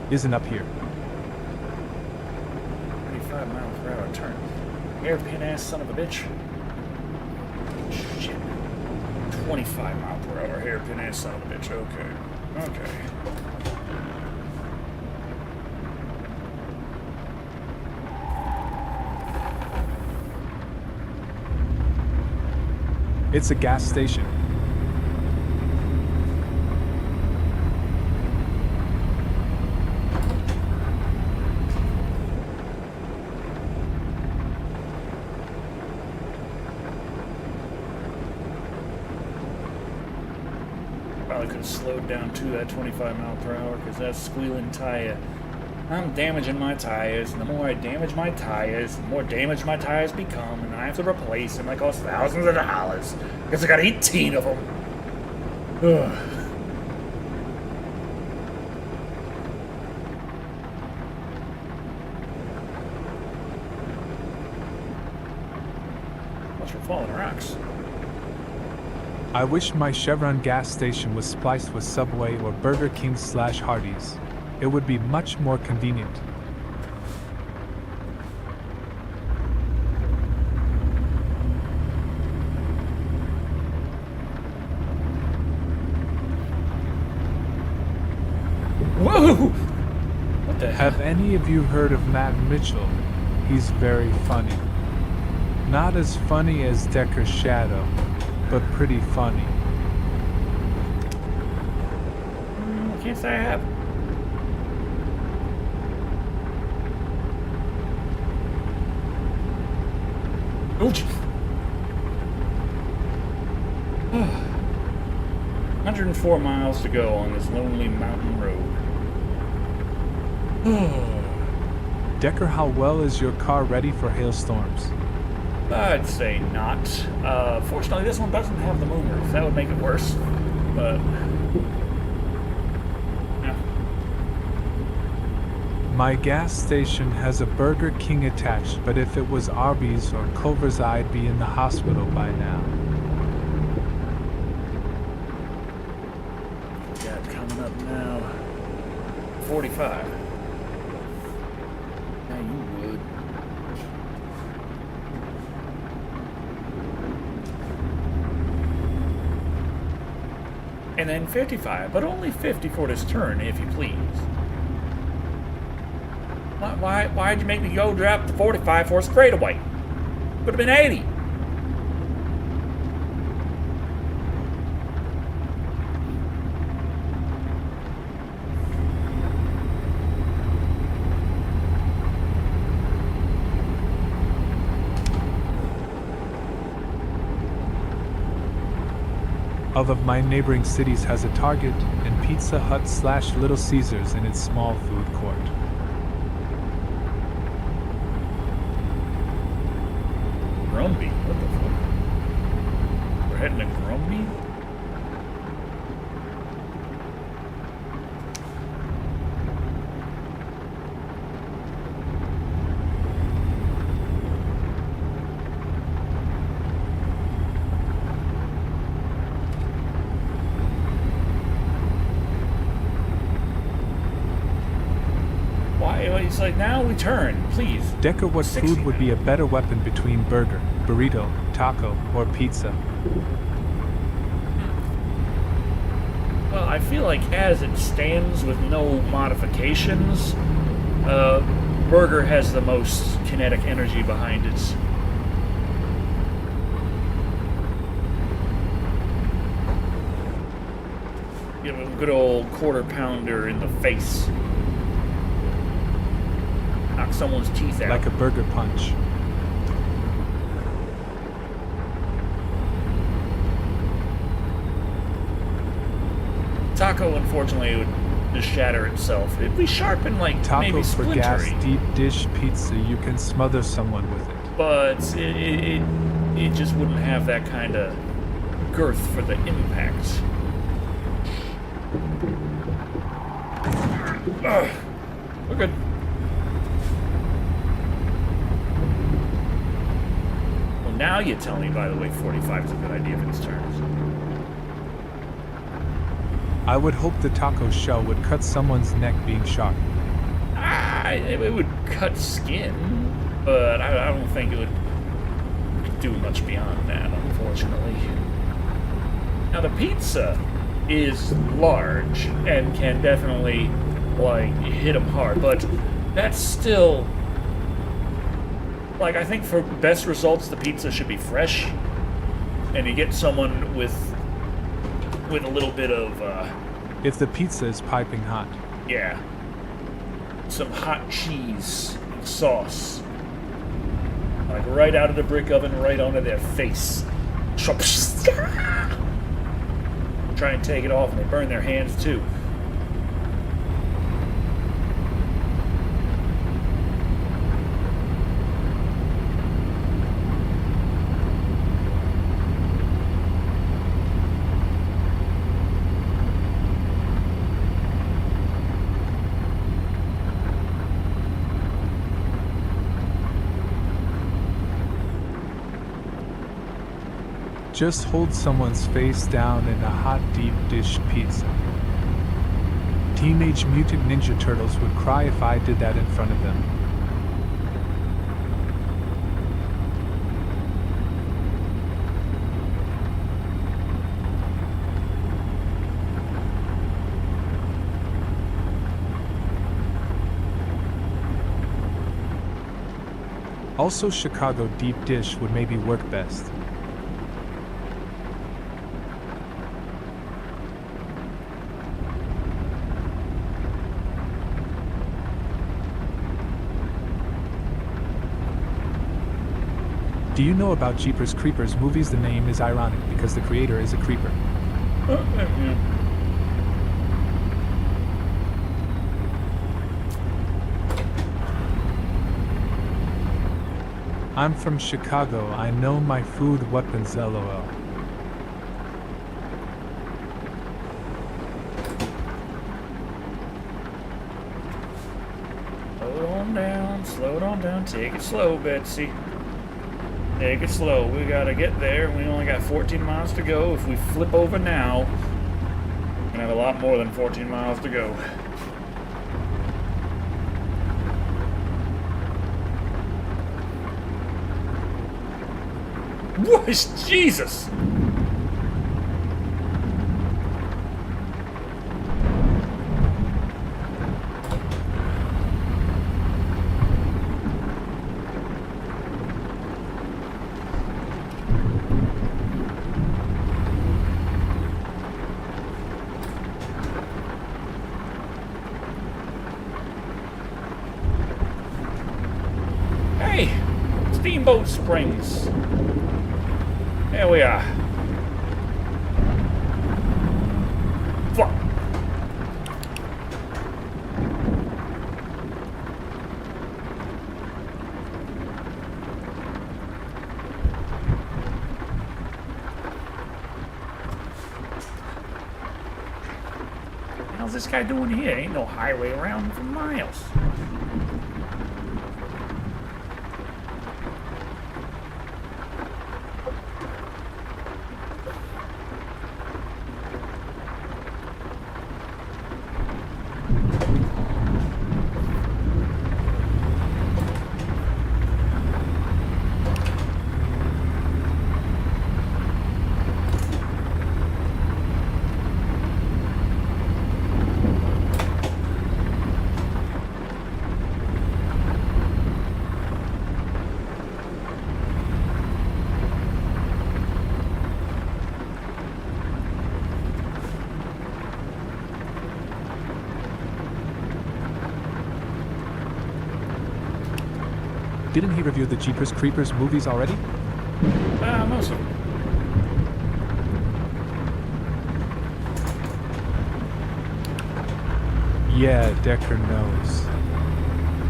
Isn't up here. 35 miles per hour turn. Hairpin ass son of a bitch. Shit. 25 mile per hour hairpin ass son of a bitch. Okay. Okay. It's a gas station. Probably could have slowed down to that 25 mile per hour because that squealing tire. I'm damaging my tires, and the more I damage my tires, the more damaged my tires become, and I have to replace them. They cost thousands of dollars because I got 18 of them. Ugh. Watch for falling rocks. I wish my Chevron gas station was spliced with Subway or Burger King / Hardee's. It would be much more convenient. Whoa! What the hell? Have any of you heard of Matt Mitchell? He's very funny. Not as funny as Decker's Shado, but pretty funny. I can't say I have. Oh, jeez. 104 miles to go on this lonely mountain road. Decker, how well is your car ready for hailstorms? I'd say not. Fortunately, this one doesn't have the moonroof. That would make it worse. But yeah. My gas station has a Burger King attached, but if it was Arby's or Culver's, I'd be in the hospital by now. Got coming up now. 45. Yeah, you would. And then 55, but only 50 for this turn, if you please. Why'd you make me go drop the 45 for a straightaway? Would have been 80. of my neighboring cities has a Target and Pizza Hut / Little Caesars in its small food court. Grumby? What the fuck? We're heading to Grumby? It's like, now we turn, please. Decker, what 60 food would be a better weapon between burger, burrito, taco, or pizza? Well, I feel like as it stands with no modifications, burger has the most kinetic energy behind it. Give a good old quarter pounder in the face. Knock someone's teeth out. Like a burger punch. Taco, unfortunately, would just shatter itself. It'd be sharp and like Taco maybe for splintery. gas deep dish pizza, you can smother someone with it. But it just wouldn't have that kind of girth for the impact. Ugh. We're good. Well, now you tell me, by the way, 45 is a good idea for these turns. I would hope the taco shell would cut someone's neck being shot. It would cut skin, but I don't think it would do much beyond that, unfortunately. Now, the pizza is large and can definitely, like, hit them hard, but that's still... Like, I think for best results, the pizza should be fresh, and you get someone with a little bit of, If the pizza is piping hot. yeah, some hot cheese and sauce. Like, right out of the brick oven, right onto their face. Try and take it off, and they burn their hands, too. Just hold someone's face down in a hot deep dish pizza. Teenage Mutant Ninja Turtles would cry if I did that in front of them. Also, Chicago deep dish would maybe work best. Do you know about Jeepers Creepers movies? The name is ironic because the creator is a creeper. Yeah. I'm from Chicago. I know my food weapons, lol. Slow it on down, take it slow, Betsy. Take it slow. We gotta get there. We only got 14 miles to go. If we flip over now, we're gonna have a lot more than 14 miles to go. What is Jesus? Hey, Steamboat Springs. There we are. Fuck. How's this guy doing here? Ain't no highway around for miles. Didn't he review the Jeepers Creepers movies already? Most of them. Yeah, Decker knows.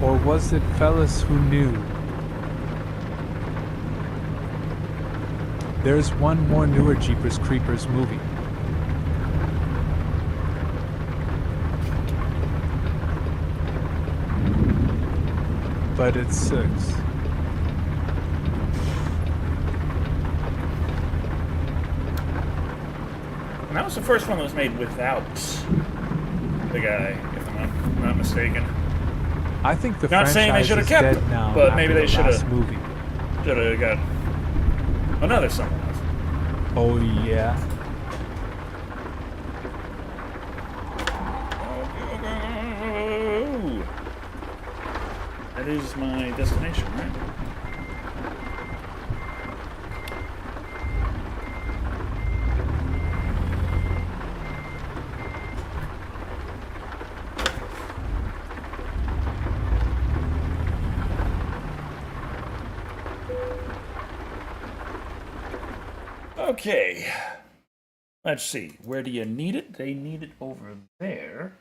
Or was it fellas who knew? There's one more newer Jeepers Creepers movie. But it sucks. And that was the first one that was made without the guy, if I'm not mistaken. I think the Not saying they franchise should have is kept dead him, now but after maybe they the should last have. movie. Should have got another someone else. Oh yeah. Oh, that is my destination, right? Okay. Let's see. Where do you need it? They need it over there.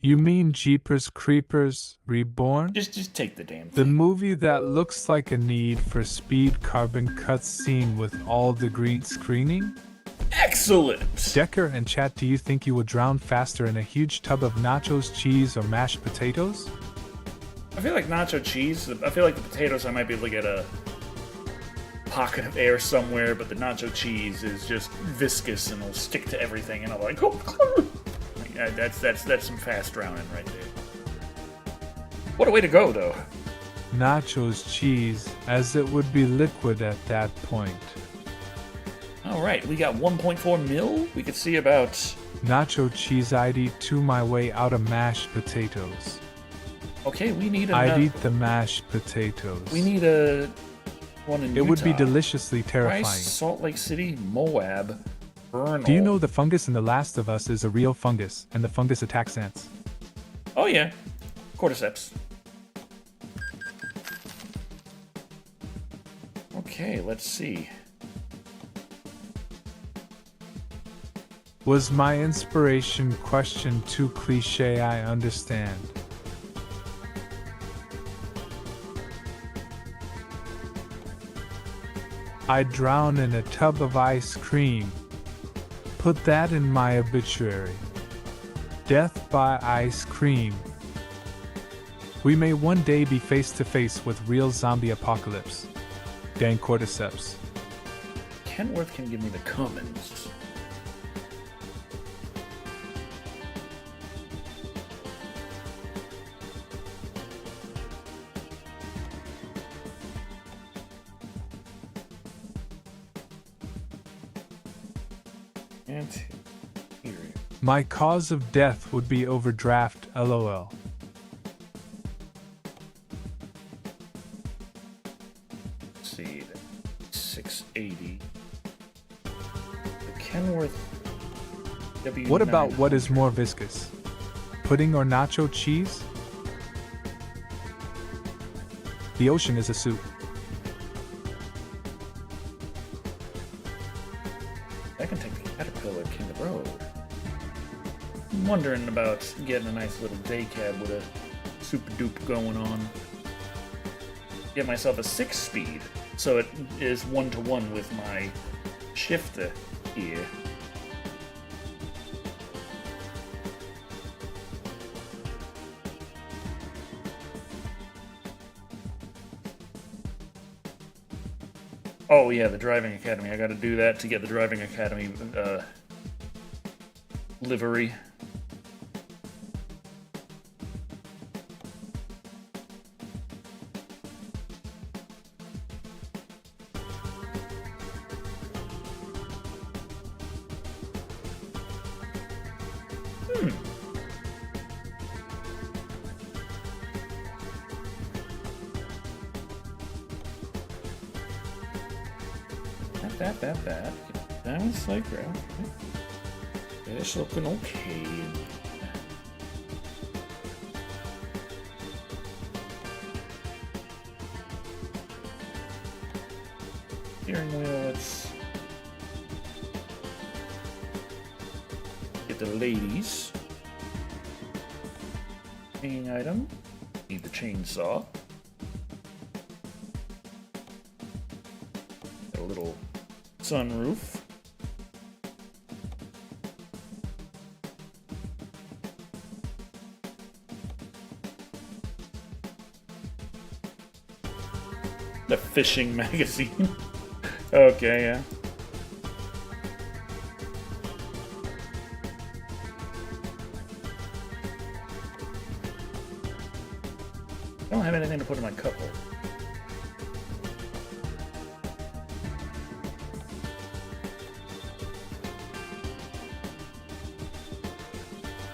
You mean Jeepers Creepers Reborn? Just take the damn The thing. movie that looks like a Need for Speed carbon cutscene with all the green screening? Excellent! Decker and Chat, do you think you would drown faster in a huge tub of nachos, cheese, or mashed potatoes? I feel like nacho cheese. I feel like the potatoes I might be able to get a pocket of air somewhere, but the nacho cheese is just viscous and will stick to everything, and I'm like, oh, that's some fast drowning right there. What a way to go, though. Nachos cheese, as it would be liquid at that point. All right, we got 1.4 mil. We could see about. Nacho cheese, I'd eat to my way out of mashed potatoes. Okay, we need I'd another. eat the mashed potatoes. We need a one in It would be Utah. deliciously terrifying. Rice, Salt Lake City, Moab, Vernal. Do you know the fungus in The Last of Us is a real fungus, and the fungus attacks ants? Oh yeah, cordyceps. Okay, let's see. Was my inspiration question too cliche? I understand. I'd drown in a tub of ice cream. Put that in my obituary. Death by ice cream. We may one day be face to face with real zombie apocalypse. Dan Cordyceps. Kenworth can give me the Cummins. Anterior. My cause of death would be overdraft, lol. Let's see, 680. The Kenworth. What about what is more viscous? Pudding or nacho cheese? The ocean is a soup. I can take the Caterpillar King of Road. I'm wondering about getting a nice little day cab with a super dupe going on. Get myself a 6-speed, so it is 1-to-1 with my shifter here. Oh yeah, the driving academy. I gotta do that to get the driving academy livery. Not that bad. Diamond Slate Ground. It's looking okay. Steering wheel, let's get the ladies. Main item. Need the chainsaw. Got a little sunroof. The fishing magazine. Okay, yeah. I don't have anything to put in my cup holder.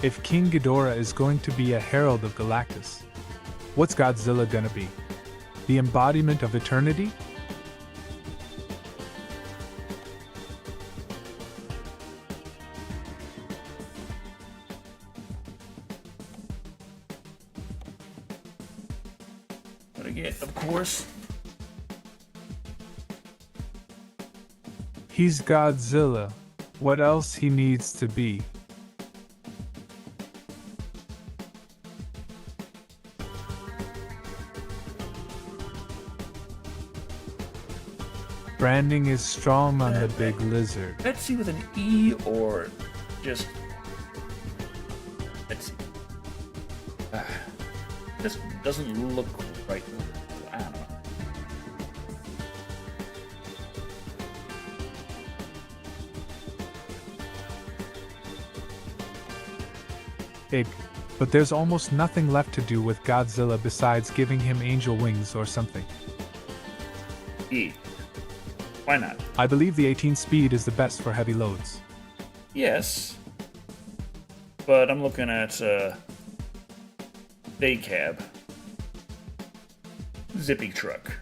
If King Ghidorah is going to be a herald of Galactus, what's Godzilla gonna be? The embodiment of eternity? What I get, of course. He's Godzilla. What else he needs to be? Branding is strong on the big lizard. Betsy with an E or just Betsy. This doesn't look right. I don't know. Big. But there's almost nothing left to do with Godzilla besides giving him angel wings or something. E. Why not? I believe the 18 speed is the best for heavy loads. Yes. But I'm looking at day cab. Zippy truck.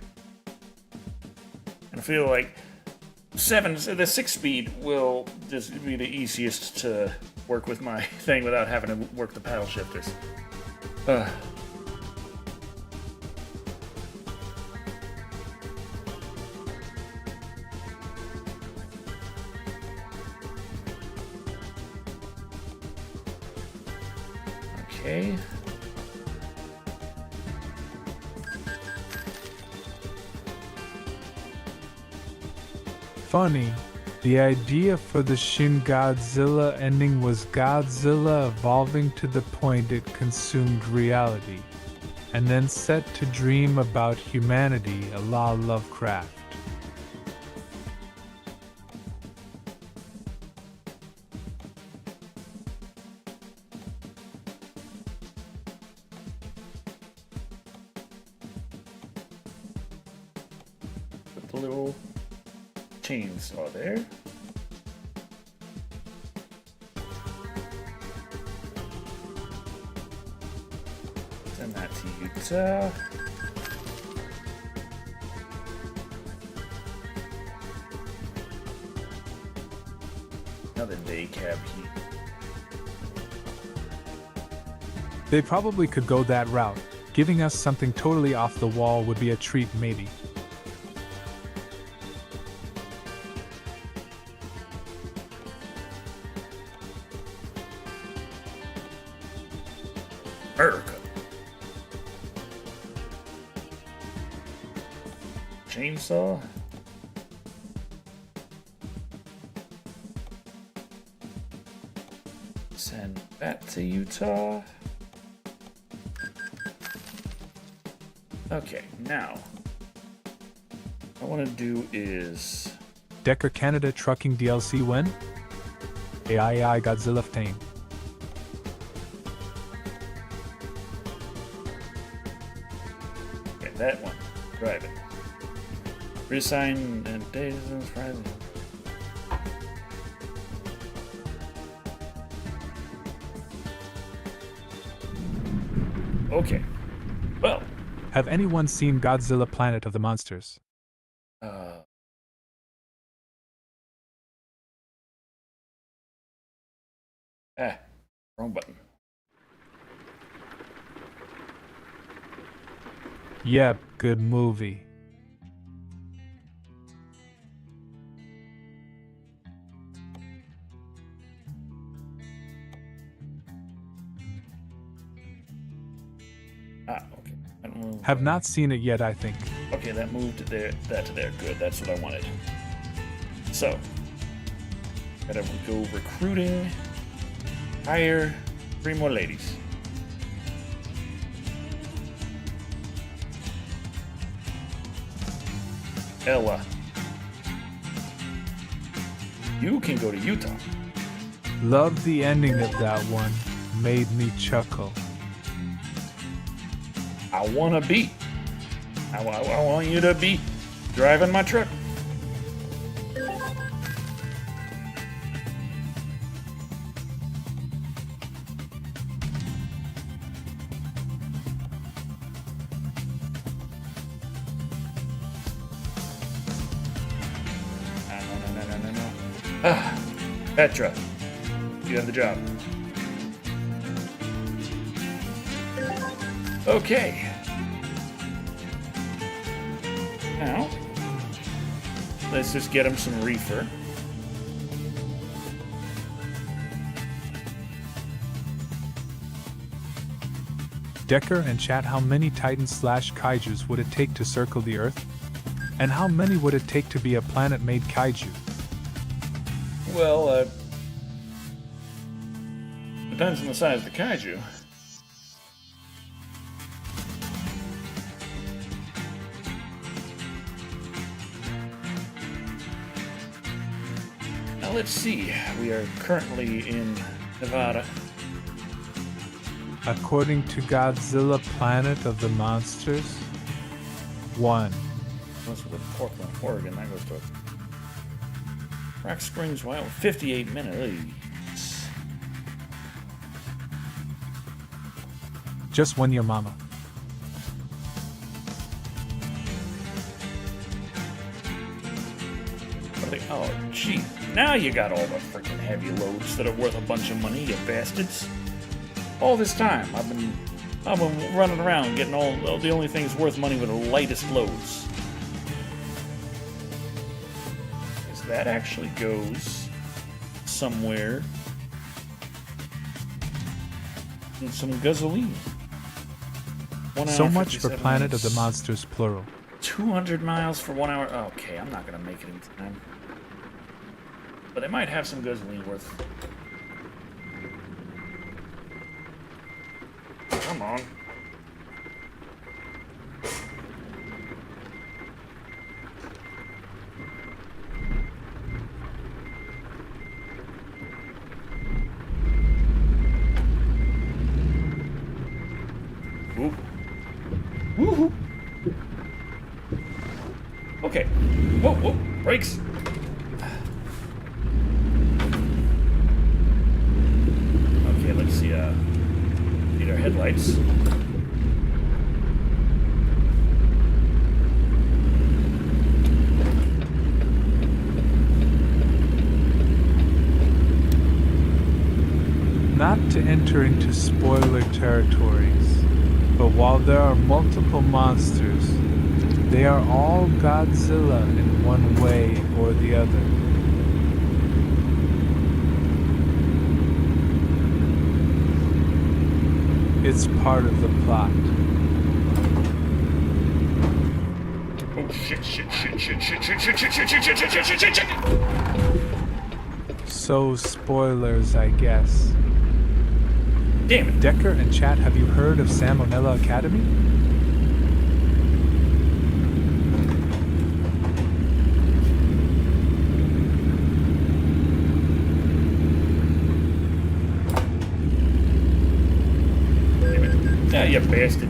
And I feel like the 6-speed will just be the easiest to work with my thing without having to work the paddle shifters. Okay. Funny, the idea for the Shin Godzilla ending was Godzilla evolving to the point it consumed reality, and then set to dream about humanity a la Lovecraft. Put the little chainsaw there. Send that to Utah. Another day cab heat. They probably could go that route. Giving us something totally off the wall would be a treat, maybe. America. Chainsaw. Send that to Utah. Okay, now what I want to do is Decker Canada Trucking DLC when? AI Godzilla Ftain. okay, that one. Drive it. Reassign and data zones Friday. Okay. Well, Have anyone seen Godzilla Planet of the Monsters? Wrong button. Yep, good movie. Okay. That moved. Have not seen it yet, I think. Okay, that moved to there. That to there. Good. That's what I wanted. So, gotta go recruiting. Hire 3 more ladies. Ella, you can go to Utah. Love the ending of that one. Made me chuckle. I want to be. I want you to be driving my truck. No. Petra, you have the job. Okay. Now, let's just get him some reefer. Decker and chat, how many Titans/Kaijus would it take to circle the Earth? And how many would it take to be a planet-made kaiju? Well, depends on the size of the kaiju. Now let's see. We are currently in Nevada. According to Godzilla Planet of the Monsters, 1. That's with Portland, Oregon. That goes to Rock Springs, Wyoming. 58 minutes. Just 1 year, mama. Oh, gee. Now you got all the freaking heavy loads that are worth a bunch of money, you bastards. All this time, I've been running around getting all the only things worth money with the lightest loads. Because that actually goes somewhere in some gasoline. 1 So hour, much for 57 Planet of the minutes. Monsters, plural. 200 miles for 1 hour. Okay, I'm not gonna make it in time. But they might have some gasoline worth. Come on. Ooh. Woohoo! Okay. Whoa, brakes! Okay, let's see, need our headlights. Not to enter into spoiler territories, but while there are multiple monsters, they are all Godzilla in one way or the other. It's part of the plot. Oh shit, shit, shit, shit, shit, shit, shit, shit, shit, shit, shit, shit, shit, shit, shit. So, spoilers, I guess. Damn it. Decker and Chat, have you heard of Salmonella Academy? Damn it. Ah, you bastard.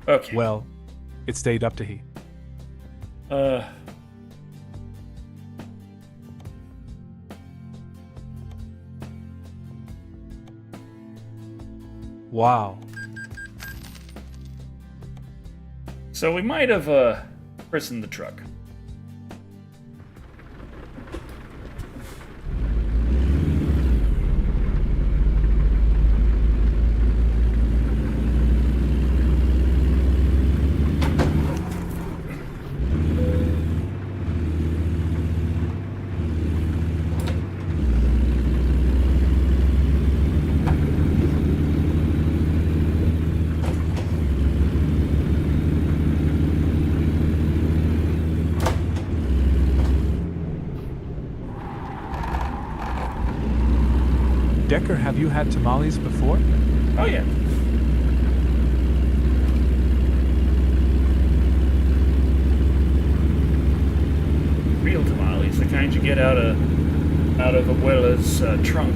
Okay. Well, it stayed up to he. Wow. So we might have, christened the truck. Decker, have you had tamales before? Oh yeah. Real tamales, the kind you get out of Abuela's trunk.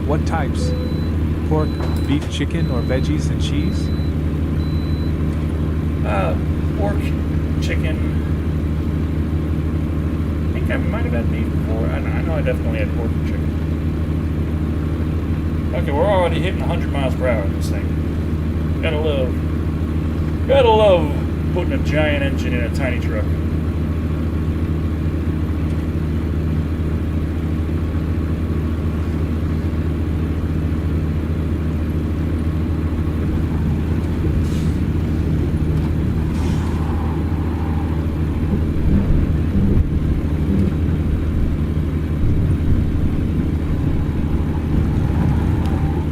What types? Pork, beef, chicken, or veggies and cheese? Pork, chicken. I think I might have had beef before. I know I definitely had pork and chicken. Okay, we're already hitting 100 miles per hour in this thing. Gotta love putting a giant engine in a tiny truck.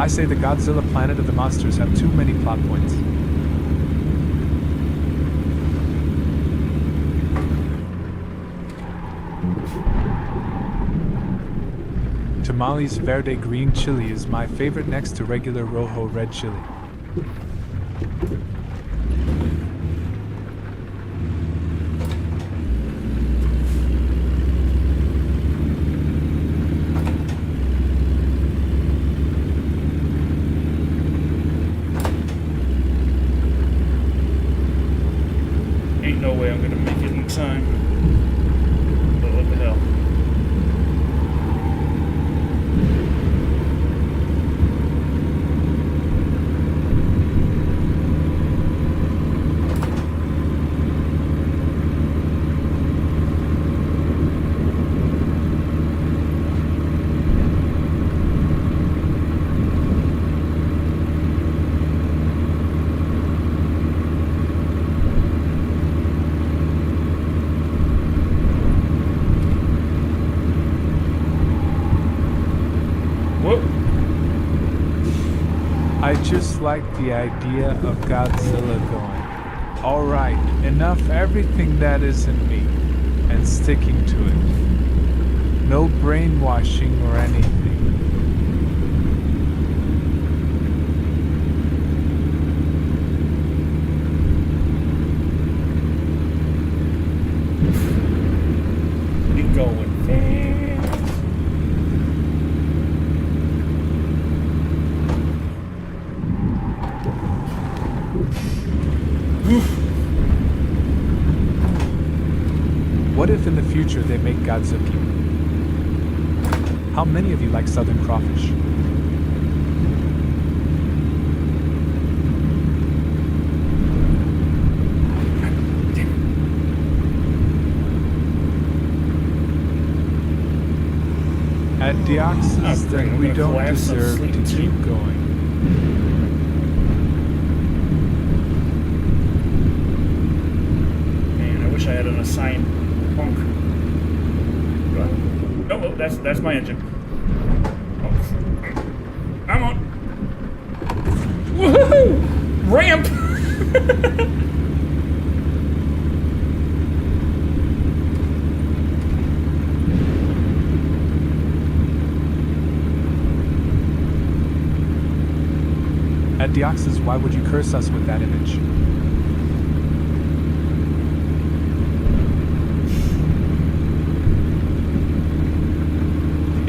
I say the Godzilla Planet of the Monsters have too many plot points. Tamales Verde green chili is my favorite next to regular Rojo red chili. Ain't no way I'm gonna make it in time. But what the hell? Whoop. I just like the idea of Godzilla going, alright, enough everything that isn't me, and sticking to it. No brainwashing or anything. We going fast. What if in the future they make Godzuki? How many of you like southern crawfish? At Deoxys, Oh, great. then I'm we gonna don't collapse some deserve sleep to too. keep going. Man, I wish I had an assigned punk. Oh, that's my engine. Oh, I'm on. Woohoo! Ramp! At Deoxys, why would you curse us with that image?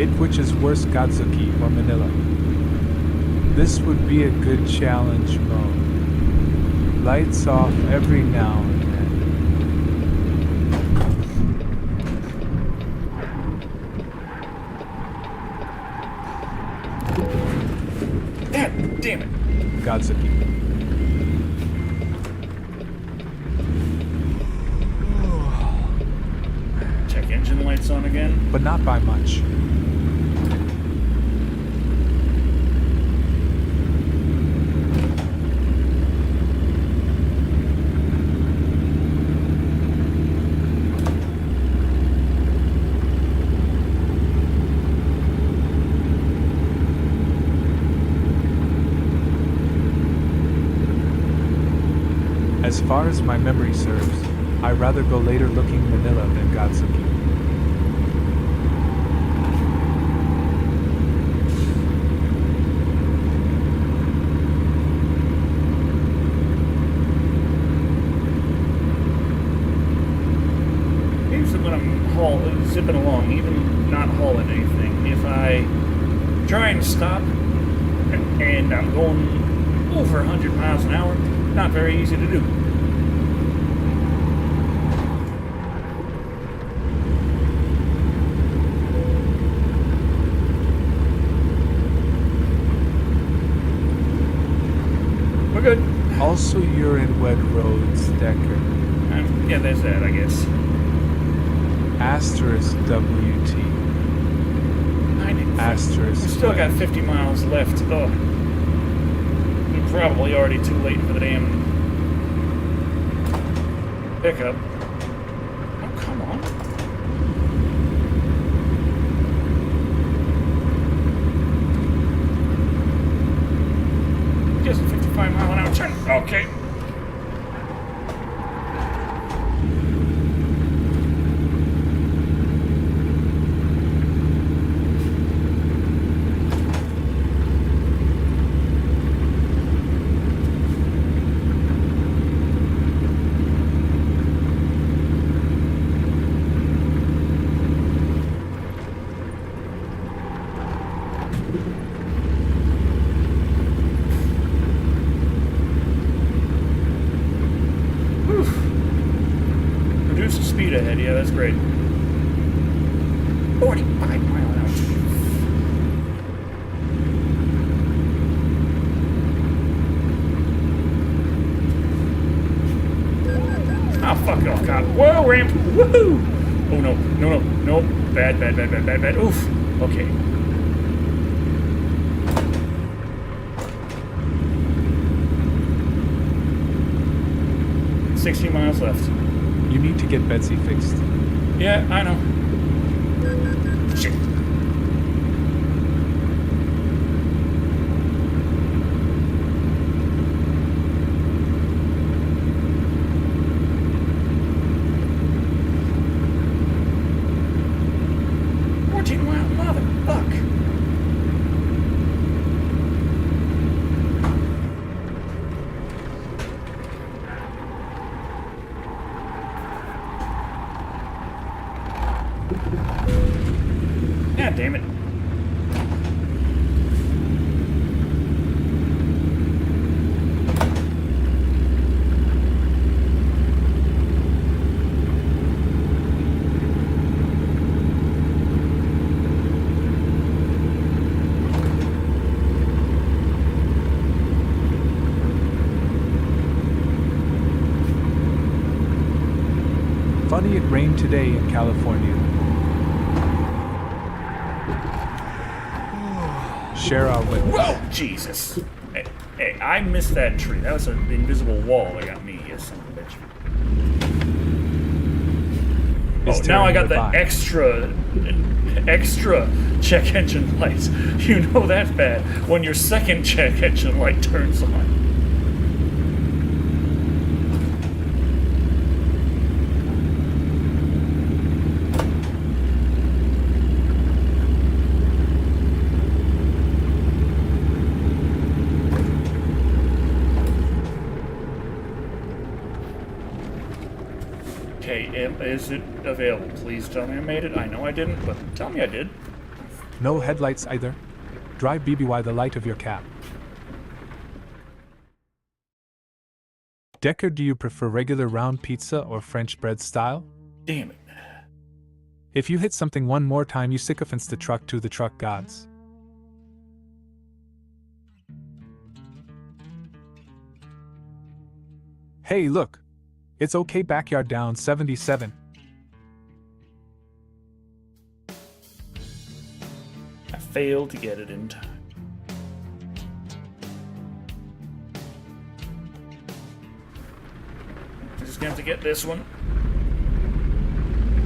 It which is worse, Godzuki or Manila. This would be a good challenge mode. Lights off every now and then. God damn it. Godzuki. Check engine lights on again. But not by much. As far as my memory serves, I rather go later looking Manila than Godzuki. Seems that when I'm zipping along, even not hauling anything, if I try and stop and I'm going over 100 miles an hour, not very easy to do. We're good. Also, you're in wet roads, Decker. Yeah, there's that, I guess. Asterisk WT. I Asterisk. still got 50 miles left. Oh. I'm probably already too late for the damn pickup. Oh, come on. Just a 55-mile-an-hour turn. Okay. Reduce the speed ahead. Yeah, that's great. 45-mile-an-hour. Oh, fuck off, cop. Whoa, ramp. Woohoo! Oh, no. No, no. No. Bad, bad, bad, bad, bad, bad. Oof. Okay. $60 miles left. You need to get Betsy fixed. Yeah, I know. Shit. Motherfuck. God damn it. Funny it rained today in California. Share our witness. Whoa, Jesus! Hey, I missed that tree. That was an invisible wall that got me, you son of a bitch. Is Oh, now I got tearing the extra check engine lights. You know that's bad when your second check engine light turns on. Okay, is it available? Please tell me I made it. I know I didn't, but tell me I did. No headlights either. Drive BBY the light of your cab. Decker, do you prefer regular round pizza or French bread style? Damn it. If you hit something one more time, you sycophants the truck to the truck gods. Hey, look. It's okay, backyard down 77. I failed to get it in time. We're just gonna have to get this one.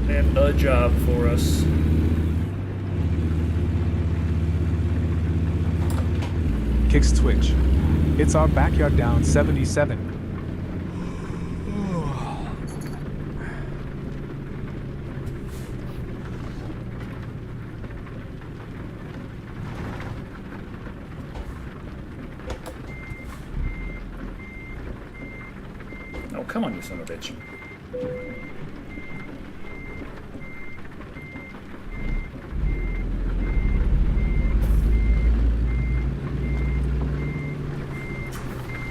They have a job for us. Kicks twitch. It's our backyard down 77. Oh, come on, you son of a bitch.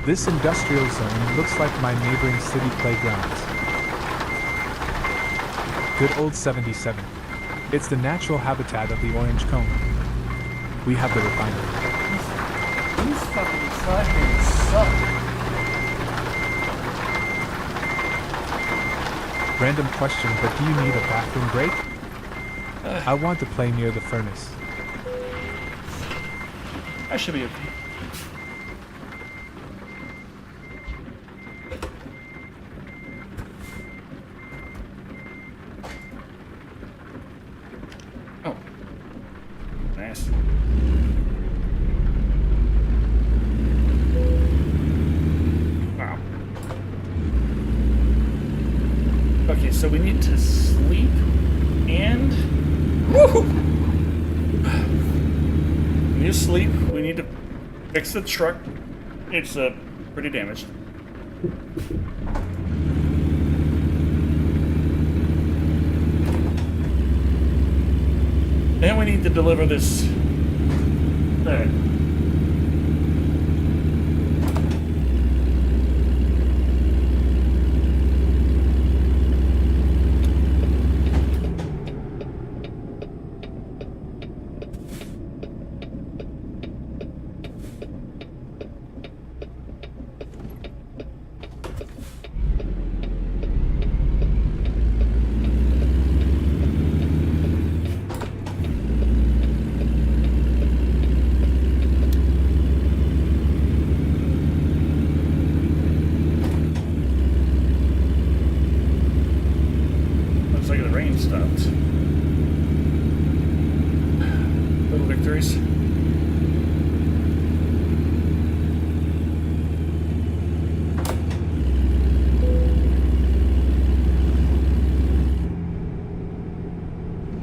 This industrial zone looks like my neighboring city playgrounds. Good old 77. It's the natural habitat of the orange cone. We have the refinery. These fucking flashbangs suck. Random question, but do you need a bathroom break? I want to play near the furnace. I should be okay. Oh. Nice. Wow. Okay, so we need to sleep and... Woo! We need to sleep. We need to fix the truck. It's pretty damaged. Then we need to deliver this... There. Looks like the rain stopped. Little victories.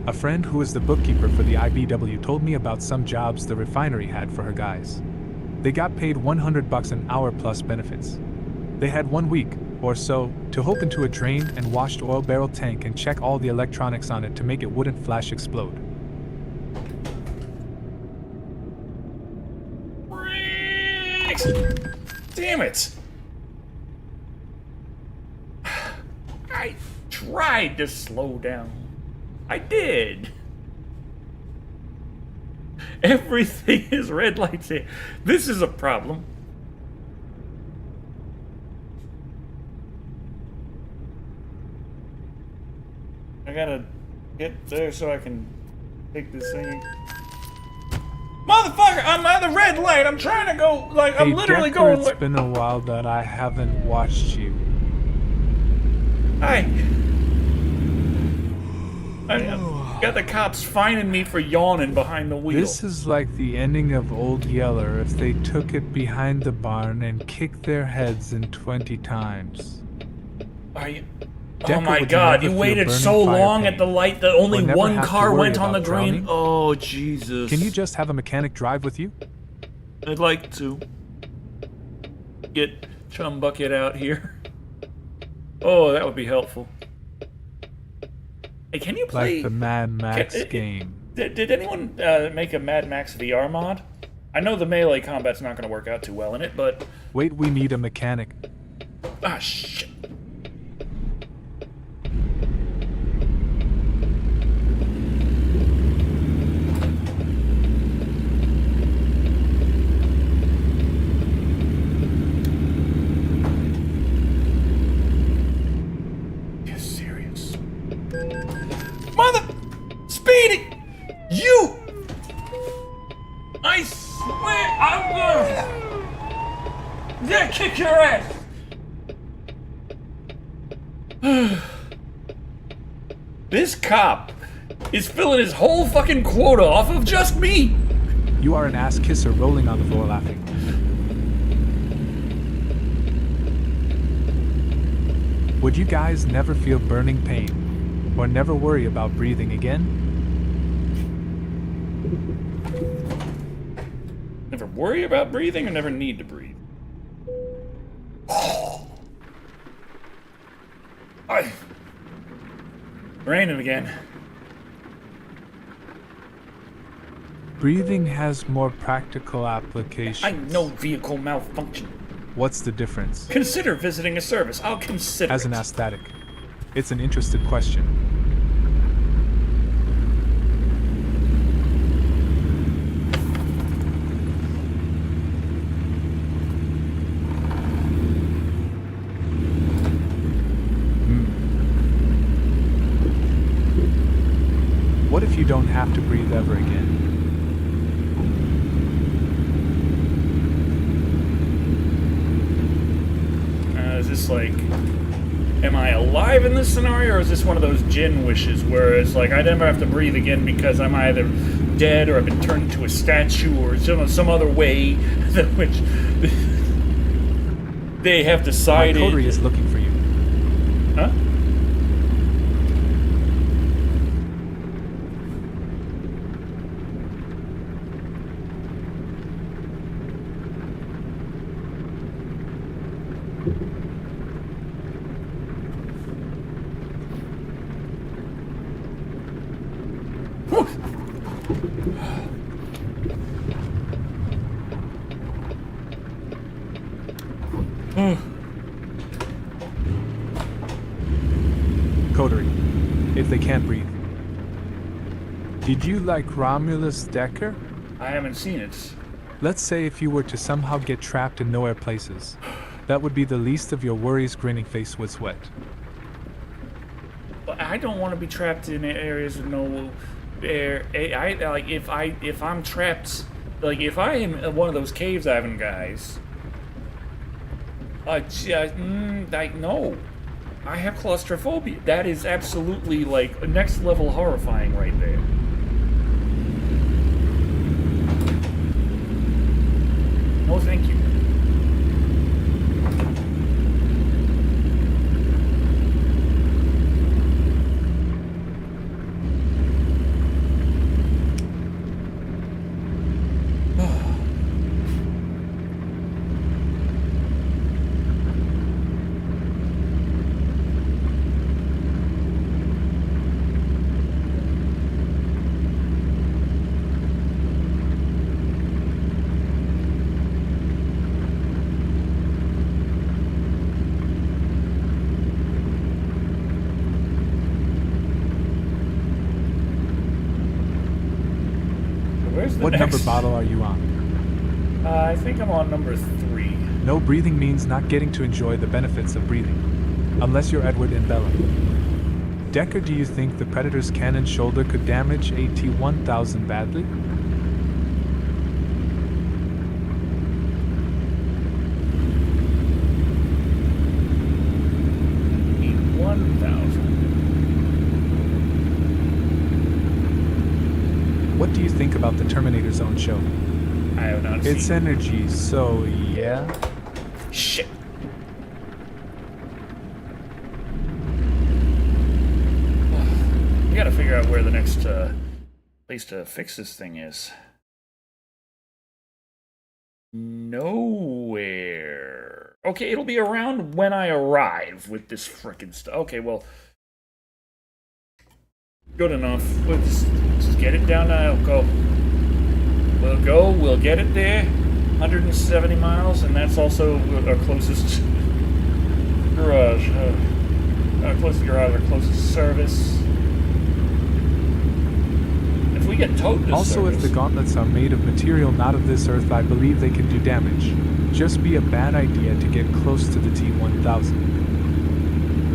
A friend who is the bookkeeper for the IBW told me about some jobs the refinery had for her guys. They got paid $100 an hour plus benefits. They had 1 week, or so, to hook into a drained and washed oil barrel tank and check all the electronics on it to make it wouldn't flash explode. Bricks! Damn it! I tried to slow down. I did. Everything is red lights here. This is a problem. I gotta get there so I can take this thing. Motherfucker, I'm at the red light. I'm trying to go, like, I'm Hey, literally Decker, going. it's been a while that I haven't watched you. I got the cops fining me for yawning behind the wheel. This is like the ending of Old Yeller if they took it behind the barn and kicked their heads in 20 times. Are you? Decker, Oh my would God! you You never waited feel so burning fire long pain? at the light that only Or never one have to car worry went on the about drain. drowning? Oh Jesus! Can you just have a mechanic drive with you? I'd like to get Chum Bucket out here. Oh, that would be helpful. Hey, can you play? Like the Mad Max Can- game. Did anyone make a Mad Max VR mod? I know the melee combat's not going to work out too well in it, but Wait, we need a mechanic. shit. You're serious, mother, Speedy, you. I swear I'm gonna kick your ass. This cop is filling his whole fucking quota off of just me. You are an ass kisser rolling on the floor laughing. Would you guys never feel burning pain? Or never worry about breathing again? Never worry about breathing or never need to breathe. Raining again. Breathing has more practical applications. I know vehicle malfunction. What's the difference? Consider visiting a service. I'll consider As an it. aesthetic, it's an interested question. What if you don't have to breathe ever again? Is this like, am I alive in this scenario, or is this one of those Jinn wishes where it's like I never have to breathe again because I'm either dead or I've been turned into a statue or some other way that which they have My decided? coterie is looking for you. Huh? Coterie, if they can't breathe. Did you like Romulus Decker? I haven't seen it. Let's say if you were to somehow get trapped in nowhere places, that would be the least of your worries. Grinning face would sweat. But I don't want to be trapped in areas with no air. If I'm trapped, like if I am in one of those caves having guys, no. I have claustrophobia. That is absolutely like next level horrifying right there. No, thank you. Where's the What next? number bottle are you on? I think I'm on number 3. No breathing means not getting to enjoy the benefits of breathing. Unless you're Edward and Bella. Decker, do you think the Predator's cannon shoulder could damage AT-1000 badly? think about the Terminator's own show? I have not It's seen. energy, so yeah. Shit. We gotta figure out where the next place to fix this thing is. Nowhere. Okay, it'll be around when I arrive with this frickin' stuff. Okay, well, good enough. Let's just get it down to Elko. We'll get it there. 170 miles, and that's also our closest garage. Our closest garage, our closest service. If we get towed to Also, service, if the gauntlets are made of material not of this earth, I believe they can do damage. Just be a bad idea to get close to the T-1000.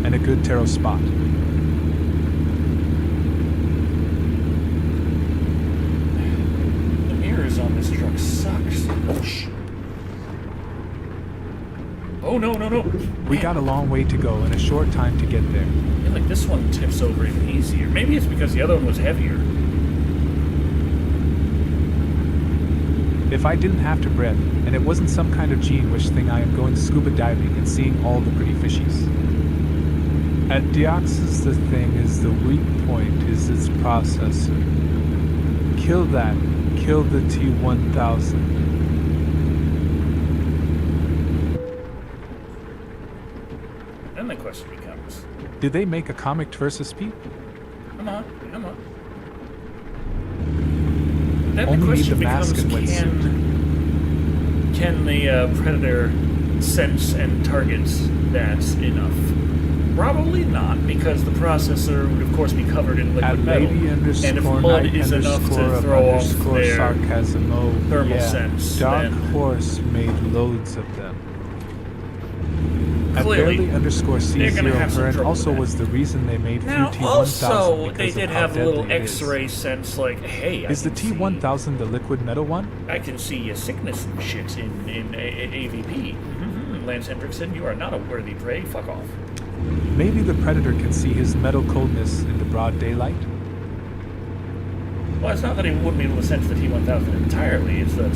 And a good tarot spot. the mirrors on this truck sucks. Oh, shit. Oh, no. We got a long way to go and a short time to get there. I feel like this one tips over even easier. Maybe it's because the other one was heavier. If I didn't have to breathe, and it wasn't some kind of gene wish thing, I am going scuba diving and seeing all the pretty fishies. At Deoxys, the thing is the weak point is its processor. Kill that. Kill the T-1000. Then the question becomes, Did they make a comic versus Pete? come on. Then Only the need question the mask becomes, and wetsuit. can the Predator sense and target that enough? Probably not, because the processor would of course be covered in At liquid metal. lady And if underscore mud night is enough underscore to of throw off underscore their sarcasm. Oh, thermal yeah. sense, Dark then Horse made loads of them. At Clearly, barely underscore they're gonna C0 have some current trouble also with that. was the reason they made now, few T-1000 also, because they of did how have a little deadly it is. X-ray sense, like, hey, Is the T-1000 the liquid metal one? I can see your sickness and shit in AVP. Lance Hendrickson, you are not a worthy prey. Fuck off. Maybe the Predator can see his metal coldness in the broad daylight? Well, it's not that he wouldn't be able to sense the T-1000 entirely. It's that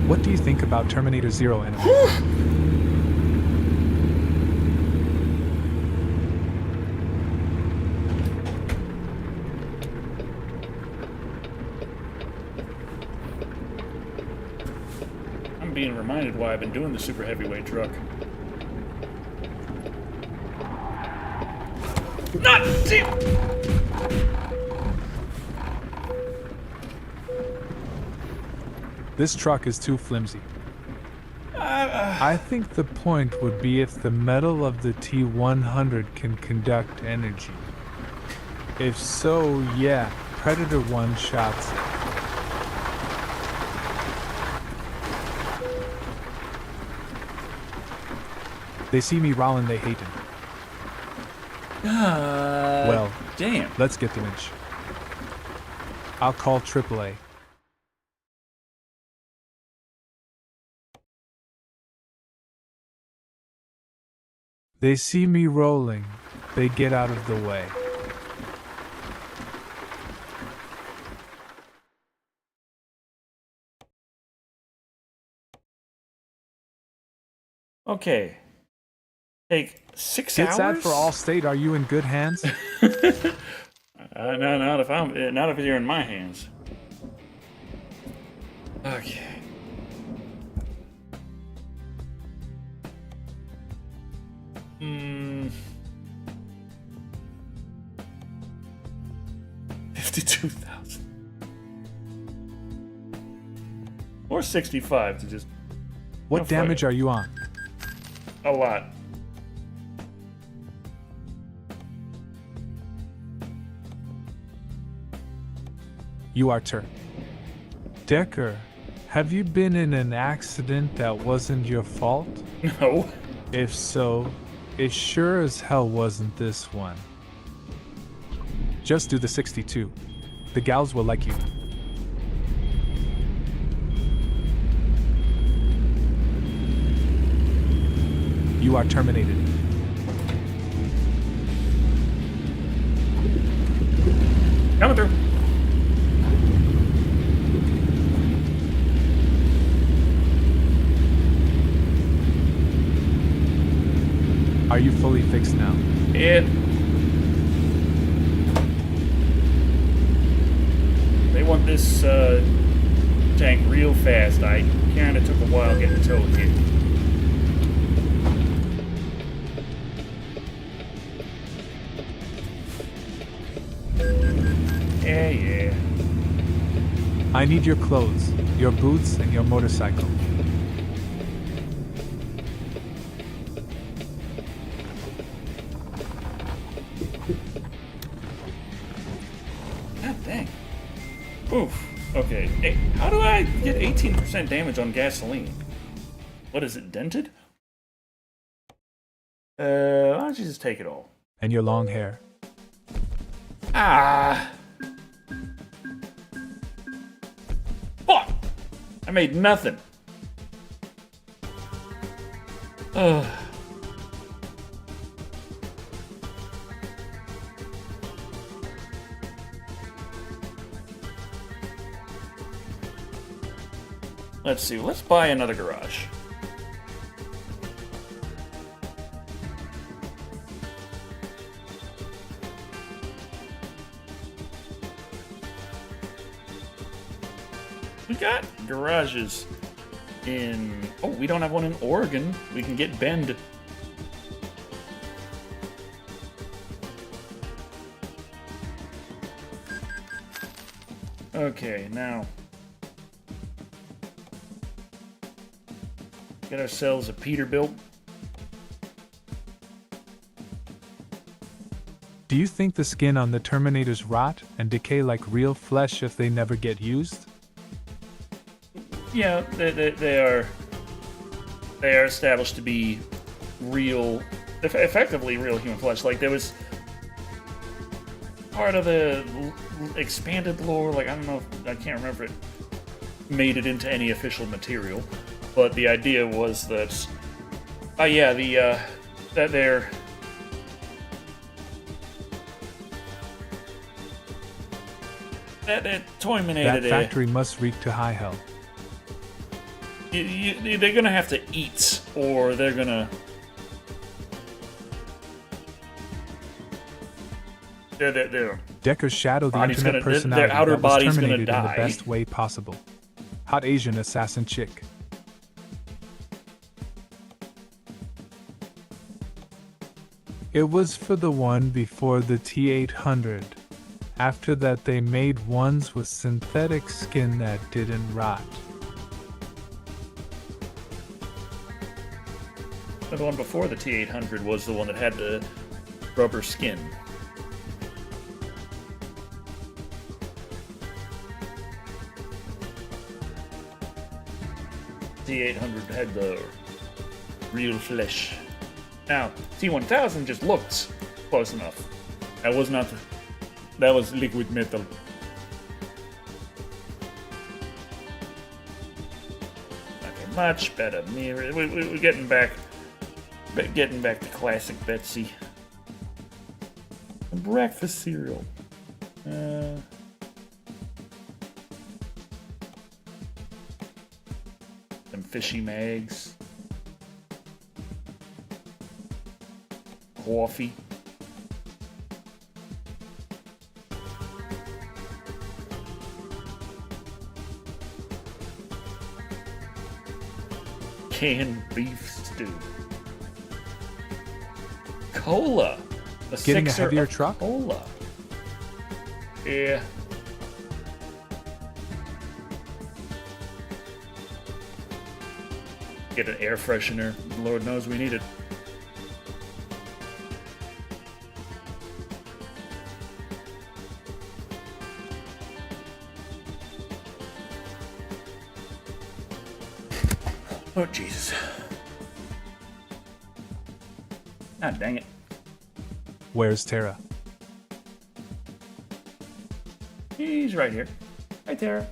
What do you think about Terminator Zero Enemy? I'm being reminded why I've been doing the super heavyweight truck. Not deep. This truck is too flimsy. I think the point would be if the metal of the T-100 can conduct energy. If so, yeah, Predator one-shots it. They see me rolling, they hate him. Well, Damn. let's get the winch. I'll call AAA. They see me rolling. They get out of the way. Okay. Take 6 Get hours. sad for Allstate. Are you in good hands? No, not if you're in my hands. Okay. Hmm. 52,000. Or 65 to just What Oh, fuck damage it. are you on? a lot. You are Decker, have you been in an accident that wasn't your fault? No. If so, it sure as hell wasn't this one. Just do the 62. The gals will like you. You are terminated. Coming through. Are you fully fixed now? It. They want this tank real fast. I kinda took a while getting towed here. Yeah, yeah. I need your clothes, your boots, and your motorcycle. God dang. Oof. Okay. Hey, how do I get 18% damage on gasoline? What is it, dented? Why don't you just take it all? And your long hair. Ah! Fuck! I made nothing. Ugh. Let's see, let's buy another garage. We got garages in... Oh, we don't have one in Oregon. We can get Bend. Okay, now... Get ourselves a Peterbilt. Do you think the skin on the Terminators rot and decay like real flesh if they never get used? Yeah, they are established to be real, effectively real human flesh. Like, there was part of the expanded lore, like, I don't know, I can't remember if it made it into any official material, but the idea was that, that they're... That Toyminated That factory must reek to high hell. they're gonna have to eat, or they're gonna... They're Decker's Shado, the body's internet gonna- personality their outer that was body's gonna terminated in the die. best way possible. Hot Asian assassin chick. It was for the one before the T-800. After that they made ones with synthetic skin that didn't rot. The one before the T-800 was the one that had the rubber skin. T-800 had the real flesh. Now, T-1000 just looked close enough. That was not... That was liquid metal. Okay, much better mirror. We're getting back to classic Betsy. And breakfast cereal. Some fishy mags. Coffee. Canned beef stew. Cola. A Getting a sixer heavier of truck? Cola. Yeah. Get an air freshener. Lord knows we need it. Oh, Jesus. Ah, dang it. Where's Tara? He's right here. Hi, Tara.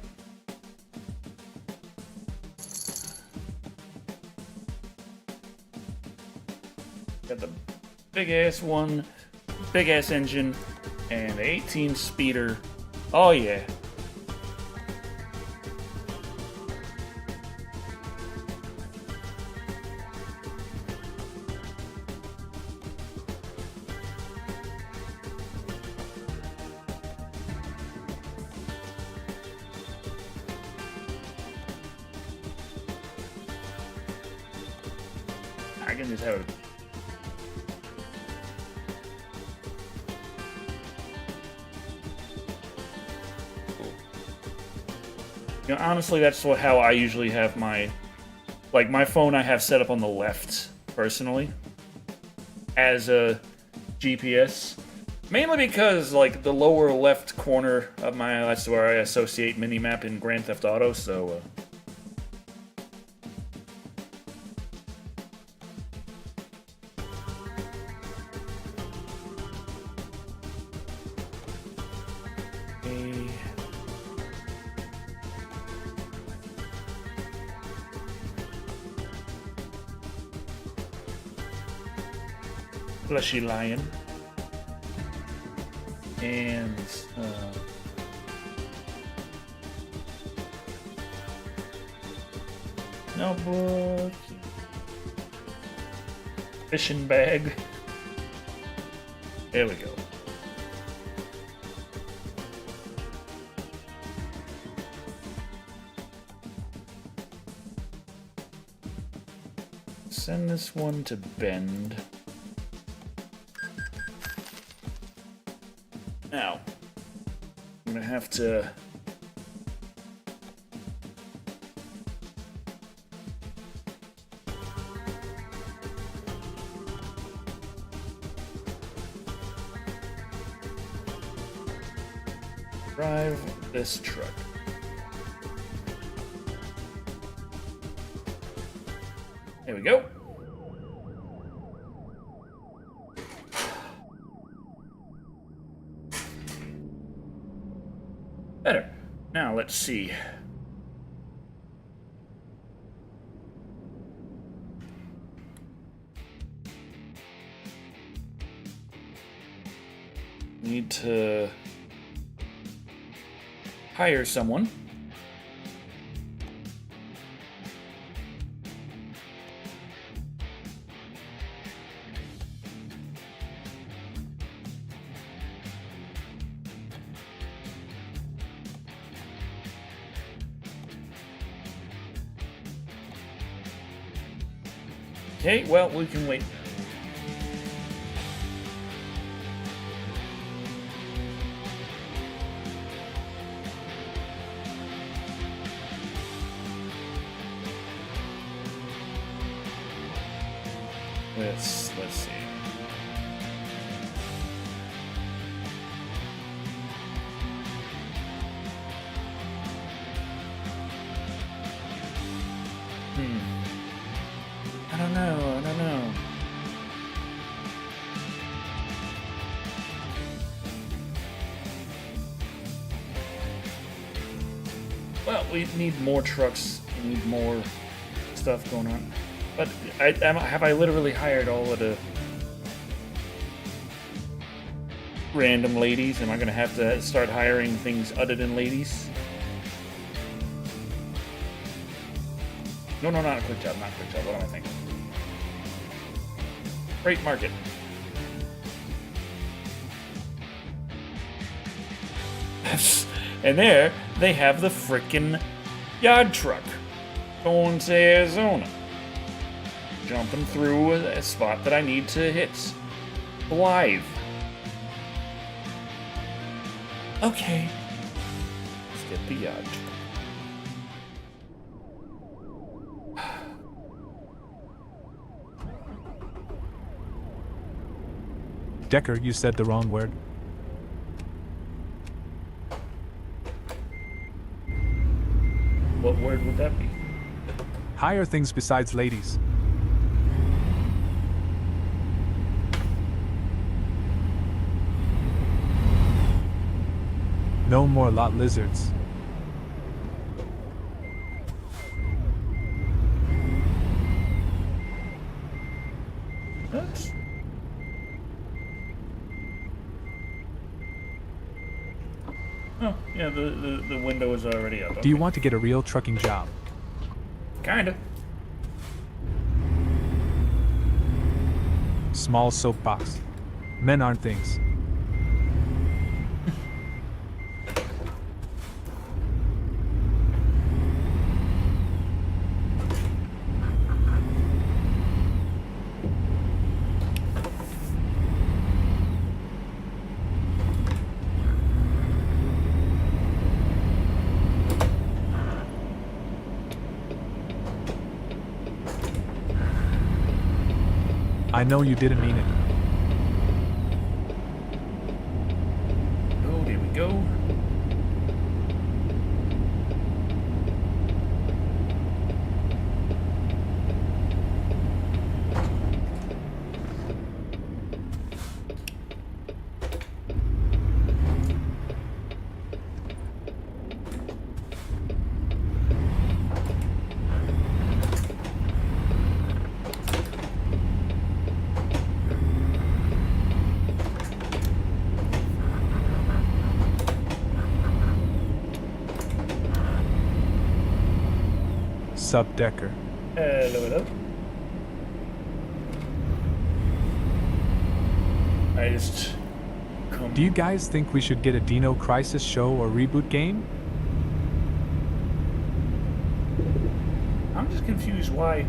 Got the big ass one, big ass engine, and the 18 speeder Oh yeah. I can just have it. You know, honestly, that's how I usually have my, like, my phone I have set up on the left, personally, as a GPS. Mainly because, like, the lower left corner of that's where I associate minimap in Grand Theft Auto, so, Fleshy Lion. And, notebook. Fishing bag. There we go. Send this one to Bend. Now, I'm gonna have to drive this truck. There we go. Better. Now, let's see. Need to hire someone. Okay, well, we can wait. Let's see. I don't know. Well, we need more trucks. We need more stuff going on. But have I literally hired all of the random ladies? Am I going to have to start hiring things other than ladies? No, not a quick job. What am I thinking? Freight market. And there, they have the frickin' yard truck going to Arizona. Jumping through a spot that I need to hit. Live. Okay. Let's get the yard truck. Decker, you said the wrong word. What word would that be? Hire things besides ladies. No more lot lizards. Oops. Oh. Yeah, the window is already up. Do you Okay. want to get a real trucking job? Kinda. Small soapbox. Men aren't things. I know you didn't mean it. Oh, there we go. Subdecker. Hello. I just come. Do you guys think we should get a Dino Crisis show or reboot game? I'm just confused why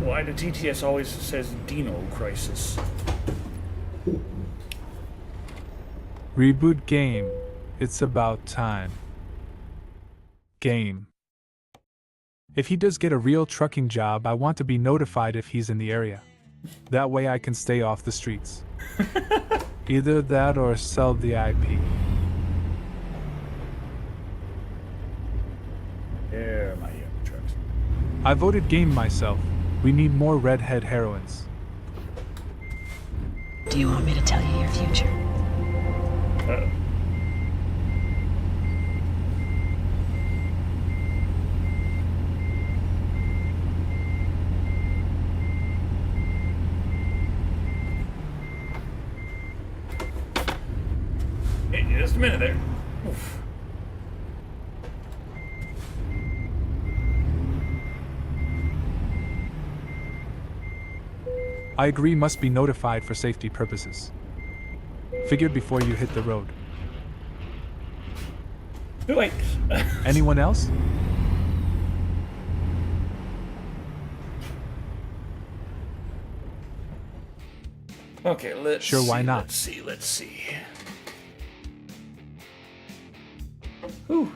the TTS always says Dino Crisis. Reboot game. It's about time. Game. If he does get a real trucking job, I want to be notified if he's in the area. That way I can stay off the streets. Either that or sell the IP. There, my young trucks. I voted game myself. We need more redhead heroines. Do you want me to tell you your future? Uh-oh. Hey, just a minute there. Oof. I agree, must be notified for safety purposes. Figured before you hit the road. Wait. Anyone else? Okay, let's Sure, why see, not? Let's see. Whew.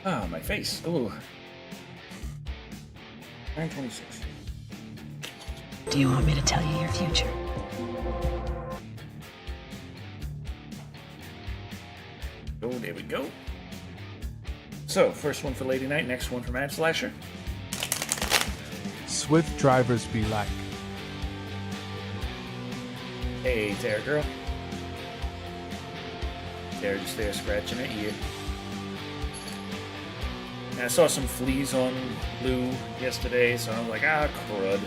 Ah, my face. Ooh. 926. Do you want me to tell you your future? Oh, there we go. So, first one for Lady Knight, next one for Mad Slasher. Swift drivers be like. Hey, Tara girl. Tara just there scratching her ear. And I saw some fleas on Lou yesterday, so I was like, ah, crud.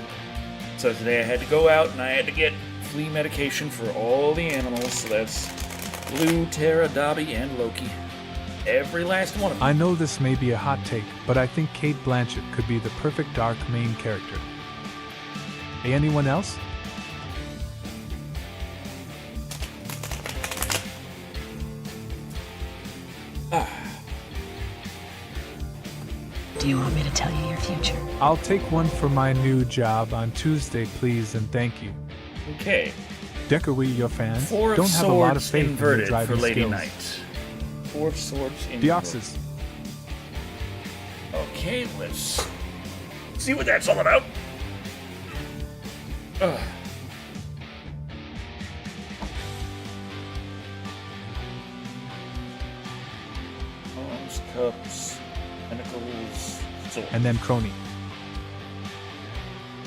So today I had to go out and I had to get flea medication for all the animals. So that's Lou, Tara, Dobby, and Loki. Every last one of them. I know this may be a hot take, but I think Kate Blanchett could be the perfect dark main character. Hey, anyone else? Do you want me to tell you your future? I'll take one for my new job on Tuesday, please, and thank you. Okay. Decker, we, your fans, Four of don't have a lot of swords faith in your inverted driving for Lady skills. Knight. Four of swords inverted. Deoxys. Okay, let's see what that's all about. Ugh. Arms, cups, pentacles, sword. And then Crony.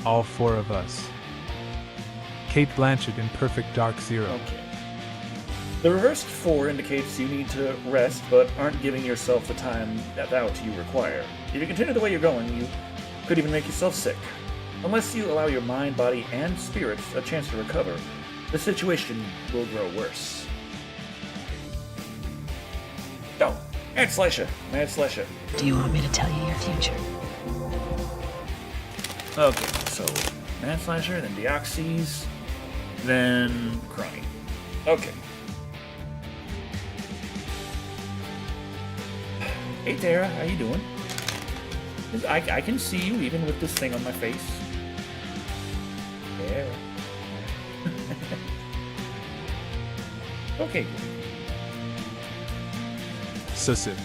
All four of us. Kate Blanchett in Perfect Dark Zero. Okay. The reversed 4 indicates you need to rest, but aren't giving yourself the time that you require. If you continue the way you're going, you could even make yourself sick. Unless you allow your mind, body, and spirit a chance to recover, the situation will grow worse. Oh, Mad Slasher. Mad Slasher. Do you want me to tell you your future? Okay, so Mad Slasher, then Deoxys, then Crony. Okay. Hey Tara, how you doing? I can see you even with this thing on my face. Tara. Okay. So Sid,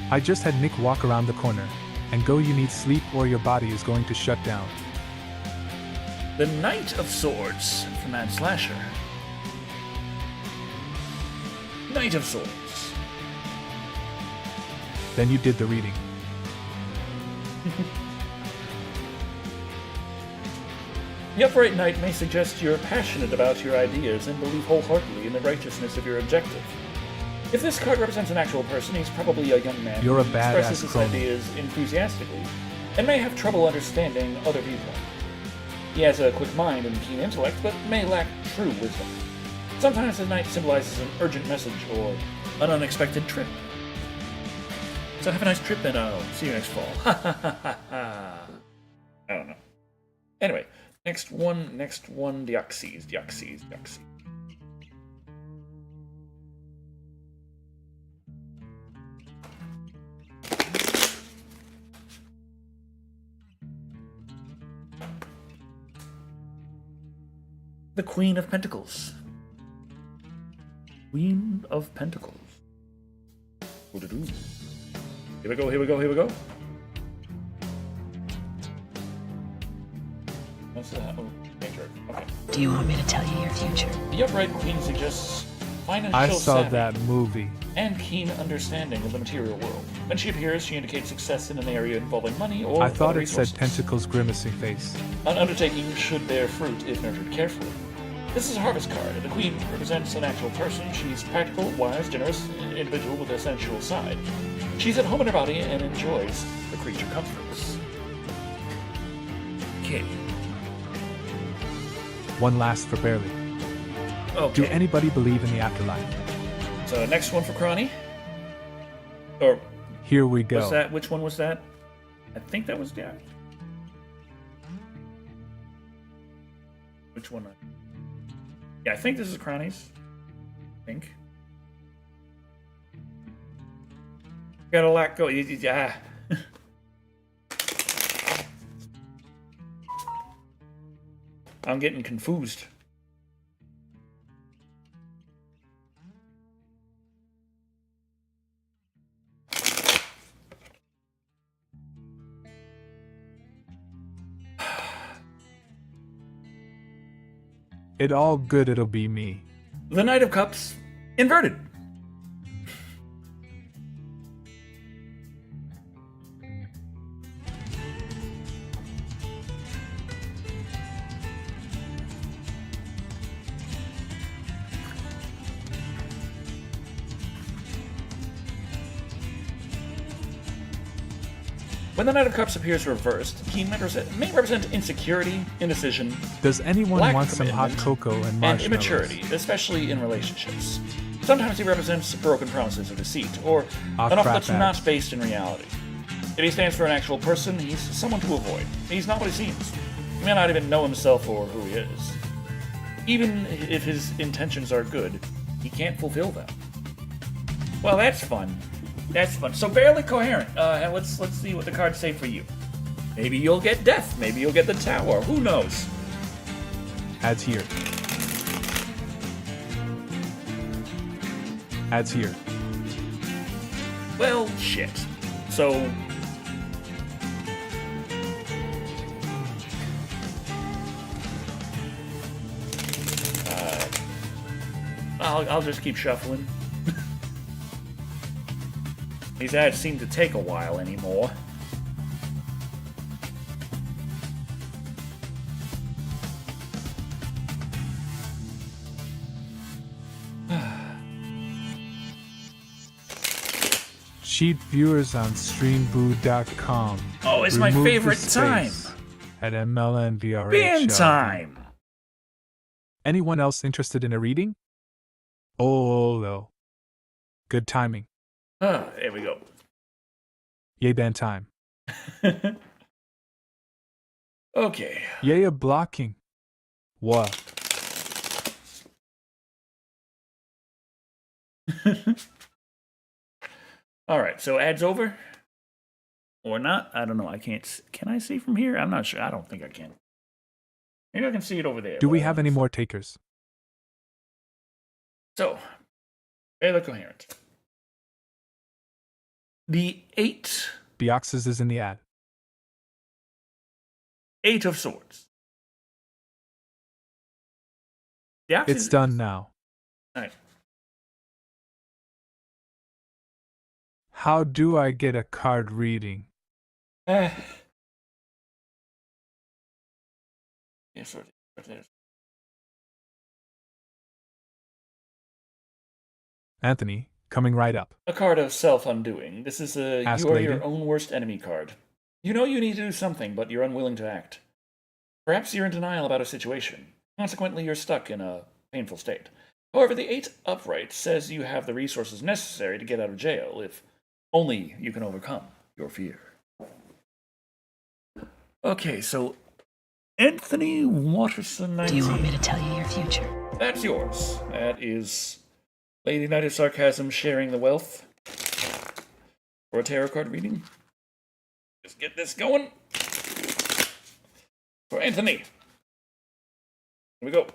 I just had Nick walk around the corner, and go you need sleep or your body is going to shut down. The Knight of Swords from Mad Slasher. Knight of Swords. Then you did the reading. The Upright Knight may suggest you're passionate about your ideas and believe wholeheartedly in the righteousness of your objective. If this card represents an actual person, he's probably a young man You're a who badass expresses his crony. ideas enthusiastically and may have trouble understanding other people. He has a quick mind and keen intellect, but may lack true wisdom. Sometimes the knight symbolizes an urgent message or an unexpected trip. So have a nice trip, and I'll see you next fall. I don't know. Anyway, next one, Deoxys. The Queen of Pentacles. Queen of Pentacles. Ooh-doo-doo. Here we go. What's that? Oh, nature. Okay. Do you want me to tell you your future? The Upright Queen suggests financial I saw savvy that movie. and keen understanding of the material world. When she appears, she indicates success in an area involving money or I thought other it said resources. Pentacles grimacing face. An undertaking should bear fruit if nurtured carefully. This is a harvest card, and the Queen represents an actual person. She's practical, wise, generous, individual with a sensual side. She's at home in her body and enjoys the creature comforts. Okay. One last for barely. Okay. Do anybody believe in the afterlife? So next one for Crony. Or Here we go. what's that? Which one was that? I think that was yeah. Which one? Yeah, I think this is Crony's. I think. Gotta let go. Yeah. I'm getting confused. It all good, it'll be me. The Knight of Cups, inverted. When the Knight of Cups appears reversed, he may represent insecurity, indecision, Does anyone lack want of some hot commitment, cocoa and and marshmallows? immaturity, especially in relationships. Sometimes he represents broken promises or deceit, or Ah, an offer crap that's bags. not based in reality. If he stands for an actual person, he's someone to avoid. He's not what he seems. He may not even know himself or who he is. Even if his intentions are good, he can't fulfill them. Well, that's fun. That's fun. So barely coherent. And let's see what the cards say for you. Maybe you'll get death. Maybe you'll get the tower. Who knows? Ads here. Ads here. Well, shit. So I'll just keep shuffling. These ads seem to take a while anymore. Cheat viewers on streamboo.com. Oh, it's my Remove the favorite time. space At MLNVRH. Bin time. Anyone else interested in a reading? Oh, no. Good timing. Ah, there we go. Yay ban time. Okay. Yay a blocking. What? Alright, so ads over? Or not? I don't know. I can't. Can I see from here? I'm not sure. I don't think I can. Maybe I can see it over there. Do we but I have don't any know. more takers? So, Baylor Coherent. The eight Deoxys is in the ad. of swords. The It's done now. Alright. How do I get a card reading? Yes, right there. Anthony, coming right up. A card of self-undoing. This is a Ask you are lady. your own worst enemy card. You know you need to do something, but you're unwilling to act. Perhaps you're in denial about a situation. Consequently, you're stuck in a painful state. However, the 8 upright says you have the resources necessary to get out of jail if only you can overcome your fear. Okay, so Anthony Watterson, 19. Do you want me to tell you your future? That's yours. That is Lady Knight of Sarcasm sharing the wealth for a tarot card reading. Let's get this going. For Anthony. Here we go.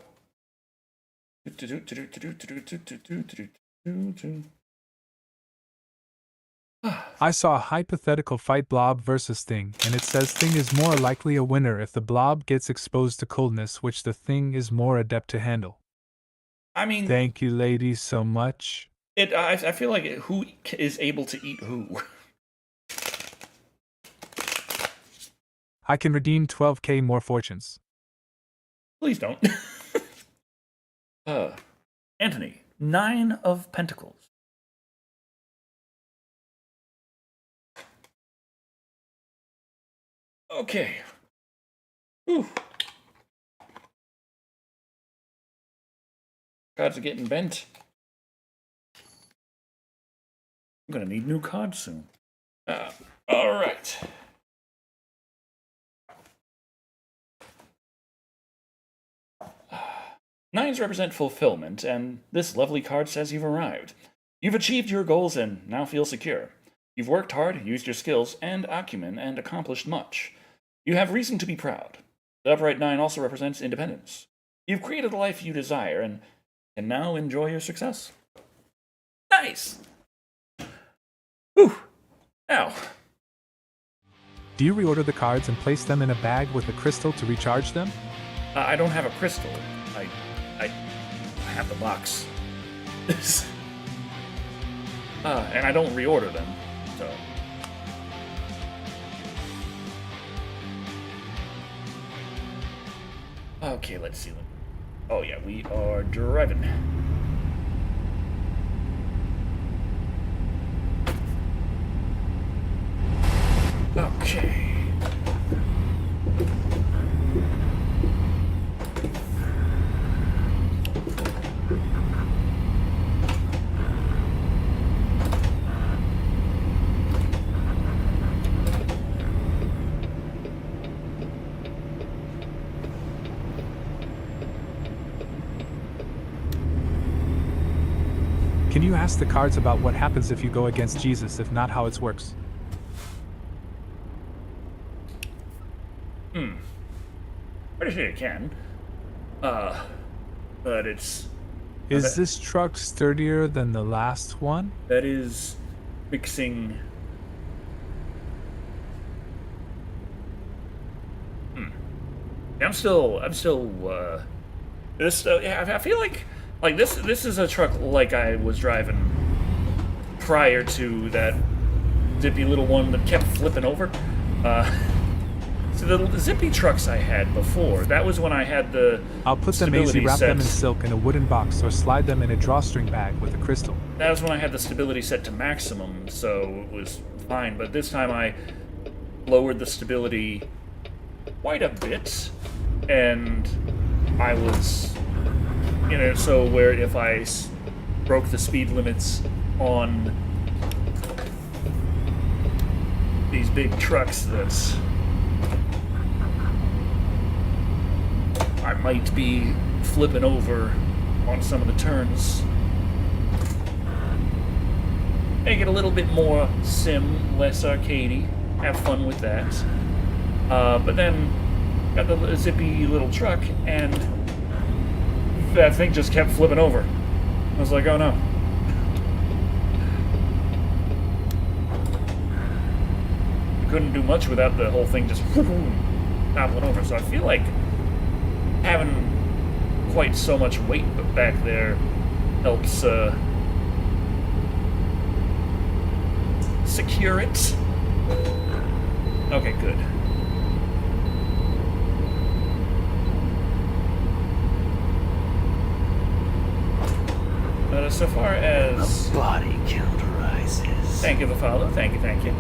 I saw a hypothetical fight Blob versus Thing, and it says Thing is more likely a winner if the Blob gets exposed to coldness, which the Thing is more adept to handle. I mean, Thank you, ladies, so much. I feel like who is able to eat who? I can redeem 12k more fortunes. Please don't. Anthony, 9 of Pentacles. Okay. Whew. Cards are getting bent. I'm gonna need new cards soon. All right. Nines represent fulfillment, and this lovely card says you've arrived. You've achieved your goals and now feel secure. You've worked hard, used your skills and acumen, and accomplished much. You have reason to be proud. The upright 9 also represents independence. You've created a life you desire and can now enjoy your success. Nice! Whew. Now, Do you reorder the cards and place them in a bag with a crystal to recharge them? I don't have a crystal. I have the box. And I don't reorder them, so. Okay, let's see. Oh yeah, we are driving. Okay. Can you ask the cards about what happens if you go against Jesus, if not how it works? Pretty sure you can. But it's... Is this truck sturdier than the last one? That is fixing... I'm still, yeah, I feel like this is a truck like I was driving prior to that zippy little one that kept flipping over. So the zippy trucks I had before, that was when I had the I'll put them easy, stability wrap them in set. silk in a wooden box, or slide them in a drawstring bag with a crystal. That was when I had the stability set to maximum, so it was fine. But this time I lowered the stability quite a bit, and I was you know, so where if I broke the speed limits on these big trucks, that I might be flipping over on some of the turns. Make it a little bit more sim, less arcadey. Have fun with that. But then got the zippy little truck, and that thing just kept flipping over. I was like, oh no. Couldn't do much without the whole thing just toppling over. So I feel like having quite so much weight back there helps secure it. Okay, good. So far as... The body count rises. Thank you, the Father. Thank you, thank you.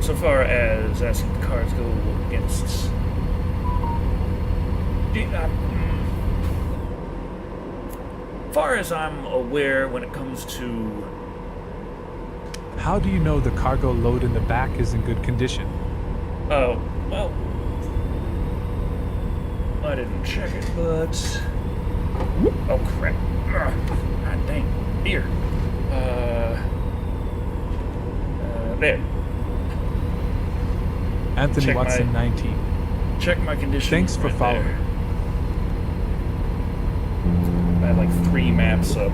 So far as asking the cards go against... far as I'm aware when it comes to... How do you know the cargo load in the back is in good condition? Oh, well... I didn't check it, but... Oh, crap. God dang. Here. There. Anthony Check Watson, my- 19. Check my condition. Thanks for right following. there. I had like 3 maps up.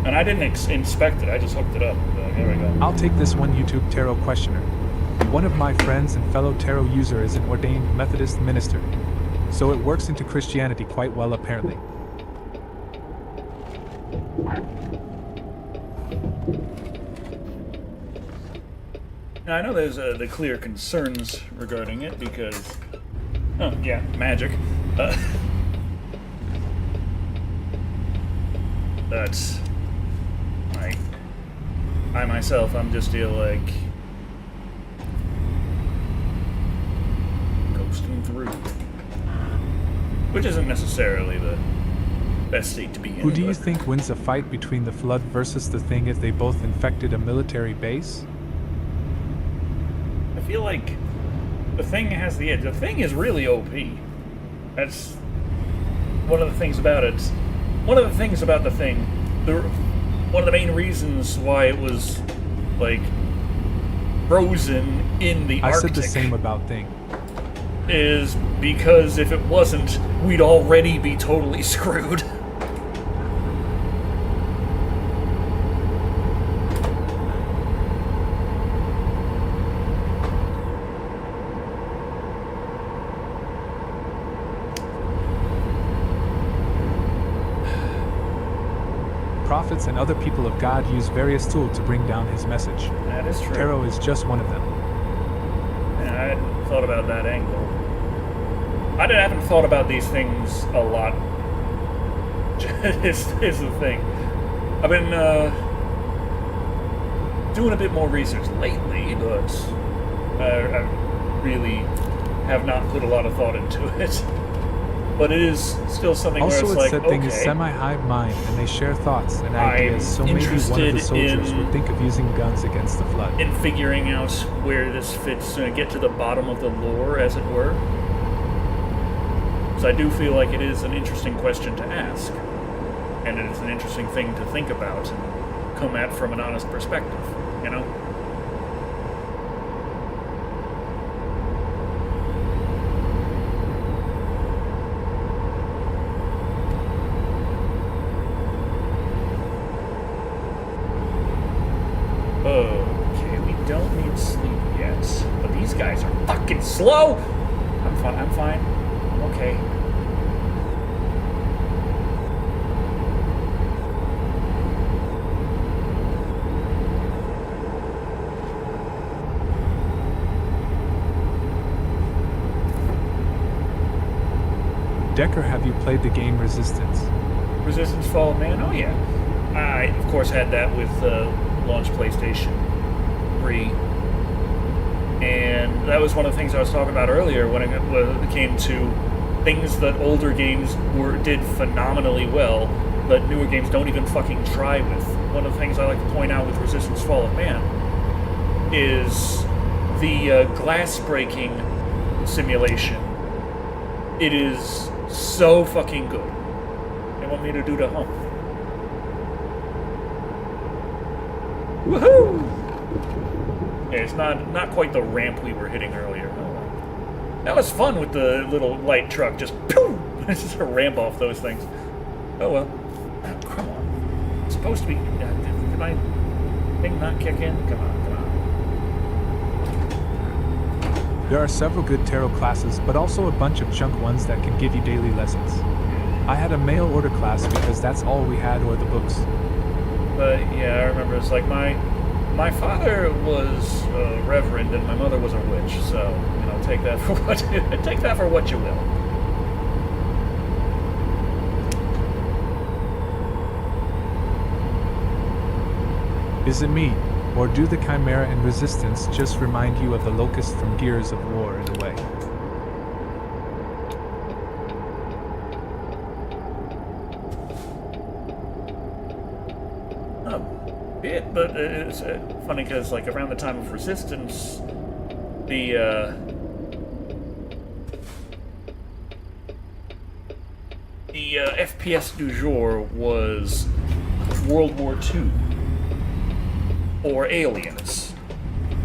And I didn't inspect it, I just hooked it up. There we go. I'll take this one YouTube tarot questioner. One of my friends and fellow tarot user is an ordained Methodist minister, so it works into Christianity quite well apparently. Now, I know there's the clear concerns regarding it because... Oh, yeah, magic. That's... I myself, I'm just still like... coasting through. Which isn't necessarily the best state to be in. Who do you but- think wins a fight between the Flood versus the Thing if they both infected a military base? I feel like the Thing has the edge. The Thing is really OP. That's one of the things about it. One of the things about the Thing, one of the main reasons why it was, like, frozen in the I Arctic said the same about Thing. is because if it wasn't, we'd already be totally screwed. Prophets and other people of God use various tools to bring down his message. That is true. Tarot is just one of them. And I hadn't thought about that angle. I haven't thought about these things a lot. is the thing. I've been doing a bit more research lately, but I really have not put a lot of thought into it. But it is still something Also, where it it's like, said okay, Thing is semi-hive mind, and they share thoughts and I'm ideas, so maybe one of interested the soldiers in- would think of using guns against the Flood. in figuring out where this fits, get to the bottom of the lore, as it were. So I do feel like it is an interesting question to ask, and it is an interesting thing to think about and come at from an honest perspective, you know? Okay, we don't need sleep yet, but these guys are fucking slow! I'm fine, I'm okay. Decker, have you played the game Resistance? Resistance Fall of Man? Oh yeah. I, of course, had that with launch PlayStation 3. And that was one of the things I was talking about earlier when it came to things that older games did phenomenally well, but newer games don't even fucking try with. One of the things I like to point out with Resistance Fall of Man is the glass breaking simulation. It is so fucking good. They want me to do the hump. Woohoo! Yeah, it's not quite the ramp we were hitting earlier. Oh, well. That was fun with the little light truck. Just pew! It's just a ramp off those things. Oh well. Oh, come on. It's supposed to be. Did my thing not kick in? Come on, come on. There are several good tarot classes, but also a bunch of junk ones that can give you daily lessons. I had a mail order class because that's all we had, or the books. But yeah, I remember it's like my father was a reverend and my mother was a witch, so take that for what you will. Is it me, or do the Chimera and Resistance just remind you of the Locust from Gears of War in a way? A bit, but it's funny because like around the time of Resistance, the FPS du jour was World War II or Aliens,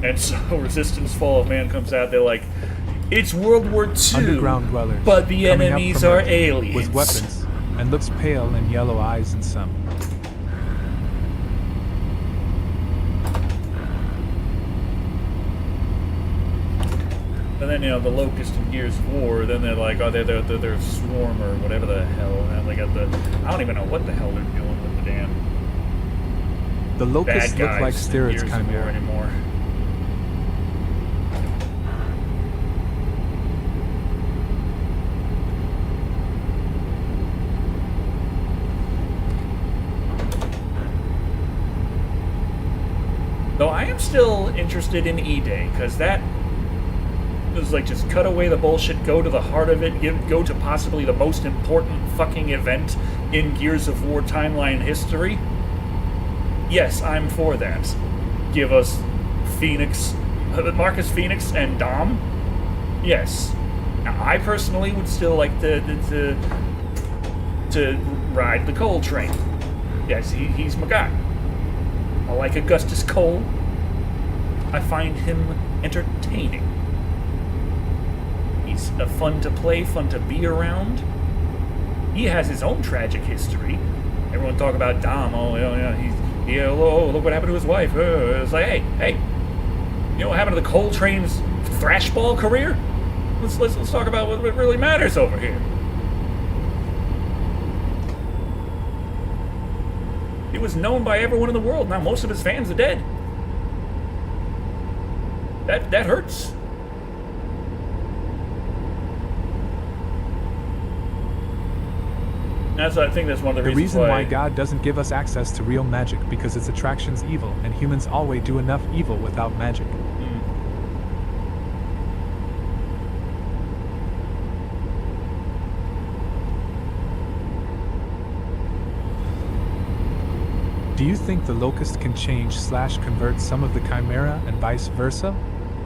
and so Resistance Fall of Man comes out. They're like, it's World War II, Underground dwellers, but the coming up enemies from are Earth aliens with weapons, and looks pale and yellow eyes in some. And then the Locust and Gears of War. Then they're like, oh, they're Swarm or whatever the hell. And they got I don't even know what the hell they're doing with the damn The Locusts bad look guys like in Steer's Gears of War Chimera. anymore. Though I am still interested in E-Day, because that was like, just cut away the bullshit, go to the heart of it, go to possibly the most important fucking event in Gears of War timeline history. Yes, I'm for that. Give us Marcus Phoenix and Dom. Yes. Now, I personally would still like to ride the Cole train. Yes, he's my guy. I like Augustus Cole. I find him entertaining. He's fun to play, fun to be around. He has his own tragic history. Everyone talk about Dom. Oh, yeah, look what happened to his wife. It's like, hey, you know what happened to the Cole Train's thrashball career? Let's talk about what really matters over here. He was known by everyone in the world. Now most of his fans are dead. That hurts. I think that's one of the reasons reason why God doesn't give us access to real magic because its attraction's evil, and humans always do enough evil without magic. Do you think the Locust can change/convert some of the Chimera and vice versa?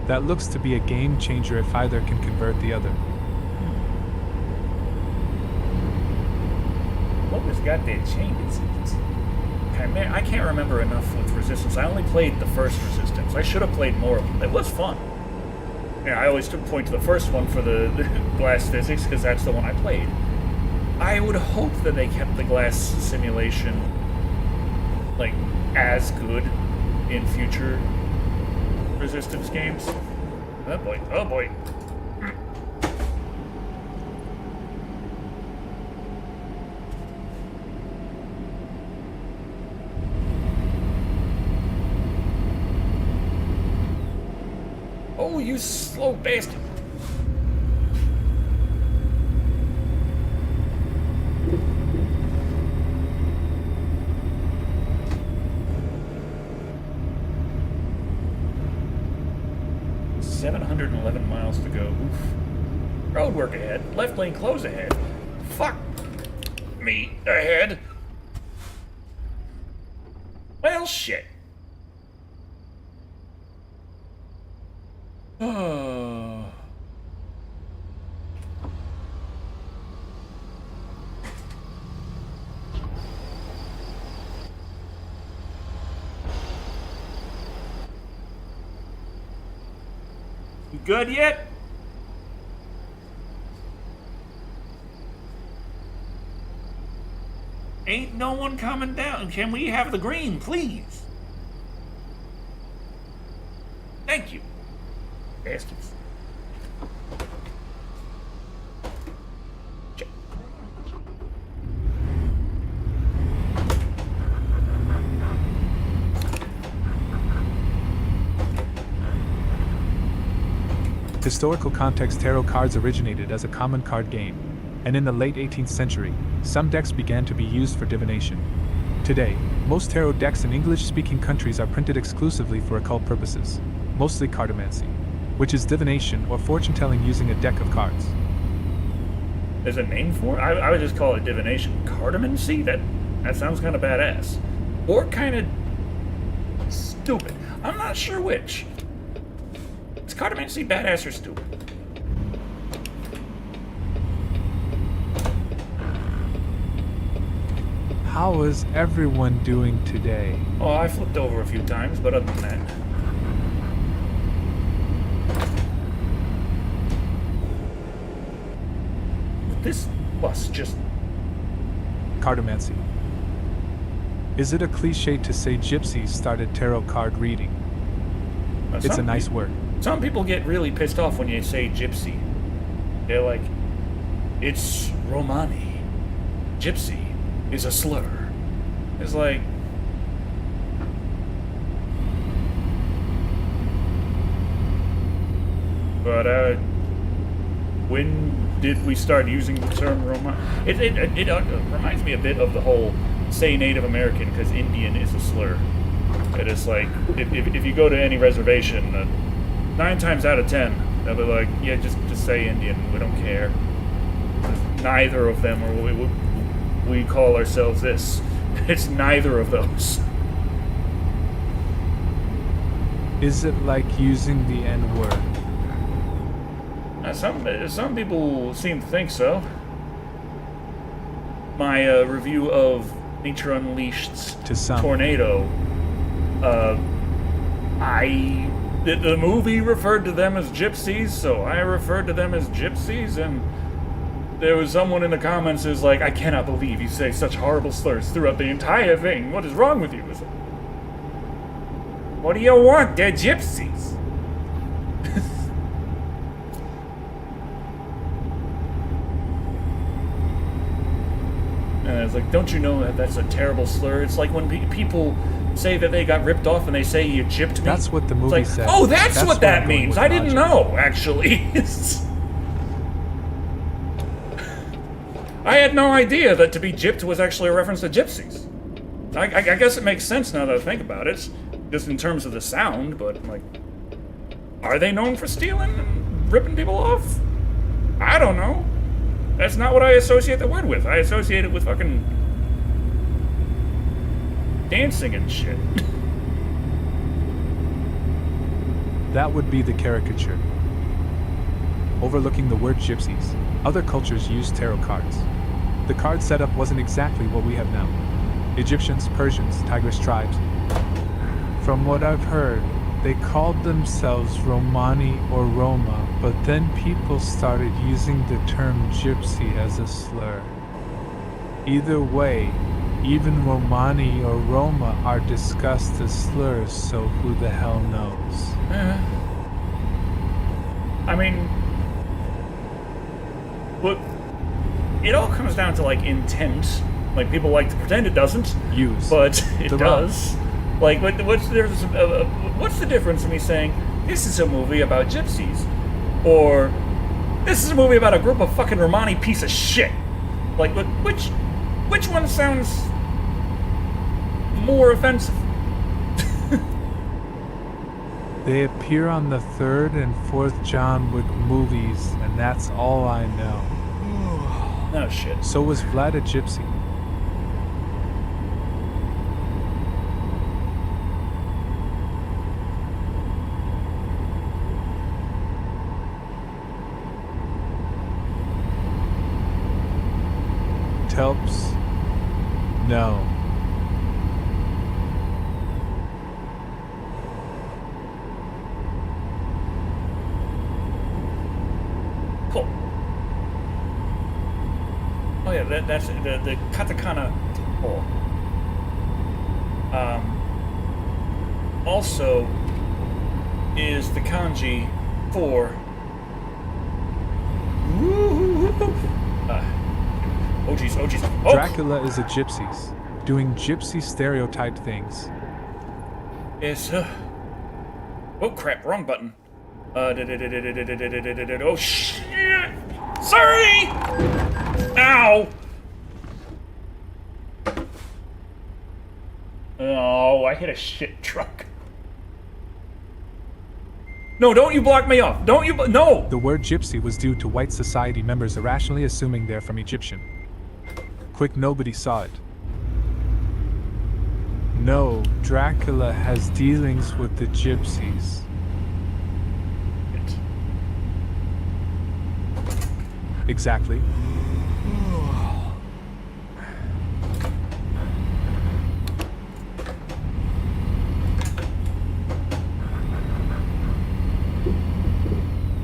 That looks to be a game changer if either can convert the other. Locust got that changes. Chimera, I can't remember enough with Resistance. I only played the first Resistance. I should have played more of them. It was fun. Yeah, I always point to the first one for the glass physics because that's the one I played. I would hope that they kept the glass simulation like as good in future Resistance games. Oh boy, oh boy. Oh, you slow bastard. Roadwork ahead. Left lane close ahead. Fuck me ahead. Well, shit. Oh. You good yet? Ain't no one coming down. Can we have the green, please? Thank you. Bastards. Check. Historical context: tarot cards originated as a common card game, and in the late 18th century, some decks began to be used for divination. Today, most tarot decks in English-speaking countries are printed exclusively for occult purposes, mostly cartomancy, which is divination or fortune-telling using a deck of cards. There's a name for it? I would just call it divination. Cartomancy? That sounds kind of badass. Or kind of stupid. I'm not sure which. Is cartomancy badass or stupid? How is everyone doing today? Oh, I flipped over a few times, but other than that. This bus just... Cartomancy. Is it a cliche to say gypsies started tarot card reading? It's a nice word. Some people get really pissed off when you say gypsy. They're like, it's Romani. Gypsy is a slur. It's like... But, when did we start using the term Romani? It reminds me a bit of the whole say Native American because Indian is a slur. It is like, if you go to any reservation, 9 times out of 10, they'll be like, yeah, just say Indian, we don't care. Neither of them, or we call ourselves this. It's neither of those. Is it like using the N-word? Some people seem to think so. My review of Nature Unleashed's To some. Tornado, the movie referred to them as gypsies, so I referred to them as gypsies, and there was someone in the comments who's like, I cannot believe you say such horrible slurs throughout the entire thing. What is wrong with you? It's like, what do you want? They're gypsies. And it's like, don't you know that that's a terrible slur? It's like when people say that they got ripped off and they say you gypped me. That's what the movie It's like, said. oh, that's what where that I'm going means. with I didn't logic. know, actually. I had no idea that to be gypped was actually a reference to gypsies. I guess it makes sense now that I think about it, just in terms of the sound, but, like, are they known for stealing and ripping people off? I don't know. That's not what I associate the word with. I associate it with fucking dancing and shit. That would be the caricature. Overlooking the word gypsies, other cultures used tarot cards. The card setup wasn't exactly what we have now. Egyptians, Persians, Tigris tribes. From what I've heard, they called themselves Romani or Roma, but then people started using the term gypsy as a slur. Either way, even Romani or Roma are discussed as slurs, so who the hell knows? I mean, look, it all comes down to, like, intent. Like, people like to pretend it doesn't, Use. but it The does. Like, what's the difference in me saying, this is a movie about gypsies? Or, this is a movie about a group of fucking Romani piece of shit? Like, which one sounds more offensive? They appear on the third and fourth John Wick movies, and that's all I know. Oh shit. So was Vlad a gypsy? Telps? No. Cool. Oh yeah, that's the katakana. Oh. Also is the kanji for oh jeez, oh jeez. Oh! Dracula is a gypsies, doing gypsy stereotype things. Is oh crap, wrong button. Oh shit! Sorry! Ow! Oh, I hit a shit truck. No, don't you block me off. Don't you no! The word gypsy was due to white society members irrationally assuming they're from Egyptian. Quick, nobody saw it. No, Dracula has dealings with the gypsies. Exactly.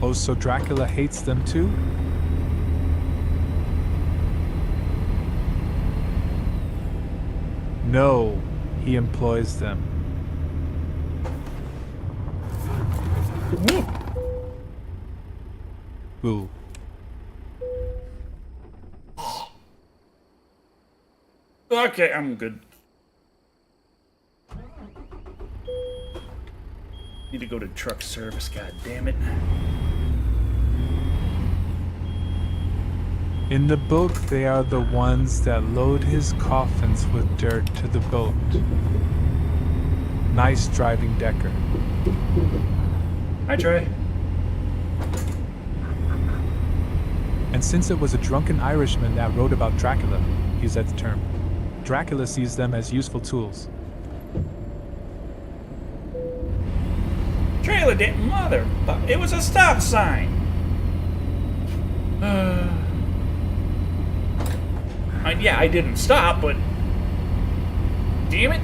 Oh, so Dracula hates them too? No, he employs them. Ooh. Okay, I'm good. Need to go to truck service, god damn it. In the book, they are the ones that load his coffins with dirt to the boat. Nice driving, Decker. I try. And since it was a drunken Irishman that wrote about Dracula, he said the term. Dracula sees them as useful tools. Trailer didn't mother, but it was a stop sign. Yeah, I didn't stop, but damn it.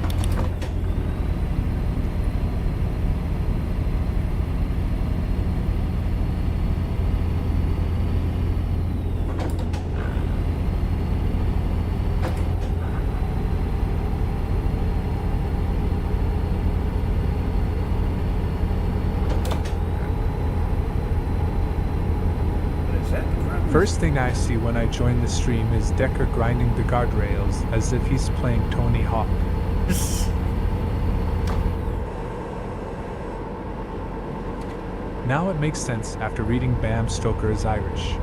First thing I see when I join the stream is Decker grinding the guardrails as if he's playing Tony Hawk. Now it makes sense after reading Bram Stoker is Irish.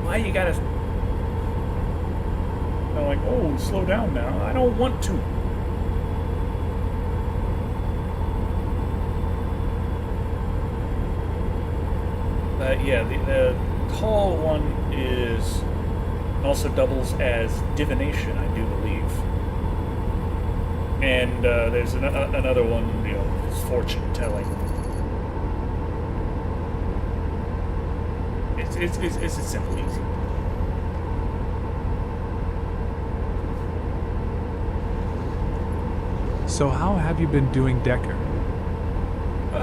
Why you gotta... I'm like, oh, slow down now. I don't want to. Yeah, the tall one is also doubles as divination, I do believe. And there's another one, you know, it's fortune telling. It's a simple, easy. So how have you been doing, Decker?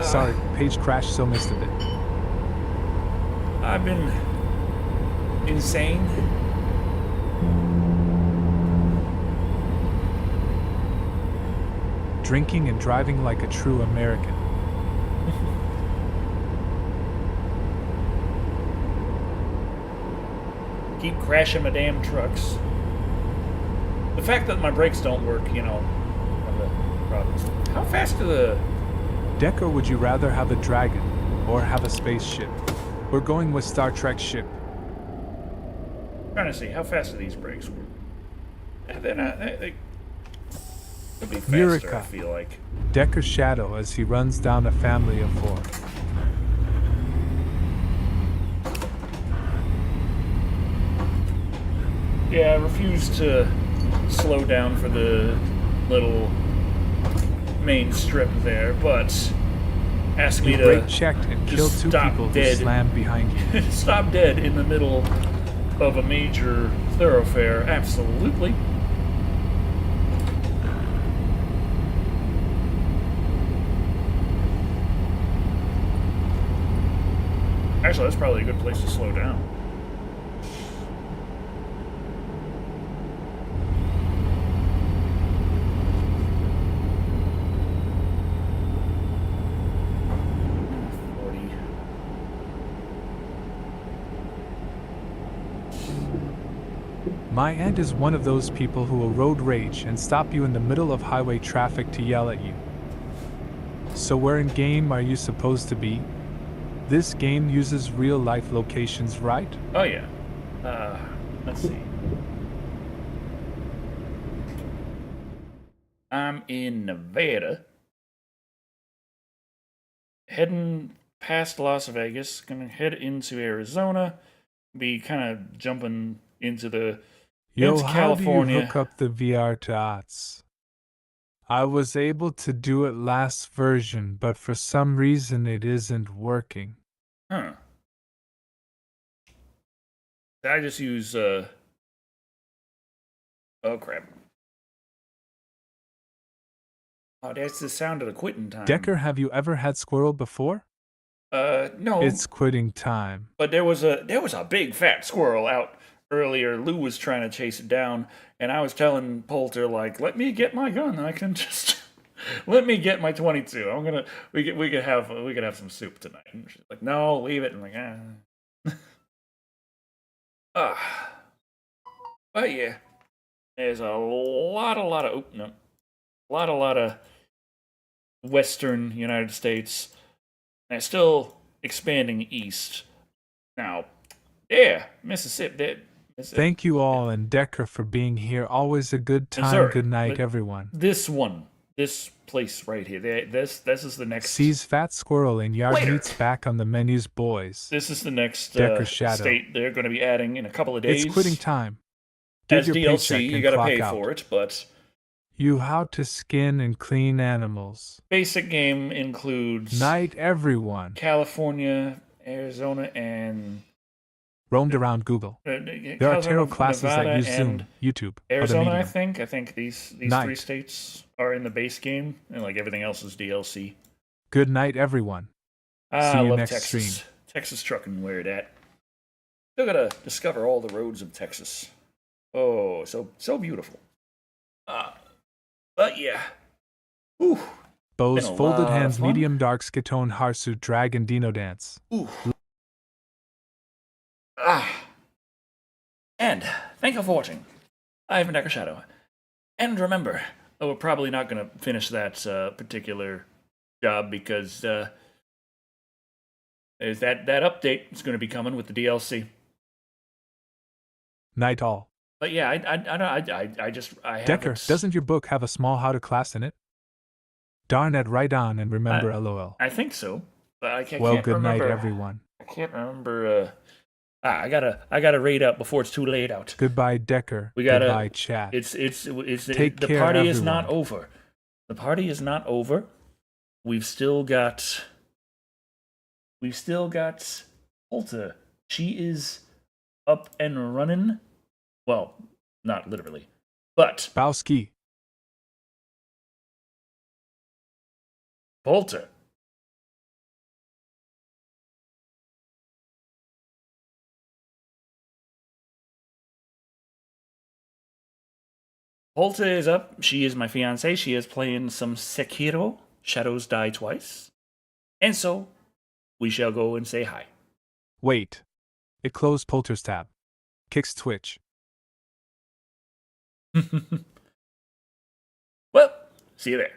Sorry, page crashed, so missed a bit. I've been insane. Drinking and driving like a true American. Keep crashing my damn trucks. The fact that my brakes don't work, you know, one of the problems. How fast do the Decker, would you rather have a dragon or have a spaceship? We're going with Star Trek ship. Trying to see how fast are these brakes. They're not. They could be faster. I Eureka. feel like. Decker's shadow as he runs down a family of 4. Yeah, I refuse to slow down for the little main strip there, but ask me You to brake checked and killed just 2 stop people who dead. slammed behind you. Stop dead in the middle of a major thoroughfare. Absolutely. Actually, that's probably a good place to slow down. My aunt is one of those people who will road rage and stop you in the middle of highway traffic to yell at you. So where in game are you supposed to be? This game uses real-life locations, right? Oh yeah. Let's see. I'm in Nevada. Heading past Las Vegas. Gonna head into Arizona. Be kind of jumping into the Yo, into how California. do you hook up the VR to OTS? I was able to do it last version, but for some reason it isn't working. Huh. I just use oh crap. Oh, that's the sound of the quitting time. Decker, have you ever had squirrel before? No. It's quitting time. But there was a big fat squirrel out earlier. Lou was trying to chase it down, and I was telling Poulter, like, let me get my gun. I can just let me get my 22. I'm gonna we could have some soup tonight. And she's like, no, leave it. And I'm like, but yeah, there's a lot of Western United States, and it's still expanding east. Now, yeah, Mississippi. Thank you all and Decker for being here. Always a good time. sir. Good night, But everyone. This place right here. This is the next. Sees fat squirrel in yard Later. meats back on the menus, boys. This is the next Decker's Shadow. state they're going to be adding in a couple of days. It's quitting time. Get As your DLC, paycheck you and got to clock pay out. for it, but You how to skin and clean animals. basic game includes Night, everyone. California, Arizona, and Roamed around Google. There are tarot classes that use Zoom, YouTube, other Arizona, I medium. think these Night. 3 states are in the base game, and like everything else is DLC. Good night, everyone. See I you love next Texas. stream. Texas trucking, where it at? Still gotta discover all the roads of Texas. Oh, so beautiful. But yeah. Whew. Bows, Been a folded lot of hands, fun. medium dark, skitone, harsuit, dragon, dino dance. Ooh. And thank you for watching. I've been Decker Shado. And remember, we're probably not going to finish that particular job because there's that update is going to be coming with the DLC. Night all. But yeah, I Decker, haven't- doesn't your book have a small how to class in it? Darn it, right on and remember LOL. I think so, but I can't. Well, can't good remember. night, everyone. I can't remember. I gotta raid up before it's too late out. Goodbye, Decker. We gotta. Goodbye, chat. It's Take the care, party is not everyone. over. The party is not over. We've still got Ulta. She is up and running. Well, not literally, but Bowski. Ulta. Ulta is up. She is my fiance. She is playing some Sekiro, Shadows Die Twice. And so, we shall go and say hi. Wait. It closed Poulter's tab. Kicks Twitch. Well, see you there.